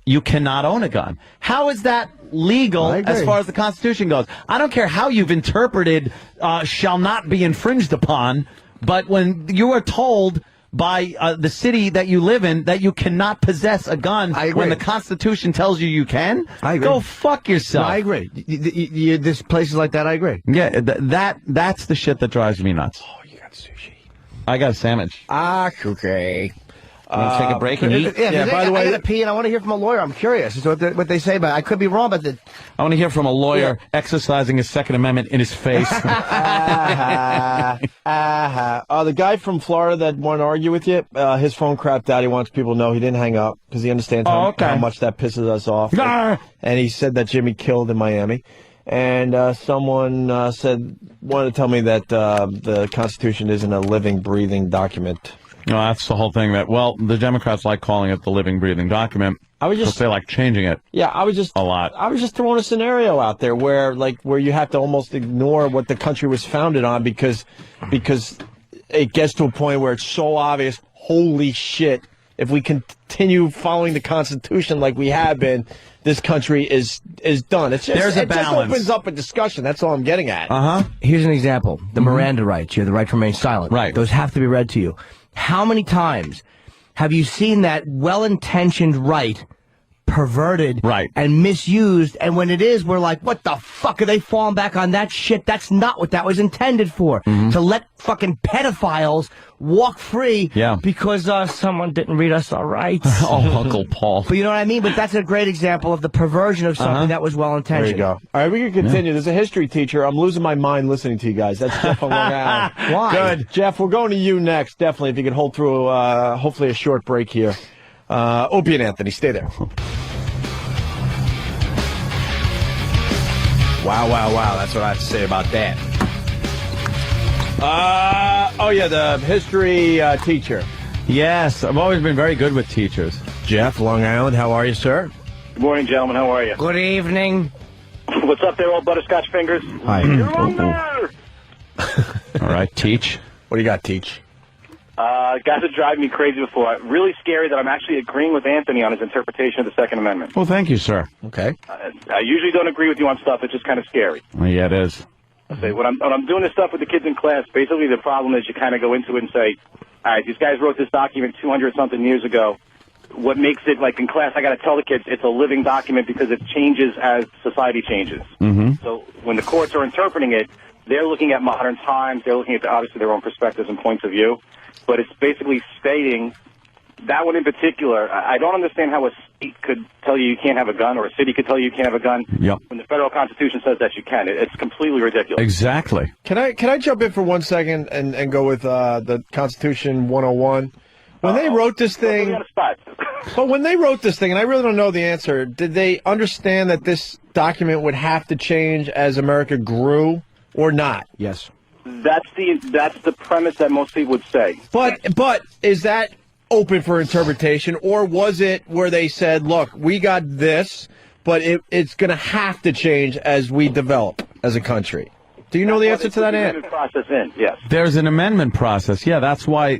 you cannot own a gun. How is that legal as far as the Constitution goes? I don't care how you've interpreted shall not be infringed upon, but when you are told by the city that you live in that you cannot possess a gun when the Constitution tells you can, go fuck yourself. No, I agree. There's places like that, I agree. Yeah, that's the shit that drives me nuts. Oh, you got sushi. I got a sandwich. Okay. Let's take a break and eat. Yeah, by the way, I got to pee, and I want to hear from a lawyer. I'm curious as to what they say about it. I could be wrong, but I want to hear from a lawyer exercising his Second Amendment in his face. The guy from Florida that wanted to argue with you, his phone crapped out. He wants people to know he didn't hang up because he understands how much that pisses us off. And he said that Jimmy killed in Miami. And someone wanted to tell me that the Constitution isn't a living, breathing document. No, that's the whole thing. The Democrats like calling it the living, breathing document. They like changing it. Yeah, I was just a lot. I was just throwing a scenario out there where you have to almost ignore what the country was founded on because it gets to a point where it's so obvious. Holy shit! If we continue following the Constitution like we have been, this country is done. It's just, There's a it balance. just opens up a discussion. That's all I'm getting at. Here's an example. The Miranda rights. You have the right to remain silent. Right. Those have to be read to you. How many times have you seen that well-intentioned right perverted and misused, and when it is, we're like, what the fuck are they falling back on that shit? That's not what that was intended for. To let fucking pedophiles walk free because someone didn't read us our rights. Oh, Uncle Paul. But you know what I mean? But that's a great example of the perversion of something that was well-intentioned. There you go. All right, we can continue. There's a history teacher. I'm losing my mind listening to you guys. That's Jeff on Long Island. Why? Good. Jeff, we're going to you next. Definitely, if you could hold through, hopefully, a short break here. Opie and Anthony, stay there. Wow. That's what I have to say about that. The history teacher. Yes, I've always been very good with teachers. Jeff, Long Island, how are you, sir? Good morning, gentlemen. How are you? Good evening. What's up there, old butterscotch fingers? Hi. You're on there! All right, Teach. What do you got, Teach? Guys that drive me crazy before. Really scary that I'm actually agreeing with Anthony on his interpretation of the Second Amendment. Well, thank you, sir. Okay. I usually don't agree with you on stuff. It's just kind of scary. Well, yeah, it is. I say when I'm doing this stuff with the kids in class, basically the problem is you kind of go into it and say, all right, these guys wrote this document 200-something years ago. What makes it, like in class, I got to tell the kids it's a living document because it changes as society changes. So when the courts are interpreting it, they're looking at modern times. They're looking at, obviously, their own perspectives and points of view. But it's basically stating, that one in particular, I don't understand how a state could tell you can't have a gun, or a city could tell you can't have a gun, when the federal Constitution says that you can. It's completely ridiculous. Exactly. Can I jump in for 1 second and go with the Constitution 101? When they wrote this thing, but when they wrote this thing, and I really don't know the answer, did they understand that this document would have to change as America grew or not? Yes. That's the premise that most people would say. But is that open for interpretation, or was it where they said, look, we got this, but it's going to have to change as we develop as a country? Do you know the answer to that, Ant? Process in, yes. There's an amendment process. Yeah, that's why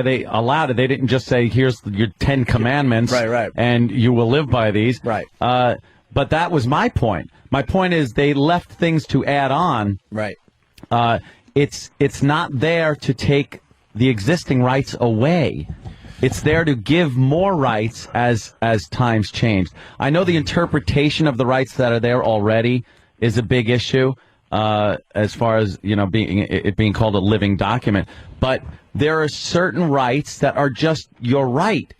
they allowed it. They didn't just say, here's your 10 commandments, right, and you will live by these. Right. But that was my point. My point is they left things to add on. Right. It's not there to take the existing rights away. It's there to give more rights as times change. I know the interpretation of the rights that are there already is a big issue, as far as being called a living document. But there are certain rights that are just your right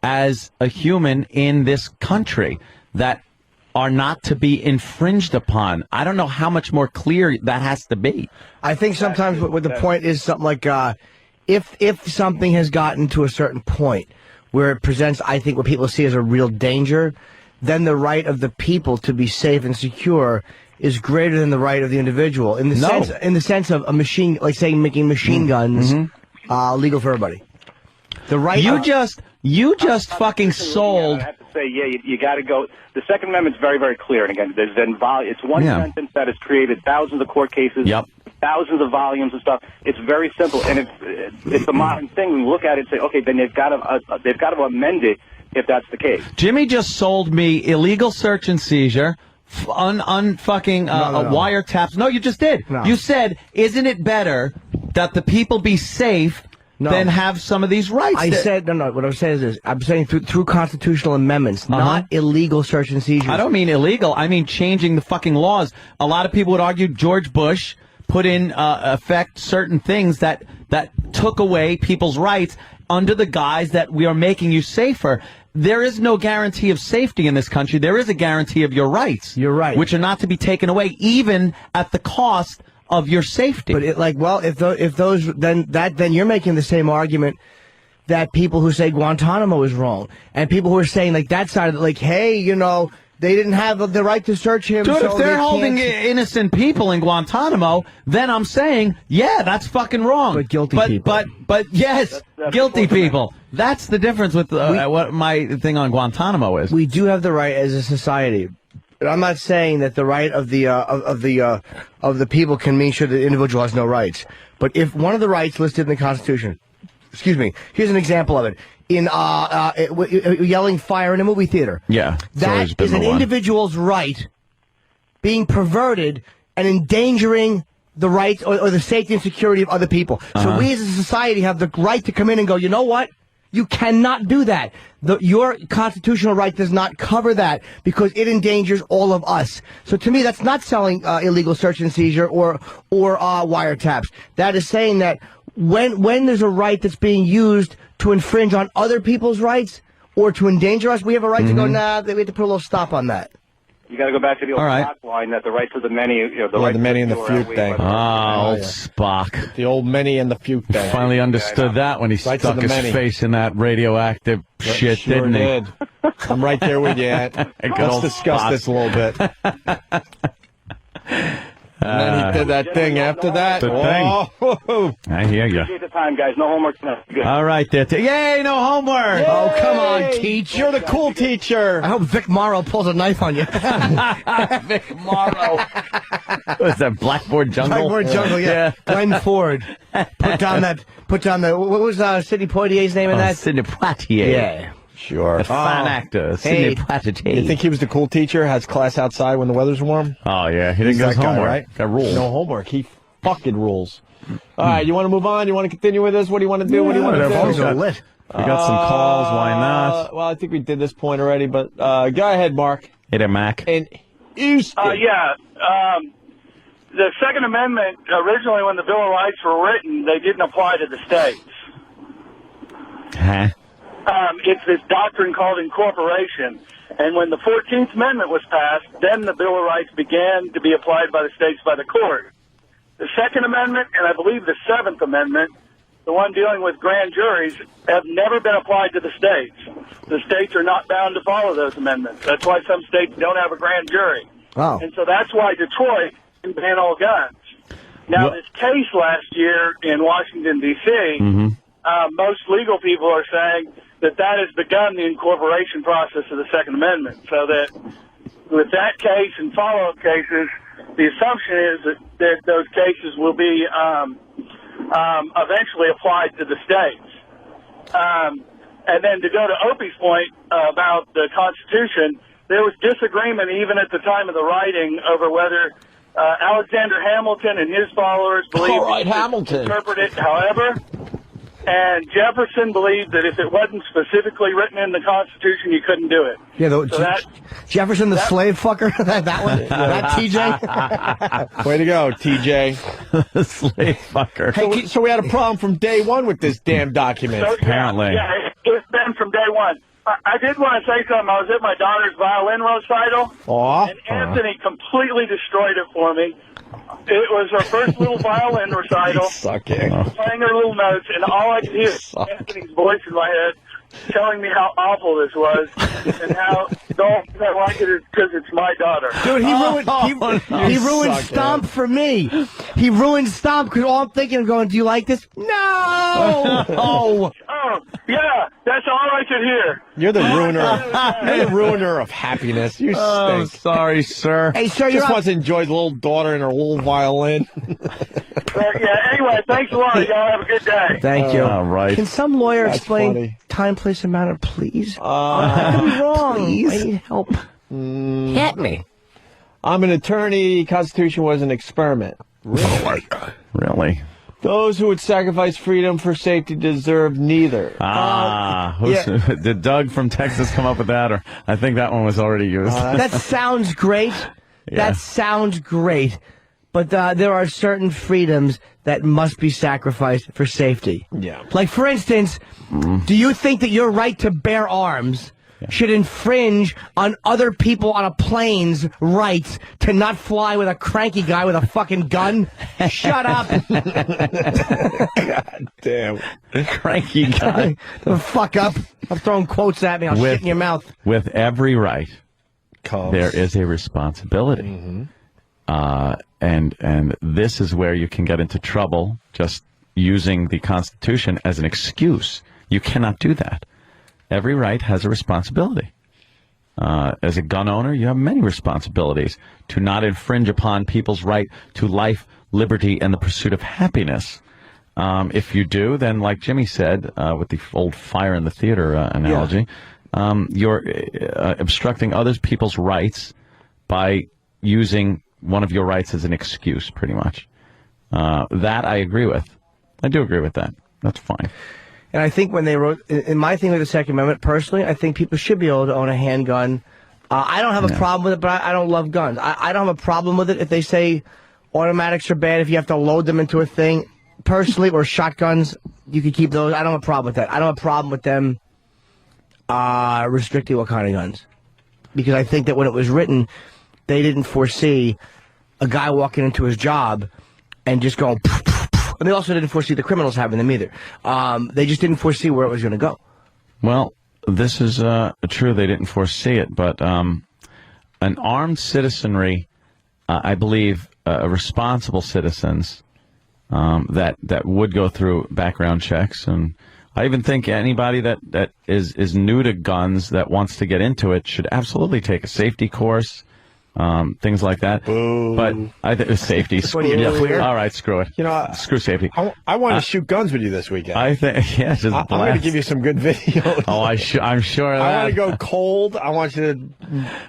as a human in this country that are not to be infringed upon. I don't know how much more clear that has to be. I think sometimes what the point is something like, if something has gotten to a certain point where it presents, I think, what people see as a real danger, then the right of the people to be safe and secure is greater than the right of the individual. In the sense of a machine, like saying making machine guns legal for everybody. The right. You just fucking sold. I have to say, you got to go. The Second Amendment's very, very clear. And again, it's one sentence that has created thousands of court cases, thousands of volumes and stuff. It's very simple, and it's a modern thing. We look at it and say, okay, then they've got to amend it if that's the case. Jimmy just sold me illegal search and seizure. Wiretaps. No, you just did. No. You said, isn't it better that the people be safe than have some of these rights? I said, no. What I'm saying is this. I'm saying through constitutional amendments, not illegal search and seizures. I don't mean illegal. I mean changing the fucking laws. A lot of people would argue George Bush put in effect certain things that took away people's rights under the guise that we are making you safer. There is no guarantee of safety in this country. There is a guarantee of your rights. You're right. Which are not to be taken away, even at the cost of your safety. But then you're making the same argument that people who say Guantanamo is wrong, and people who are saying like that side of it, like, hey, They didn't have the right to search him. Dude, so if they're they holding can't- innocent people in Guantanamo, then I'm saying, yeah, that's fucking wrong. But guilty people. But yes, guilty people. That's the difference with what my thing on Guantanamo is. We do have the right as a society. But I'm not saying that the right of the people can mean sure the individual has no rights. But if one of the rights listed in the Constitution, excuse me, here's an example of it. In yelling fire in a movie theater. Yeah. That is an individual's right being perverted and endangering the rights or the safety and security of other people. So we as a society have the right to come in and go, you know what? You cannot do that. Your constitutional right does not cover that because it endangers all of us. So to me, that's not selling illegal search and seizure or wiretaps. That is saying that when there's a right that's being used to infringe on other people's rights or to endanger us, we have a right to go, nah, we have to put a little stop on that. You got to go back to the old Spock line that the rights of the many, the many and the few thing. Old Spock. The old many and the few thing. Finally understood that when he Rights stuck of the his many. face in that radioactive shit, Sure didn't he? did. I'm right there with you, Ed. Good Let's old discuss Spock. this a little bit. And then he did that thing after that. The thing. I hear you. Appreciate the time, guys. No homework tonight. Good. All right, there. Yay, no homework. Oh, come on, teach. You're the cool teacher. I hope Vic Morrow pulls a knife on you. Vic Morrow. What's that, Blackboard Jungle? Blackboard Jungle, yeah. Glenn Ford. Put down the, what was Sidney Poitier's name in that? Sidney Poitier. Yeah. Sure. A fine actor, Sidney Poitier. You think he was the cool teacher? Has class outside when the weather's warm? Oh, yeah. He didn't get his that guy, homework. right? Got rules. No homework. He fucking rules. All right, you want to move on? You want to continue with this? What do you want to do? What do you want to do? We got some calls. Why not? Well, I think we did this point already, but go ahead, Mark. Hit it, Mac. And Houston. The Second Amendment, originally when the Bill of Rights were written, they didn't apply to the states. Huh? It's this doctrine called incorporation. And when the 14th Amendment was passed, then the Bill of Rights began to be applied by the states by the court. The Second Amendment, and I believe the Seventh Amendment, the one dealing with grand juries, have never been applied to the states. The states are not bound to follow those amendments. That's why some states don't have a grand jury. Oh. And so that's why Detroit can ban all guns. Now, this case last year in Washington, D.C., most legal people are saying that has begun the incorporation process of the Second Amendment. So that with that case and follow-up cases, the assumption is that those cases will be eventually applied to the states. And then to go to Opie's point about the Constitution, there was disagreement even at the time of the writing over whether Alexander Hamilton and his followers believed interpret it however. And Jefferson believed that if it wasn't specifically written in the Constitution, you couldn't do it. Yeah, Jefferson, the slave fucker, that one, that TJ. Way to go, TJ. Slave fucker. Hey, so we had a problem from day one with this damn document. Apparently. Yeah, it's been from day one. I did want to say something. I was at my daughter's violin recital, and Anthony completely destroyed it for me. It was her first little violin recital, playing her little notes, and all I could hear was Anthony's voice in my head telling me how awful this was and how the only reason I like it is because it's my daughter. Dude, he ruined Stomp for me. He ruined Stomp because all I'm thinking of going, do you like this? No! Oh, yeah, that's all I could hear. You're the ruiner. You're the ruiner of happiness. You stink. Sorry, sir. Hey, sir, just wants to enjoy the little daughter and her little violin. Anyway, thanks a lot. Y'all have a good day. Thank you. All right. Can some lawyer explain funny. time, place, and manner, please? I could be wrong. Please. I need help. Hit me. I'm an attorney. Constitution was an experiment. Really? Really? Those who would sacrifice freedom for safety deserve neither. Did Doug from Texas come up with that? Or I think that one was already used. That sounds great. Yeah. That sounds great. But there are certain freedoms that must be sacrificed for safety. Yeah. Like, for instance, do you think that your right to bear arms should infringe on other people on a plane's rights to not fly with a cranky guy with a fucking gun? Shut up. God damn. Cranky guy. The fuck up. I'm throwing quotes at me. I'll shit in your mouth. With every right comes. There is a responsibility. Mm-hmm. And this is where you can get into trouble just using the Constitution as an excuse. You cannot do that. Every right has a responsibility. As a gun owner, you have many responsibilities to not infringe upon people's right to life, liberty, and the pursuit of happiness. If you do, then like Jimmy said, with the old fire in the theater analogy, you're obstructing other people's rights by using one of your rights as an excuse, pretty much. That I agree with. I do agree with that. That's fine. And I think when they wrote, in my thing with the Second Amendment, personally, I think people should be able to own a handgun. I don't have a problem with it, but I don't love guns. I don't have a problem with it if they say automatics are bad, if you have to load them into a thing. Personally, or shotguns, you can keep those. I don't have a problem with that. I don't have a problem with them restricting what kind of guns. Because I think that when it was written, they didn't foresee a guy walking into his job and just going... And they also didn't foresee the criminals having them either. They just didn't foresee where it was going to go. Well, this is true. They didn't foresee it. But an armed citizenry, I believe, responsible citizens that would go through background checks. And I even think anybody that is new to guns that wants to get into it should absolutely take a safety course. Things like that. Boom. But I think safety. All right, screw it. Screw safety. I want to shoot guns with you this weekend. I think, yeah, just I'm going to give you some good videos. Oh, I'm sure of that. I want to go cold. I want you to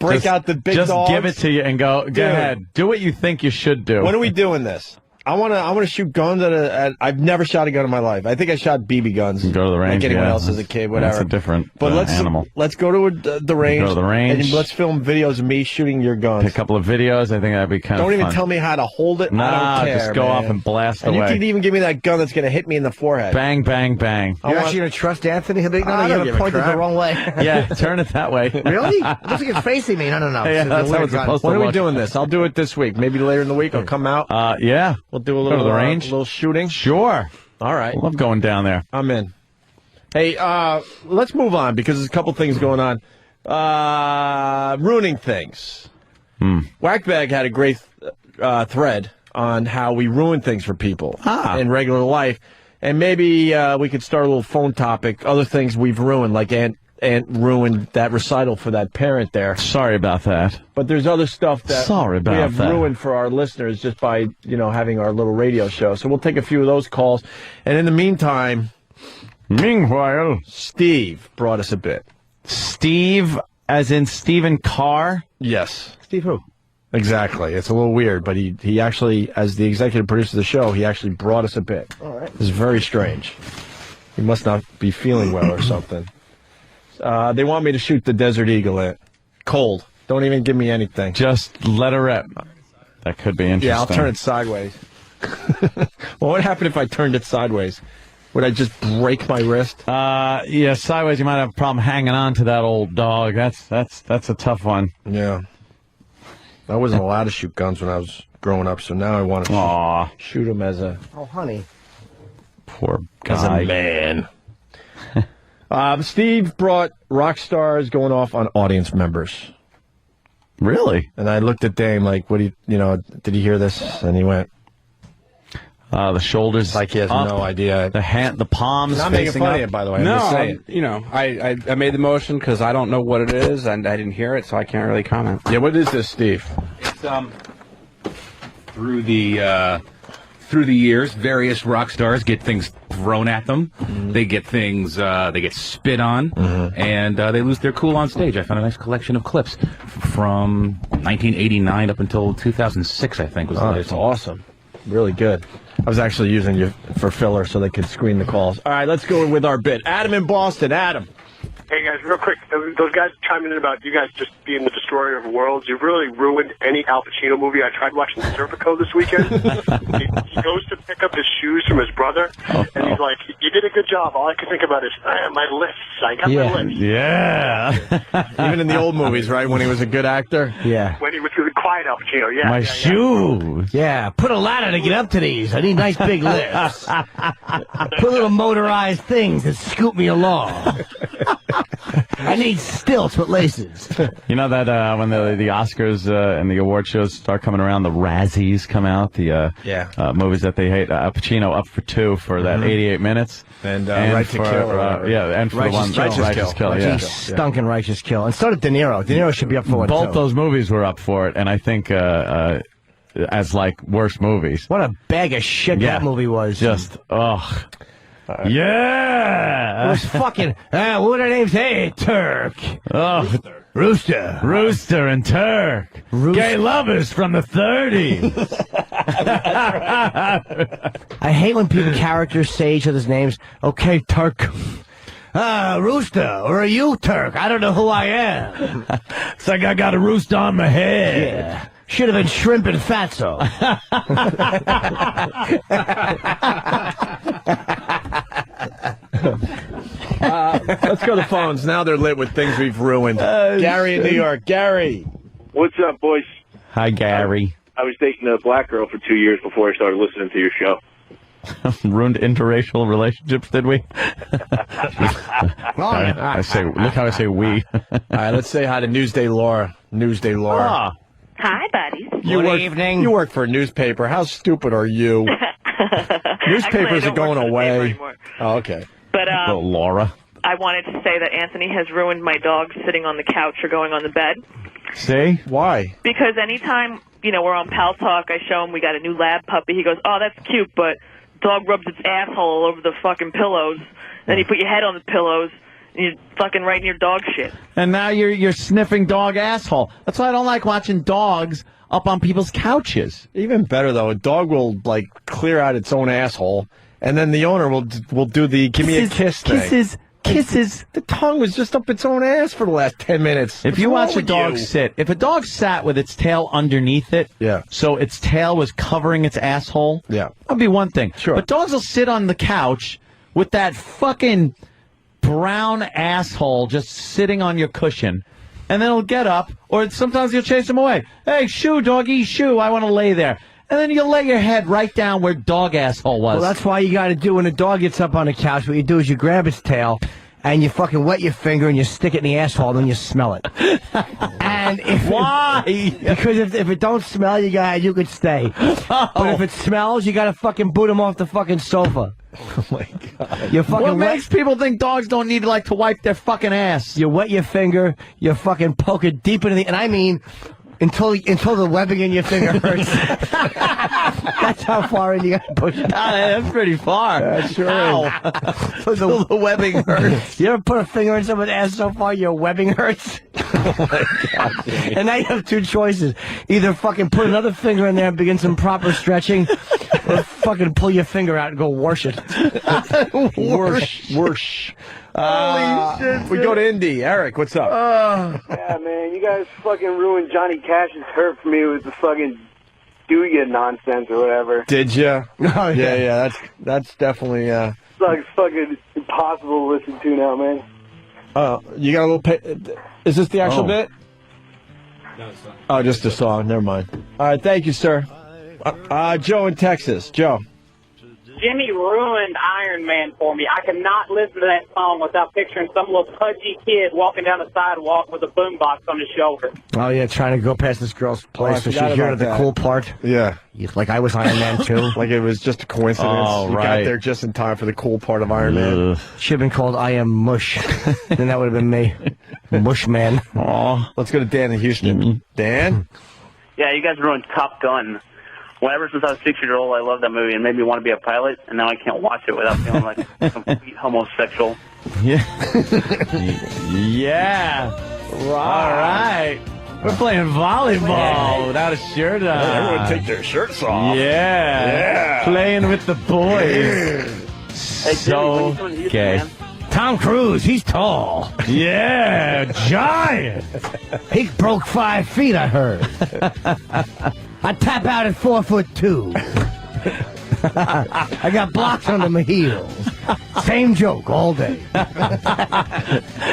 break out the big dogs. Just give it to you and go ahead. Do what you think you should do. When are we doing this? I want to shoot guns I've never shot a gun in my life. I think I shot BB guns. You go to the range. Like anyone else as a kid, whatever. That's a different animal. Let's go to the range. Go to the range. And let's film videos of me shooting your guns. Pick a couple of videos. I think that'd be kind of fun. Don't even tell me how to hold it. I don't care, just go off and blast away. And you can even give me that gun that's going to hit me in the forehead. Bang, bang, bang. You're actually going to trust Anthony? No, you have pointed the wrong way. Yeah, turn it that way. Really? It looks like it's facing me. No. Yeah, that's how it's supposed to look. When are we doing this? I'll do it this week. Maybe later in the week I'll come out. Yeah. We'll do a little go to the range. A little shooting. Sure. All right. I love going down there. I'm in. Hey, let's move on because there's a couple things going on. Ruining things. Whackbag had a great thread on how we ruin things for people in regular life. And maybe we could start a little phone topic, other things we've ruined, like Aunt ruined that recital for that parent there. Sorry about that. But there's other stuff that we have ruined for our listeners just by, having our little radio show. So we'll take a few of those calls. And in the meantime, Steve brought us a bit. Steve, as in Stephen Carr? Yes. Steve who? Exactly. It's a little weird, but he actually, as the executive producer of the show, he actually brought us a bit. All right. It's very strange. He must not be feeling well or something. They want me to shoot the Desert Eagle at cold. Don't even give me anything. Just let her rip. That could be interesting. Yeah, I'll turn it sideways. Well, what happened if I turned it sideways? Would I just break my wrist? Yeah, sideways you might have a problem hanging on to that old dog. That's a tough one. Yeah. I wasn't allowed to shoot guns when I was growing up, so now I want to shoot them as a... Oh, honey. Poor guy. As a man. Steve brought rock stars going off on audience members. Really? And I looked at Dame like, what do you, did he hear this? And he went... the shoulders like he has up, no idea. The hand, the palms not facing making fun up. of it, by the way. No, I'm I made the motion because I don't know what it is and I didn't hear it, so I can't really comment. Yeah, what is this, Steve? It's through the years, various rock stars get things thrown at them. Mm-hmm. They get things, they get spit on, and they lose their cool on stage. I found a nice collection of clips from 1989 up until 2006, I think, was the latest. That's awesome. Really good. I was actually using you for filler so they could screen the calls. All right, let's go with our bit. Adam in Boston. Adam. Hey, guys, real quick. Those guys chiming in about you guys just being the destroyer of worlds. You've really ruined any Al Pacino movie. I tried watching Serpico this weekend. He goes to pick up his shoes from his brother, and he's like, you did a good job. All I can think about is, my lists. I got my lists. Yeah. Even in the old movies, right, when he was a good actor? Yeah. When he was really quiet Al Pacino, yeah. My shoes. Yeah, put a ladder to get up to these. I need nice big lifts. Put little motorized things that scoop me along. I need stilts with laces. You know that when the Oscars and the award shows start coming around, the Razzies come out, the movies that they hate. Pacino up for 2 for that 88 minutes. And Right to Kill. And for Righteous the one Righteous Kill. He stunk in Righteous Kill. And so did De Niro. De Niro should be up for one, Both too. those movies were up for it, and I think as like worst movies. What a bag of shit that movie was. Just, yeah! It was fucking, what are their names? Hey, Turk. Oh, Rooster and Turk. Gay lovers from the 30s. I hate when characters say each other's names. Okay, Turk. Rooster, or are you Turk? I don't know who I am. It's like I got a rooster on my head. Yeah. Should have been shrimp and fatso. Let's go to the phones. Now they're lit with things we've ruined. Gary in New York. Gary. What's up, boys? Hi, Gary. I was dating a black girl for 2 years before I started listening to your show. Ruined interracial relationships, did we? I say, look how I say we. All right, let's say hi to Newsday Laura. Newsday Laura. Hi, buddies. Good evening. You work for a newspaper. How stupid are you? Newspapers are going away. Oh, okay. But Laura. I wanted to say that Anthony has ruined my dog sitting on the couch or going on the bed. See? Why? Because anytime, we're on Pal Talk, I show him we got a new lab puppy. He goes, oh, that's cute, but dog rubs its asshole all over the fucking pillows. Then you put your head on the pillows, and you're fucking right in your dog shit. And now you're sniffing dog asshole. That's why I don't like watching dogs up on people's couches. Even better, though, a dog will, clear out its own asshole, and then the owner will do the give me a kiss thing. Kisses. The tongue was just up its own ass for the last 10 minutes. If you watch a dog sit, if a dog sat with its tail underneath it, so its tail was covering its asshole, that'd be one thing. Sure. But dogs will sit on the couch with that fucking brown asshole just sitting on your cushion, and then it'll get up, or sometimes you'll chase them away. Hey, shoo, doggy, shoo, I want to lay there. And then you'll lay your head right down where dog asshole was. Well, that's why you got to do when a dog gets up on the couch, what you do is you grab its tail, and you fucking wet your finger, and you stick it in the asshole, and then you smell it. And Why? Because if it don't smell, you could stay. But if it smells, you got to fucking boot him off the fucking sofa. Oh, my God. You fucking what makes people think dogs don't need to wipe their fucking ass? You wet your finger, you fucking poke it deep into the... And I mean... Until the webbing in your finger hurts. That's how far in you got to push it. That's pretty far. That's sure is. Until the webbing hurts. You ever put a finger in someone's ass so far your webbing hurts? Oh, my God. And now you have two choices. Either fucking put another finger in there and begin some proper stretching, or fucking pull your finger out and go wash it. Whoosh. Holy shit. We go to Indy. Eric, what's up? Yeah, man, you guys fucking ruined Johnny Cash's hurt for me with the fucking do ya nonsense or whatever. Did ya? Oh, yeah. That's definitely. It's fucking impossible to listen to now, man. You got a little. Is this the actual bit? No, it's not. Oh, just a song. Never mind. All right, thank you, sir. Joe in Texas. Joe. Jimmy ruined Iron Man for me. I cannot listen to that song without picturing some little pudgy kid walking down the sidewalk with a boombox on his shoulder. Oh, yeah, trying to go past this girl's place so she heard the cool part. Yeah. Like I was Iron Man, too. Like it was just a coincidence. Oh, you right. got there just in time for the cool part of Iron Man. Should have been called I Am Mush. Then that would have been me. Mush Man. Aw. Let's go to Dan in Houston. Dan? Yeah, you guys ruined Top Gun. Ever since I was 6 years old, I loved that movie and made me want to be a pilot, and now I can't watch it without feeling like a complete homosexual. Yeah. All right. We're playing volleyball without a shirt on. Everyone take their shirts off. Yeah. Playing with the boys. Hey, So Jimmy, when you gay. man? Tom Cruise, he's tall. Yeah, giant. He broke 5 feet, I heard. I tap out at 4'2". I got blocks under my heels. Same joke all day.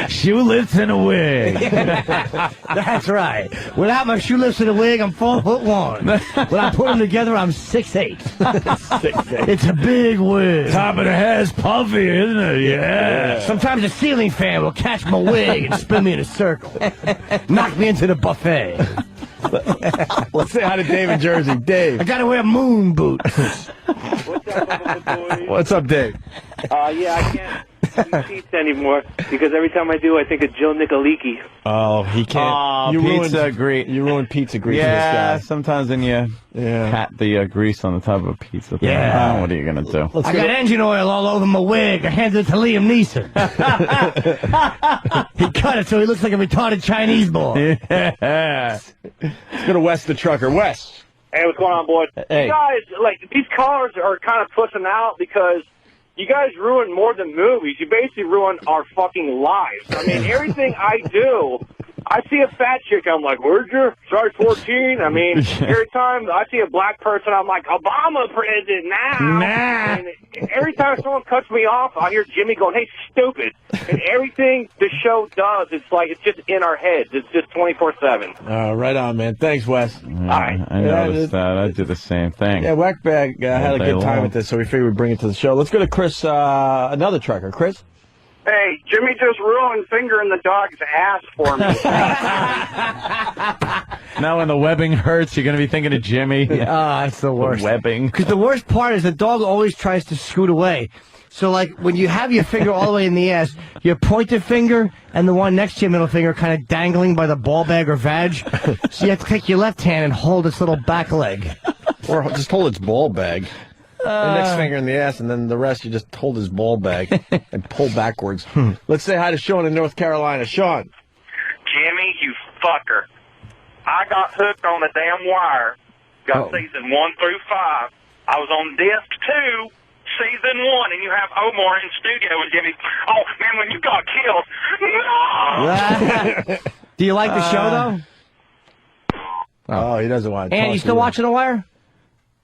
Shoe lifts and a wig. That's right. Without my shoe lifts and a wig, I'm 4'1". When I put them together, I'm 6'8". 6'8". It's a big wig. Top of the head's puffy, isn't it? Yeah. Sometimes a ceiling fan will catch my wig and spin me in a circle. Knock me into the buffet. Let's say hi to Dave in Jersey. Dave. I gotta wear moon boots. What's up, Dave? Yeah, I can't do Pete's anymore because every time I do, I think of Joe Nicolicki. Oh, he can't. Oh, you pizza grease. You ruined pizza grease for Yeah, this guy. sometimes when you pat the grease on the top of a pizza. Yeah. What are you going to do? I got engine oil all over my wig. I handed it to Liam Neeson. He cut it so he looks like a retarded Chinese boy. Yeah. Let's go to Wes the trucker. Wes. Hey, what's going on, boys? Hey. You guys, like, these callers are kind of pushing out because you guys ruin more than movies. You basically ruin our fucking lives. I mean, everything I do, I see a fat chick, I'm like, where's your size 14? I mean, every time I see a black person, I'm like, Obama president now. And every time someone cuts me off, I hear Jimmy going, hey, stupid. And everything the show does, it's like, it's just in our heads. It's just 24/7. Right on, man. Thanks, Wes. I noticed that. I do the same thing. Yeah, Whackbag had a good time with this, so we figured we'd bring it to the show. Let's go to Chris, another trucker. Chris? Hey, Jimmy just ruined fingering the dog's ass for me. Now when the webbing hurts, you're going to be thinking of Jimmy. That's the worst. Webbing. Because the worst part is the dog always tries to scoot away. So, like, when you have your finger all the way in the ass, your pointer finger and the one next to your middle finger kind of dangling by the ball bag or vag. So you have to take your left hand and hold its little back leg. Or just hold its ball bag. The next finger in the ass, and then the rest you just hold his ball bag and pull backwards. Let's say hi to Sean in North Carolina. Sean. Jimmy, you fucker. I got hooked on a damn wire. Got season 1 through 5. I was on disc 2, season 1, and you have Omar in studio with Jimmy. Oh, man, when you got killed. No! Do you like the show, though? Oh, he doesn't want to And you still watching The Wire?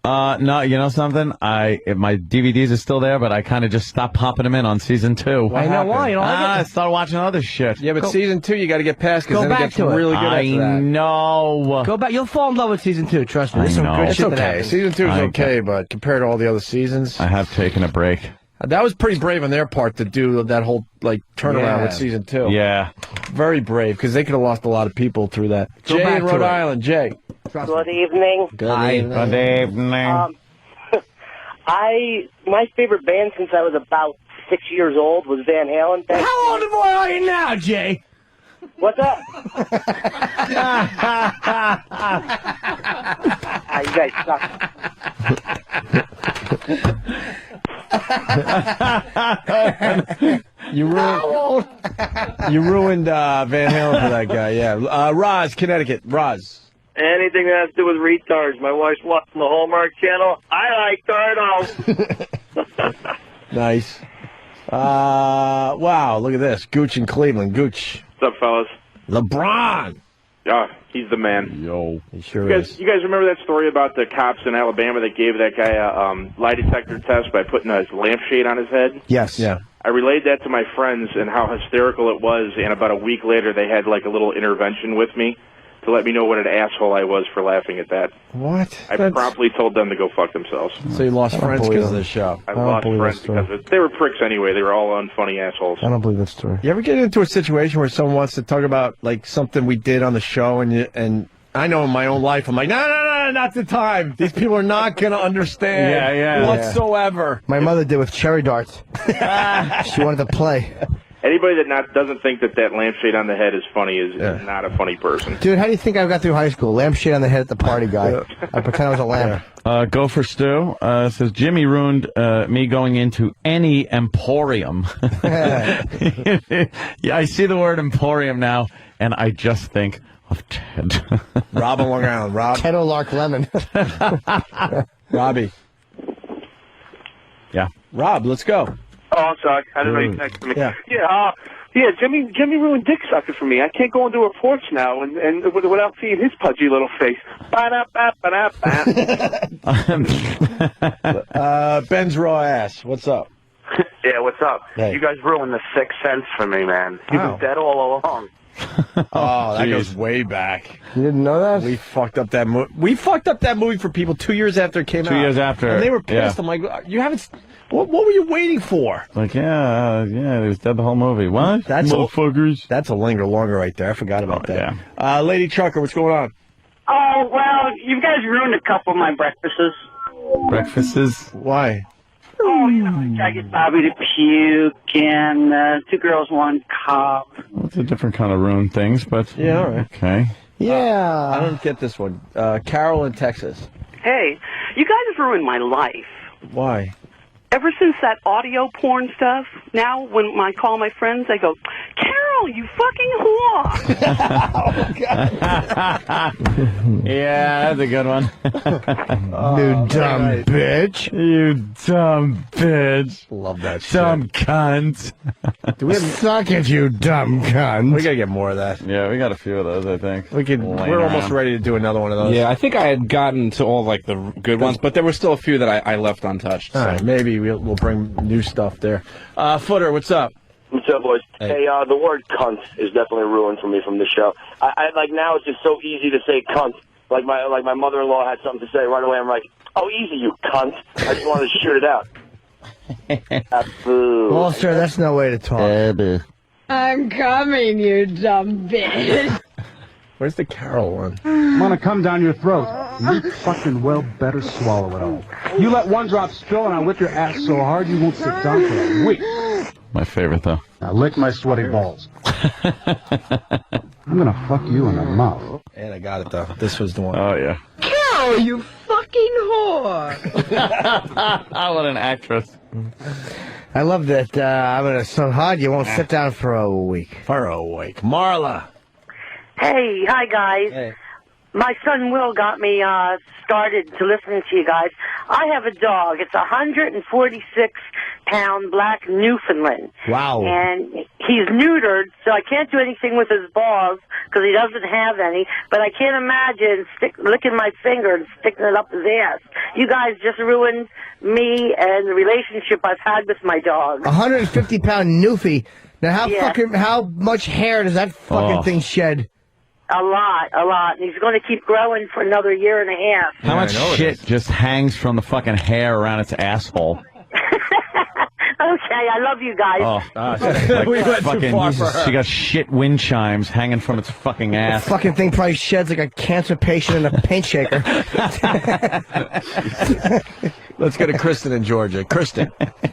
No, you know something? My DVDs are still there, but I kind of just stopped popping them in on season 2. I know why. You don't like it? I started watching other shit. Yeah, but season 2 you got to get past because then it gets really good after that. I know. Go back. You'll fall in love with season 2. Trust me. There's some good It's shit that okay. happens. Season 2 is okay, but compared to all the other seasons, I have taken a break. That was pretty brave on their part to do that whole turnaround with season 2. Yeah, very brave because they could have lost a lot of people through that. Go Jay back in to Rhode it. Island. Jay. Good evening. Good evening. My favorite band since I was about 6 years old was Van Halen. How old are you now, Jay? What's up? You guys suck. You ruined Van Halen for that guy. Yeah, Roz, Connecticut. Roz. Anything that has to do with retards. My wife's watching the Hallmark Channel. I like turtles. Nice. Wow, look at this. Gooch in Cleveland. Gooch. What's up, fellas? LeBron. Yeah, he's the man. Yo, he sure You is. guys remember that story about the cops in Alabama that gave that guy a lie detector test by putting a lampshade on his head? Yes. Yeah. I relayed that to my friends and how hysterical it was, and about a week later they had like a little intervention with me to let me know what an asshole I was for laughing at that. What? I promptly told them to go fuck themselves. So you lost friends because of this show. I lost friends because they were pricks anyway. They were all unfunny assholes. I don't believe that story. You ever get into a situation where someone wants to talk about like something we did on the show, and I know in my own life I'm like, no, not the time. These people are not going to understand whatsoever. My mother did with cherry darts. She wanted to play. Anybody that doesn't think that lampshade on the head is funny is not a funny person. Dude, how do you think I got through high school? Lampshade on the head at the party guy. I pretend I was a lamp. Go for Stu. Says Jimmy ruined me going into any emporium. Yeah, I see the word emporium now, and I just think of Ted. Rob on Long Island. Rob. Ted O'Lark Lemon. Robbie. Yeah. Rob, let's go. Oh, I'm sorry. I didn't know you texted me. Yeah. Jimmy ruined dick sucker for me. I can't go into a porch now and without seeing his pudgy little face. Ben's raw ass. What's up? Yeah, what's up? Hey. You guys ruined The Sixth Sense for me, man. He was dead all along. Oh, that goes way back. You didn't know that? We fucked up that movie. We fucked up that movie for people 2 years after it came out. 2 years after, and they were pissed. yeah. I'm like, you haven't. What were you waiting for? Like, yeah, he was dead the whole movie. What? Motherfuckers. That's a linger longer right there. I forgot about that. Yeah. Lady Trucker, what's going on? Oh, well, you guys ruined a couple of my breakfasts. Breakfasts? Why? Oh, you know, I get Bobby to puke and 2 girls, 1 cup. Well, it's a different kind of ruined things, but... Yeah, all right. Okay. Yeah. I don't get this one. Carol in Texas. Hey, you guys ruined my life. Why? Ever since that audio porn stuff, now when I call my friends, I go, Carol, you fucking whore. Yeah, that's a good one. You dumb bitch. You dumb bitch. Love that shit. Dumb cunt. Do we suck it, you dumb cunt? We gotta get more of that. Yeah, we got a few of those, I think. We're almost ready to do another one of those. Yeah, I think I had gotten to all like the good ones, but there were still a few that I left untouched. All right, maybe we'll bring new stuff there. Footer, what's up? What's up, boys? Hey, the word cunt is definitely ruined for me from this show. I like now it's just so easy to say cunt. Like my mother-in-law had something to say right away. I'm like, oh, easy, you cunt. I just wanted to shoot it out. Well, sir, that's no way to talk. I'm coming, you dumb bitch. Where's the Carol one? I'm gonna come down your throat. You fucking well better swallow it all. You let one drop spill and I'll whip your ass so hard you won't sit down for a week. My favorite, though. Now lick my sweaty balls. I'm gonna fuck you in the mouth. And I got it, though. This was the one. Oh, yeah. Carol, you fucking whore. What an actress. I love that. I'm gonna so hard you won't sit down for a week. Marla. Hey, hi guys. Hey. My son Will got me started to listening to you guys. I have a dog. It's a 146-pound black Newfoundland. Wow. And he's neutered, so I can't do anything with his balls because he doesn't have any. But I can't imagine licking my finger and sticking it up his ass. You guys just ruined me and the relationship I've had with my dog. 150-pound Newfie. Now, Yeah. how much hair does that fucking thing shed? A lot. And he's going to keep growing for another year and a half. How much shit just hangs from the fucking hair around its asshole? Okay, I love you guys. We went too far for her. She got shit wind chimes hanging from its fucking ass. The fucking thing probably sheds like a cancer patient in a paint shaker. Let's go to Kristen in Georgia. Kristen.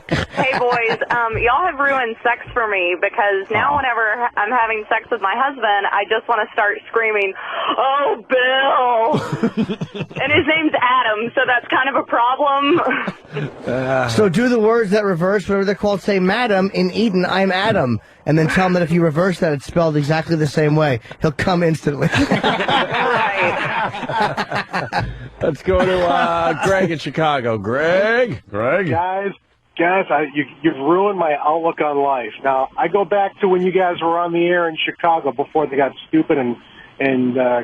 Hey, boys. Y'all have ruined sex for me because now whenever I'm having sex with my husband, I just want to start screaming, "Oh, Bill!" And his name's Adam, so that's kind of a problem. So do the words that reverse, whatever they're called, say Madam in Eden, I'm Adam. And then tell him that if you reverse that, it's spelled exactly the same way. He'll come instantly. Let's go to Greg in Chicago. Greg. Guys, you've ruined my outlook on life. Now, I go back to when you guys were on the air in Chicago before they got stupid and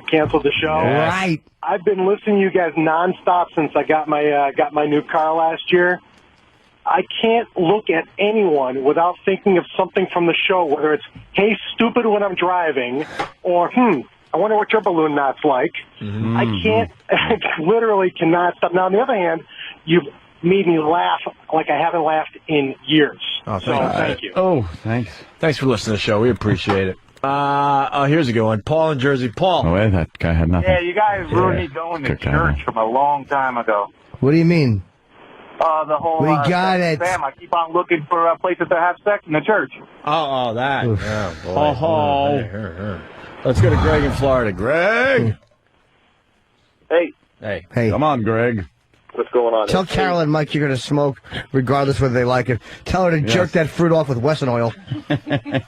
canceled the show. Yes. Right. I've been listening to you guys nonstop since I got my new car last year. I can't look at anyone without thinking of something from the show, whether it's, hey, stupid when I'm driving, or, I wonder what your balloon knot's like. Mm-hmm. I can't, literally cannot stop. Now, on the other hand, you've made me laugh like I haven't laughed in years. Oh, thank you. Oh, thanks. Thanks for listening to the show. We appreciate it. Here's a good one. Paul in Jersey. Paul. Oh, wait, that guy had nothing. Yeah, you guys ruined me going to Good guy, church man. from a long time ago. What do you mean? The whole We got it. Spam. I keep on looking for places to have sex in the church. Oh, that. Oof. Oh, boy. Oh. Let's go to Greg in Florida. Greg. Hey, Hey. Come on, Greg. what's going on? Tell Carol and Mike you're going to smoke, regardless whether they like it. Tell her to jerk that fruit off with Wesson oil. Hey,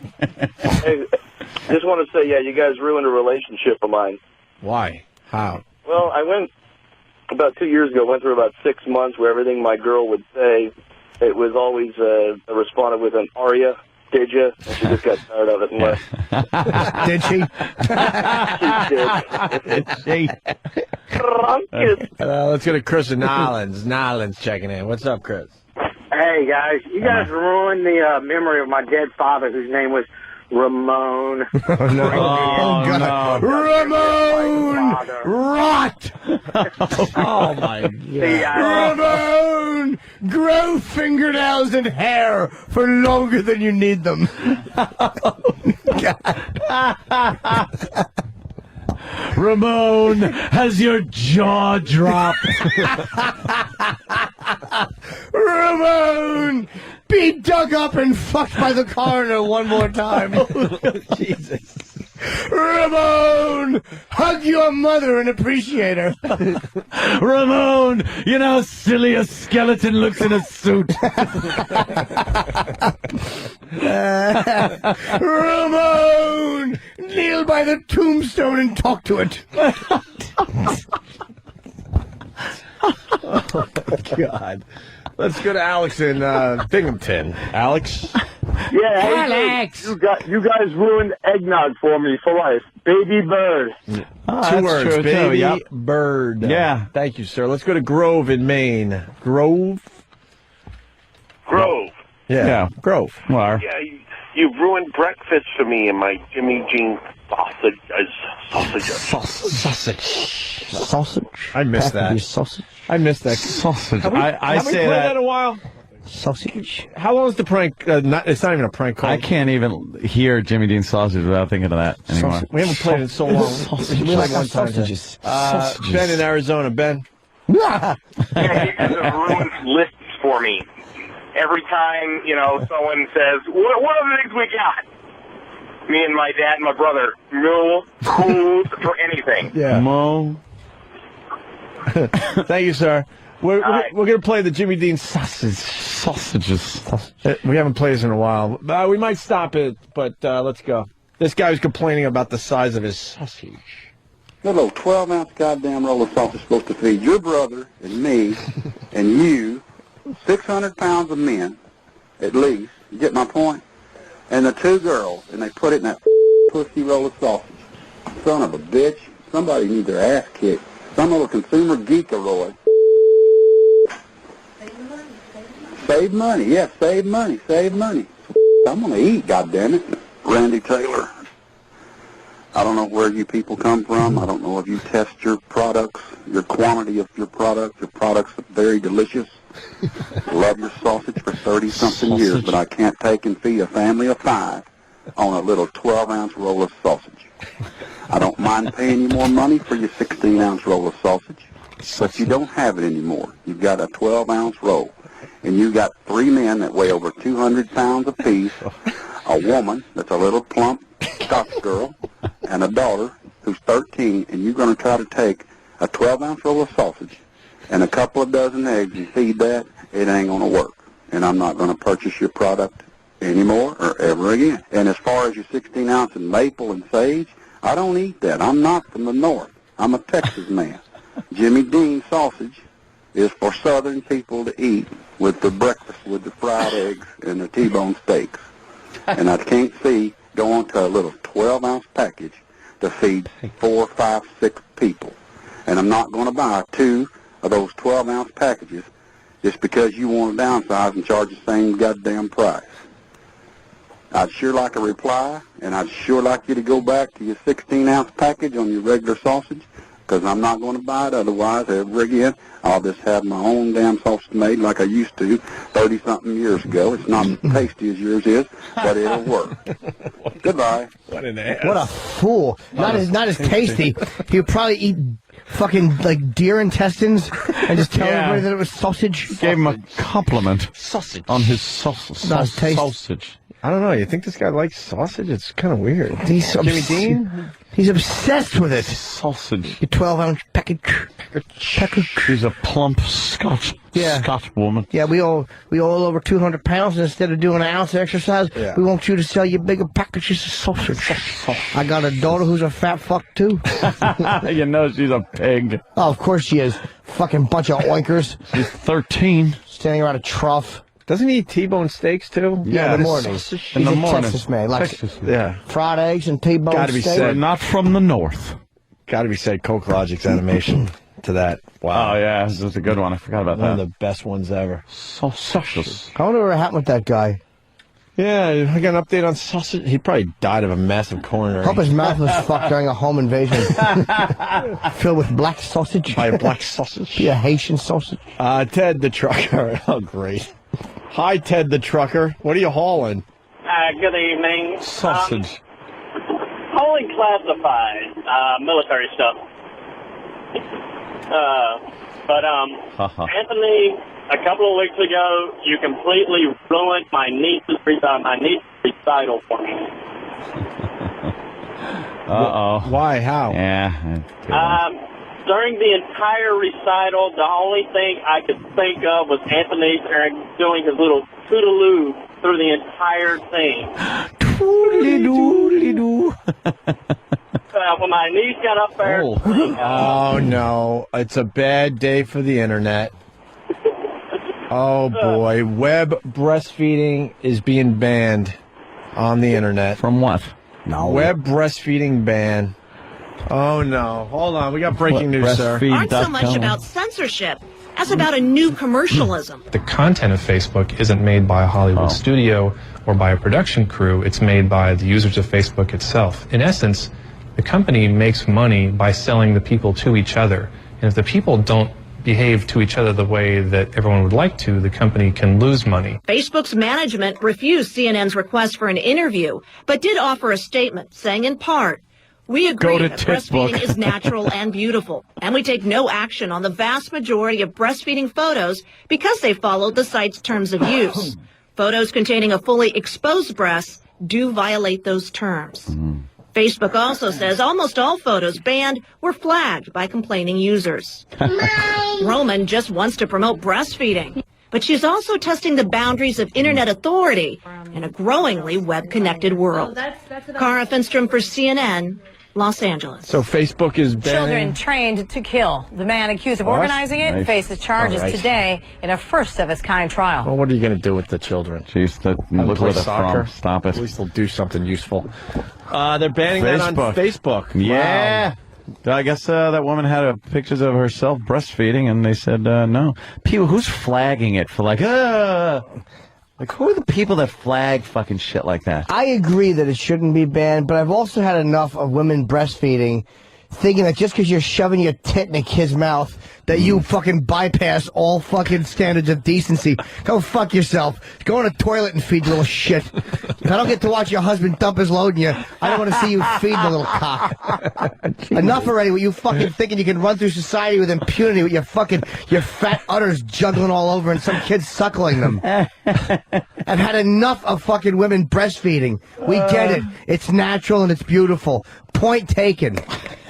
just want to say, yeah, you guys ruined a relationship of mine. Why? How? Well, I went about 2 years ago, went through about 6 months where everything my girl would say, it was always responded with an "Aria, did you?" And she just got tired of it and left. Did she? She did. Let's go to Chris in Nolens. Nolens checking in. What's up, Chris? Hey, guys. You guys ruined the memory of my dead father, whose name was Ramon. Oh, no. God. No. Ramon! Rot! Oh, my God. Ramon! Grow fingernails and hair for longer than you need them. Ramon, has your jaw dropped? Ramon! Be dug up and fucked by the coroner one more time. Jesus. Ramon! Hug your mother and appreciate her. Ramon, you know how silly a skeleton looks in a suit. Ramon! Kneel by the tombstone and talk to it. Oh, God. Let's go to Alex in Binghamton. Alex? Yeah, hey, Alex! You guys ruined eggnog for me for life. Baby bird. Two words, true, baby too, yep. bird. Yeah. Thank you, sir. Let's go to Grove in Maine. Grove? Grove. Yeah. Grove. Well, Yeah, you've ruined breakfast for me and my Jimmy Jean Sausage. I miss that. Sausage. I miss that. Sausage. Have we I say played that in a while? Sausage. How long is the prank? It's not even a prank call. I can't even hear Jimmy Dean sausage without thinking of that anymore. We haven't played in so long. We like one time. Sausages. Ben in Arizona. Ben. Yeah, you guys have ruined lists for me. Every time, someone says, what are the things we got? Me and my dad and my brother, no food for anything. Yeah. Mo. Thank you, sir. We're going to play the Jimmy Dean sausages. We haven't played this in a while. We might stop it, but let's go. This guy was complaining about the size of his sausage. Little 12-ounce goddamn roll of sausage supposed to feed your brother and me and you 600 pounds of men, at least. You get my point? And the two girls, and they put it in that pussy roll of sausage. Son of a bitch. Somebody needs their ass kicked. Some little consumer geekaroid. Save money. Yeah, save money. Save money. I'm going to eat, goddammit. Randy Taylor. I don't know where you people come from. I don't know if you test your products, your quantity of your products. Your products are very delicious. Love your sausage for 30-something years, but I can't take and feed a family of 5 on a little 12-ounce roll of sausage. I don't mind paying you more money for your 16-ounce roll of sausage, but you don't have it anymore. You've got a 12-ounce roll, and you got 3 men that weigh over 200 pounds apiece, a woman that's a little plump Scotch girl, and a daughter who's 13, and you're going to try to take a 12-ounce roll of sausage and a couple of dozen eggs and feed that. It ain't going to work. And I'm not going to purchase your product anymore or ever again. And as far as your 16-ounce and maple and sage, I don't eat that. I'm not from the north. I'm a Texas man. Jimmy Dean sausage is for southern people to eat with the breakfast, with the fried eggs and the T-bone steaks. And I can't see going to a little 12-ounce package to feed 4, 5, 6 people. And I'm not going to buy 2 of those 12-ounce packages just because you want to downsize and charge the same goddamn price. I'd sure like a reply, and I'd sure like you to go back to your 16-ounce package on your regular sausage, because I'm not going to buy it otherwise ever again. I'll just have my own damn sausage made like I used to 30-something years ago. It's not as tasty as yours is, but it'll work. Goodbye. What an ass. What a fool. Not as tasty. He would probably eat fucking like deer intestines and just tell everybody that it was sausage. Gave him a compliment. Sausage. On his sausage. I don't know. You think this guy likes sausage? It's kind of weird. He's Jimmy Dean? He's obsessed with it. Sausage. Your 12-ounce package. She's a plump Scotch woman. Yeah, we all over 200 pounds, and instead of doing an ounce of exercise, we want you to sell you bigger packages of sausage. I got a daughter who's a fat fuck, too. You know she's a pig. Oh, of course she is. Fucking bunch of oinkers. She's 13. Standing around a trough. Doesn't he eat T-bone steaks, too? Yeah, in the morning. In the morning. Texas man. Like Texas. Yeah. Fried eggs and T-bone Gotta be steak. said. Not from the north. Gotta be said, Coke Logic's animation. to that. Wow. Oh, yeah, this is a good one. I forgot about One that. of the best ones ever. Sausages. I wonder what happened with that guy. Yeah, I got an update on sausage. He probably died of a massive coronary. Hope his mouth was fucked during a home invasion. Filled with black sausage. By a black sausage? Yeah, Haitian sausage. Ted the trucker. Oh, great. Hi, Ted the trucker. What are you hauling? Good evening. Sausage. Only classified military stuff. Anthony, a couple of weeks ago, you completely ruined my niece's recital for me. Why? How? Yeah. During the entire recital, the only thing I could think of was Anthony doing his little toodaloo through the entire thing. Toodly-doo. When my niece got up there... Oh, no. It's a bad day for the internet. Oh, boy. Web breastfeeding is being banned on the internet. From what? No. Web breastfeeding ban. Oh, no. Hold on. We got breaking news, sir. Aren't so much about censorship as about a new commercialism. The content of Facebook isn't made by a Hollywood studio or by a production crew. It's made by the users of Facebook itself. In essence, the company makes money by selling the people to each other. And if the people don't behave to each other the way that everyone would like to, the company can lose money. Facebook's management refused CNN's request for an interview, but did offer a statement saying in part, "We agree that breastfeeding is natural and beautiful, and we take no action on the vast majority of breastfeeding photos because they followed the site's terms of use. Photos containing a fully exposed breast do violate those terms." Facebook also says almost all photos banned were flagged by complaining users. Roman just wants to promote breastfeeding, but she's also testing the boundaries of internet authority in a growingly web-connected world. Cara Finstrom for CNN, Los Angeles. So Facebook is banning... Children trained to kill. The man accused of organizing it faces charges today in a first-of-its-kind trial. Well, what are you going to do with the children? Jeez, look play where they're soccer. from. Stop it. At least they'll do something useful. They're banning that on Facebook. Yeah. Wow. I guess that woman had pictures of herself breastfeeding, and they said no. People, who's flagging it for like who are the people that flag fucking shit like that? I agree that it shouldn't be banned, but I've also had enough of women breastfeeding thinking that just because you're shoving your tit in a kid's mouth that you fucking bypass all fucking standards of decency. Go fuck yourself. Go in a toilet and feed your little shit. If I don't get to watch your husband dump his load in you, I don't want to see you feed the little cock. Enough already with you fucking thinking you can run through society with impunity with your fat udders juggling all over and some kids suckling them. I've had enough of fucking women breastfeeding. We get it. It's natural and it's beautiful. Point taken.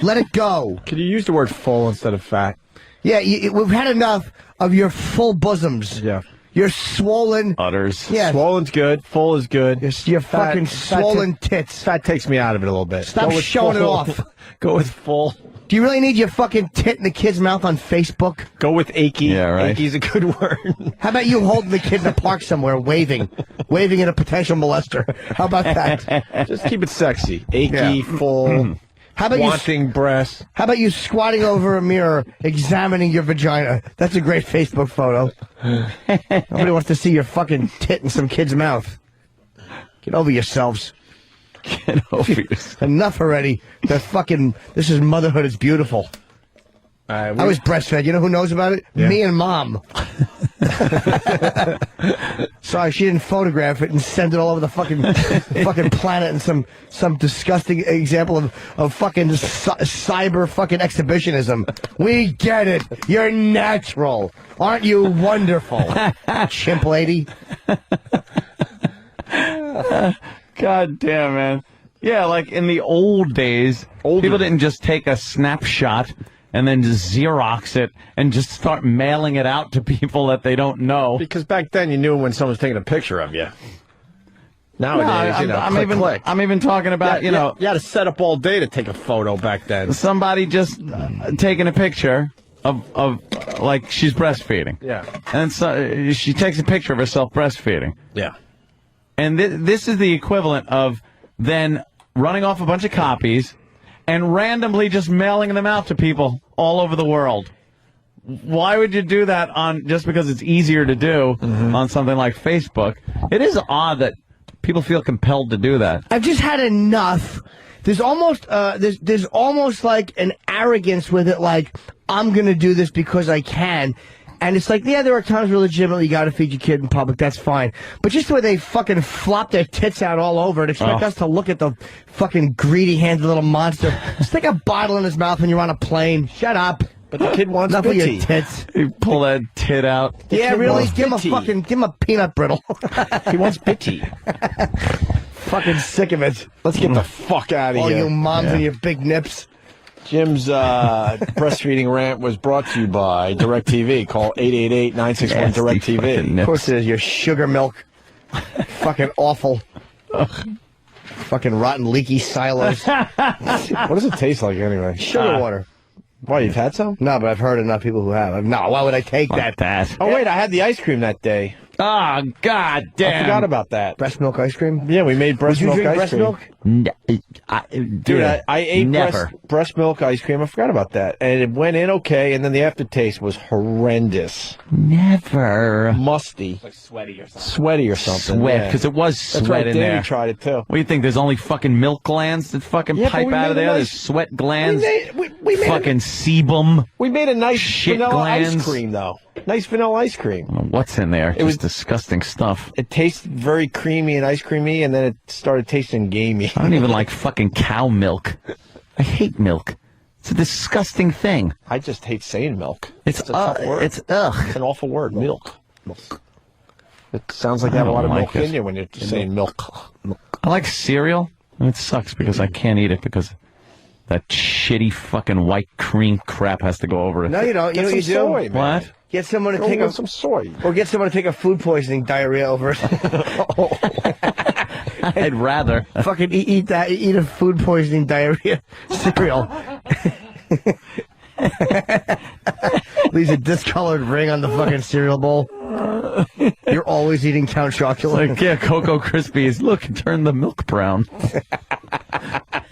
Let it go. Could you use the word full instead of fat? Yeah, we've had enough of your full bosoms. Yeah. Your swollen... udders. Yeah. Swollen's good. Full is good. Your fucking swollen tits. Fat takes me out of it a little bit. Stop showing it off. Go with full. Do you really need your fucking tit in the kid's mouth on Facebook? Go with achy. Yeah, right. Achy's a good word. How about you holding the kid in the park somewhere, waving at a potential molester? How about that? Just keep it sexy. Achy, full... How about wanting breasts. How about you squatting over a mirror, examining your vagina? That's a great Facebook photo. Nobody wants to see your fucking tit in some kid's mouth. Get over yourselves. Get over yourselves. Enough already. This is motherhood. It's beautiful. I was breastfed. You know who knows about it? Yeah. Me and Mom. Sorry, she didn't photograph it and send it all over the fucking planet in some disgusting example of fucking cyber fucking exhibitionism. We get it. You're natural. Aren't you wonderful? Chimp lady. God damn, man. Yeah, like in the old days, people didn't just take a snapshot and then just Xerox it and just start mailing it out to people that they don't know. Because back then you knew when someone was taking a picture of you. Nowadays, click. I'm even talking about, you had to set up all day to take a photo back then. Somebody just taking a picture of like she's breastfeeding. Yeah. And so she takes a picture of herself breastfeeding. Yeah. And this is the equivalent of then running off a bunch of copies and randomly just mailing them out to people all over the world. why would you do that on just because it's easier to do on something like Facebook? It is odd that people feel compelled to do that. I've just had enough. There's almost there's almost like an arrogance with it, like I'm gonna do this because I can. And it's like, yeah, there are times where legitimately you gotta feed your kid in public, that's fine. But just the way they fucking flop their tits out all over and expect us to look at the fucking greedy-handed little monster. Stick a bottle in his mouth when you're on a plane. Shut up. But the kid wants Enough of bitty. your tits. You pull that tit out. Yeah, really? Give him a peanut brittle. He wants bitty. Fucking sick of it. Let's get the fuck out of All here. you moms and your big nips. Jim's breastfeeding rant was brought to you by DirecTV. Call 888-961-DirecTV. Of course it is. Your sugar milk. Fucking awful. Fucking rotten, leaky silos. What does it taste like anyway? Sugar water. Why, you've had some? No, but I've heard enough people who have. No, why would I take that? Oh, wait, I had the ice cream that day. Oh, God damn. I forgot about that. Breast milk ice cream? Yeah, we made breast milk drink ice breast cream. milk? Dude, I ate never. breast milk ice cream. I forgot about that. And it went in okay, and then the aftertaste was horrendous. Never. Musty. Like sweaty or something. Sweaty or something. Sweat, because it was That's sweat right, in Danny there. tried it too. What do you think? There's only fucking milk glands that fucking Yeah, but pipe we out of made a there? nice- There's sweat glands. We made fucking sebum. We made a nice Shit vanilla glands. ice cream, though. Nice vanilla ice cream. What's in there? It was disgusting stuff. It tasted very creamy and ice creamy, and then it started tasting gamey. I don't even like fucking cow milk. I hate milk. It's a disgusting thing. I just hate saying milk. It's a tough word. It's ugh. It's an awful word, milk. It sounds like you have a lot of milk in you when you're saying milk. I like cereal. And it sucks because I can't eat it because that shitty fucking white cream crap has to go over it. No, you don't. You know what you do? Soy, man. What? Get someone to Go take get some soy. Or get someone to take a food poisoning diarrhea over it. I'd rather. Fucking eat that. Eat a food poisoning diarrhea cereal. Leaves a discolored ring on the fucking cereal bowl. You're always eating Count Chocula. Like, yeah, Cocoa Krispies. Look, turn the milk brown.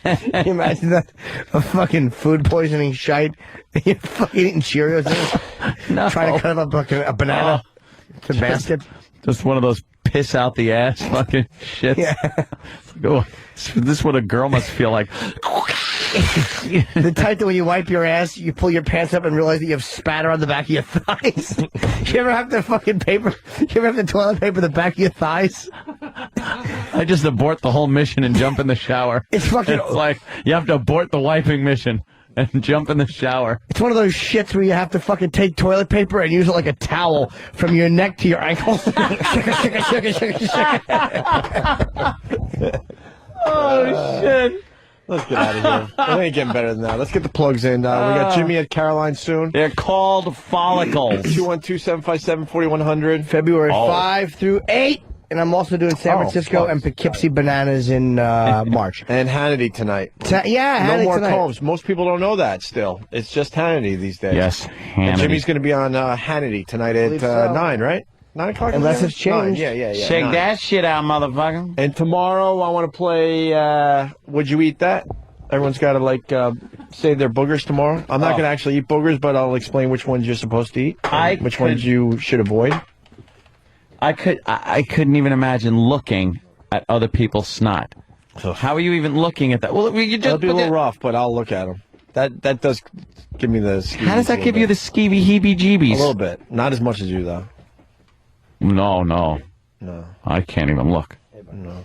Can you imagine that? A fucking food poisoning shite. You're fucking eating Cheerios. No. Trying to cut up a banana to basket. Just one of those piss out the ass fucking shit. Yeah. Oh, this is what a girl must feel like. The type that when you wipe your ass, you pull your pants up and realize that you have spatter on the back of your thighs. You ever have to fucking paper? You ever have to toilet paper the back of your thighs? I just abort the whole mission and jump in the shower. It's fucking. It's like you have to abort the wiping mission and jump in the shower. It's one of those shits where you have to fucking take toilet paper and use it like a towel from your neck to your ankles. Oh shit. Let's get out of here. It ain't getting better than that. Let's get the plugs in. We got Jimmy at Caroline soon. They're called follicles. 212-757-4100. February 5 through 8. And I'm also doing San Francisco and Poughkeepsie Bananas in March. And Hannity tonight. Yeah, no Hannity more tonight. Combs. Most people don't know that still. It's just Hannity these days. Yes, And Hannity. Jimmy's going to be on Hannity tonight at so. 9, right? 9 o'clock? Unless it's changed. 9. Yeah. Shake 9. that shit out, motherfucker. And tomorrow I want to play Would You Eat That? Everyone's got to say their boogers tomorrow. I'm not going to actually eat boogers, but I'll explain which ones you're supposed to eat. Which ones you should avoid. I couldn't even imagine looking at other people's snot. How are you even looking at that? Well, you just It'll be a little rough, but I'll look at them. That does give me the skeevies. How does that give you the skeevy heebie-jeebies? A little bit. Not as much as you, though. No. I can't even look. No.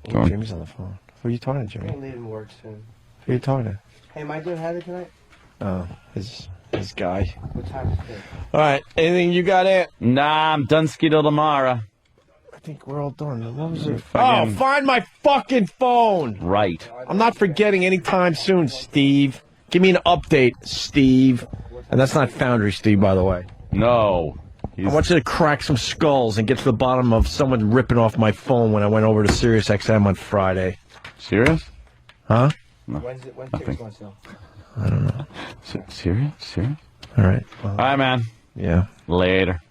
Don't. Jimmy's on the phone. Who are you talking to, Jimmy? I'm leaving work soon. Who are you talking to? Hey, am I doing Hannity tonight? Oh, his guy. What time is it? All right. Anything you got, Ant? Nah, I'm done ski till tomorrow. I think we're all done. What was it? Fucking- Oh, find my fucking phone. Right. I'm not forgetting anytime soon, Steve. Give me an update, Steve. And that's not Foundry Steve, by the way. No. I want you to crack some skulls and get to the bottom of someone ripping off my phone when I went over to Sirius XM on Friday. Serious? Huh? No. When's tickets going sale? I don't know. Serious? All right. Well, All right, man. yeah. Later.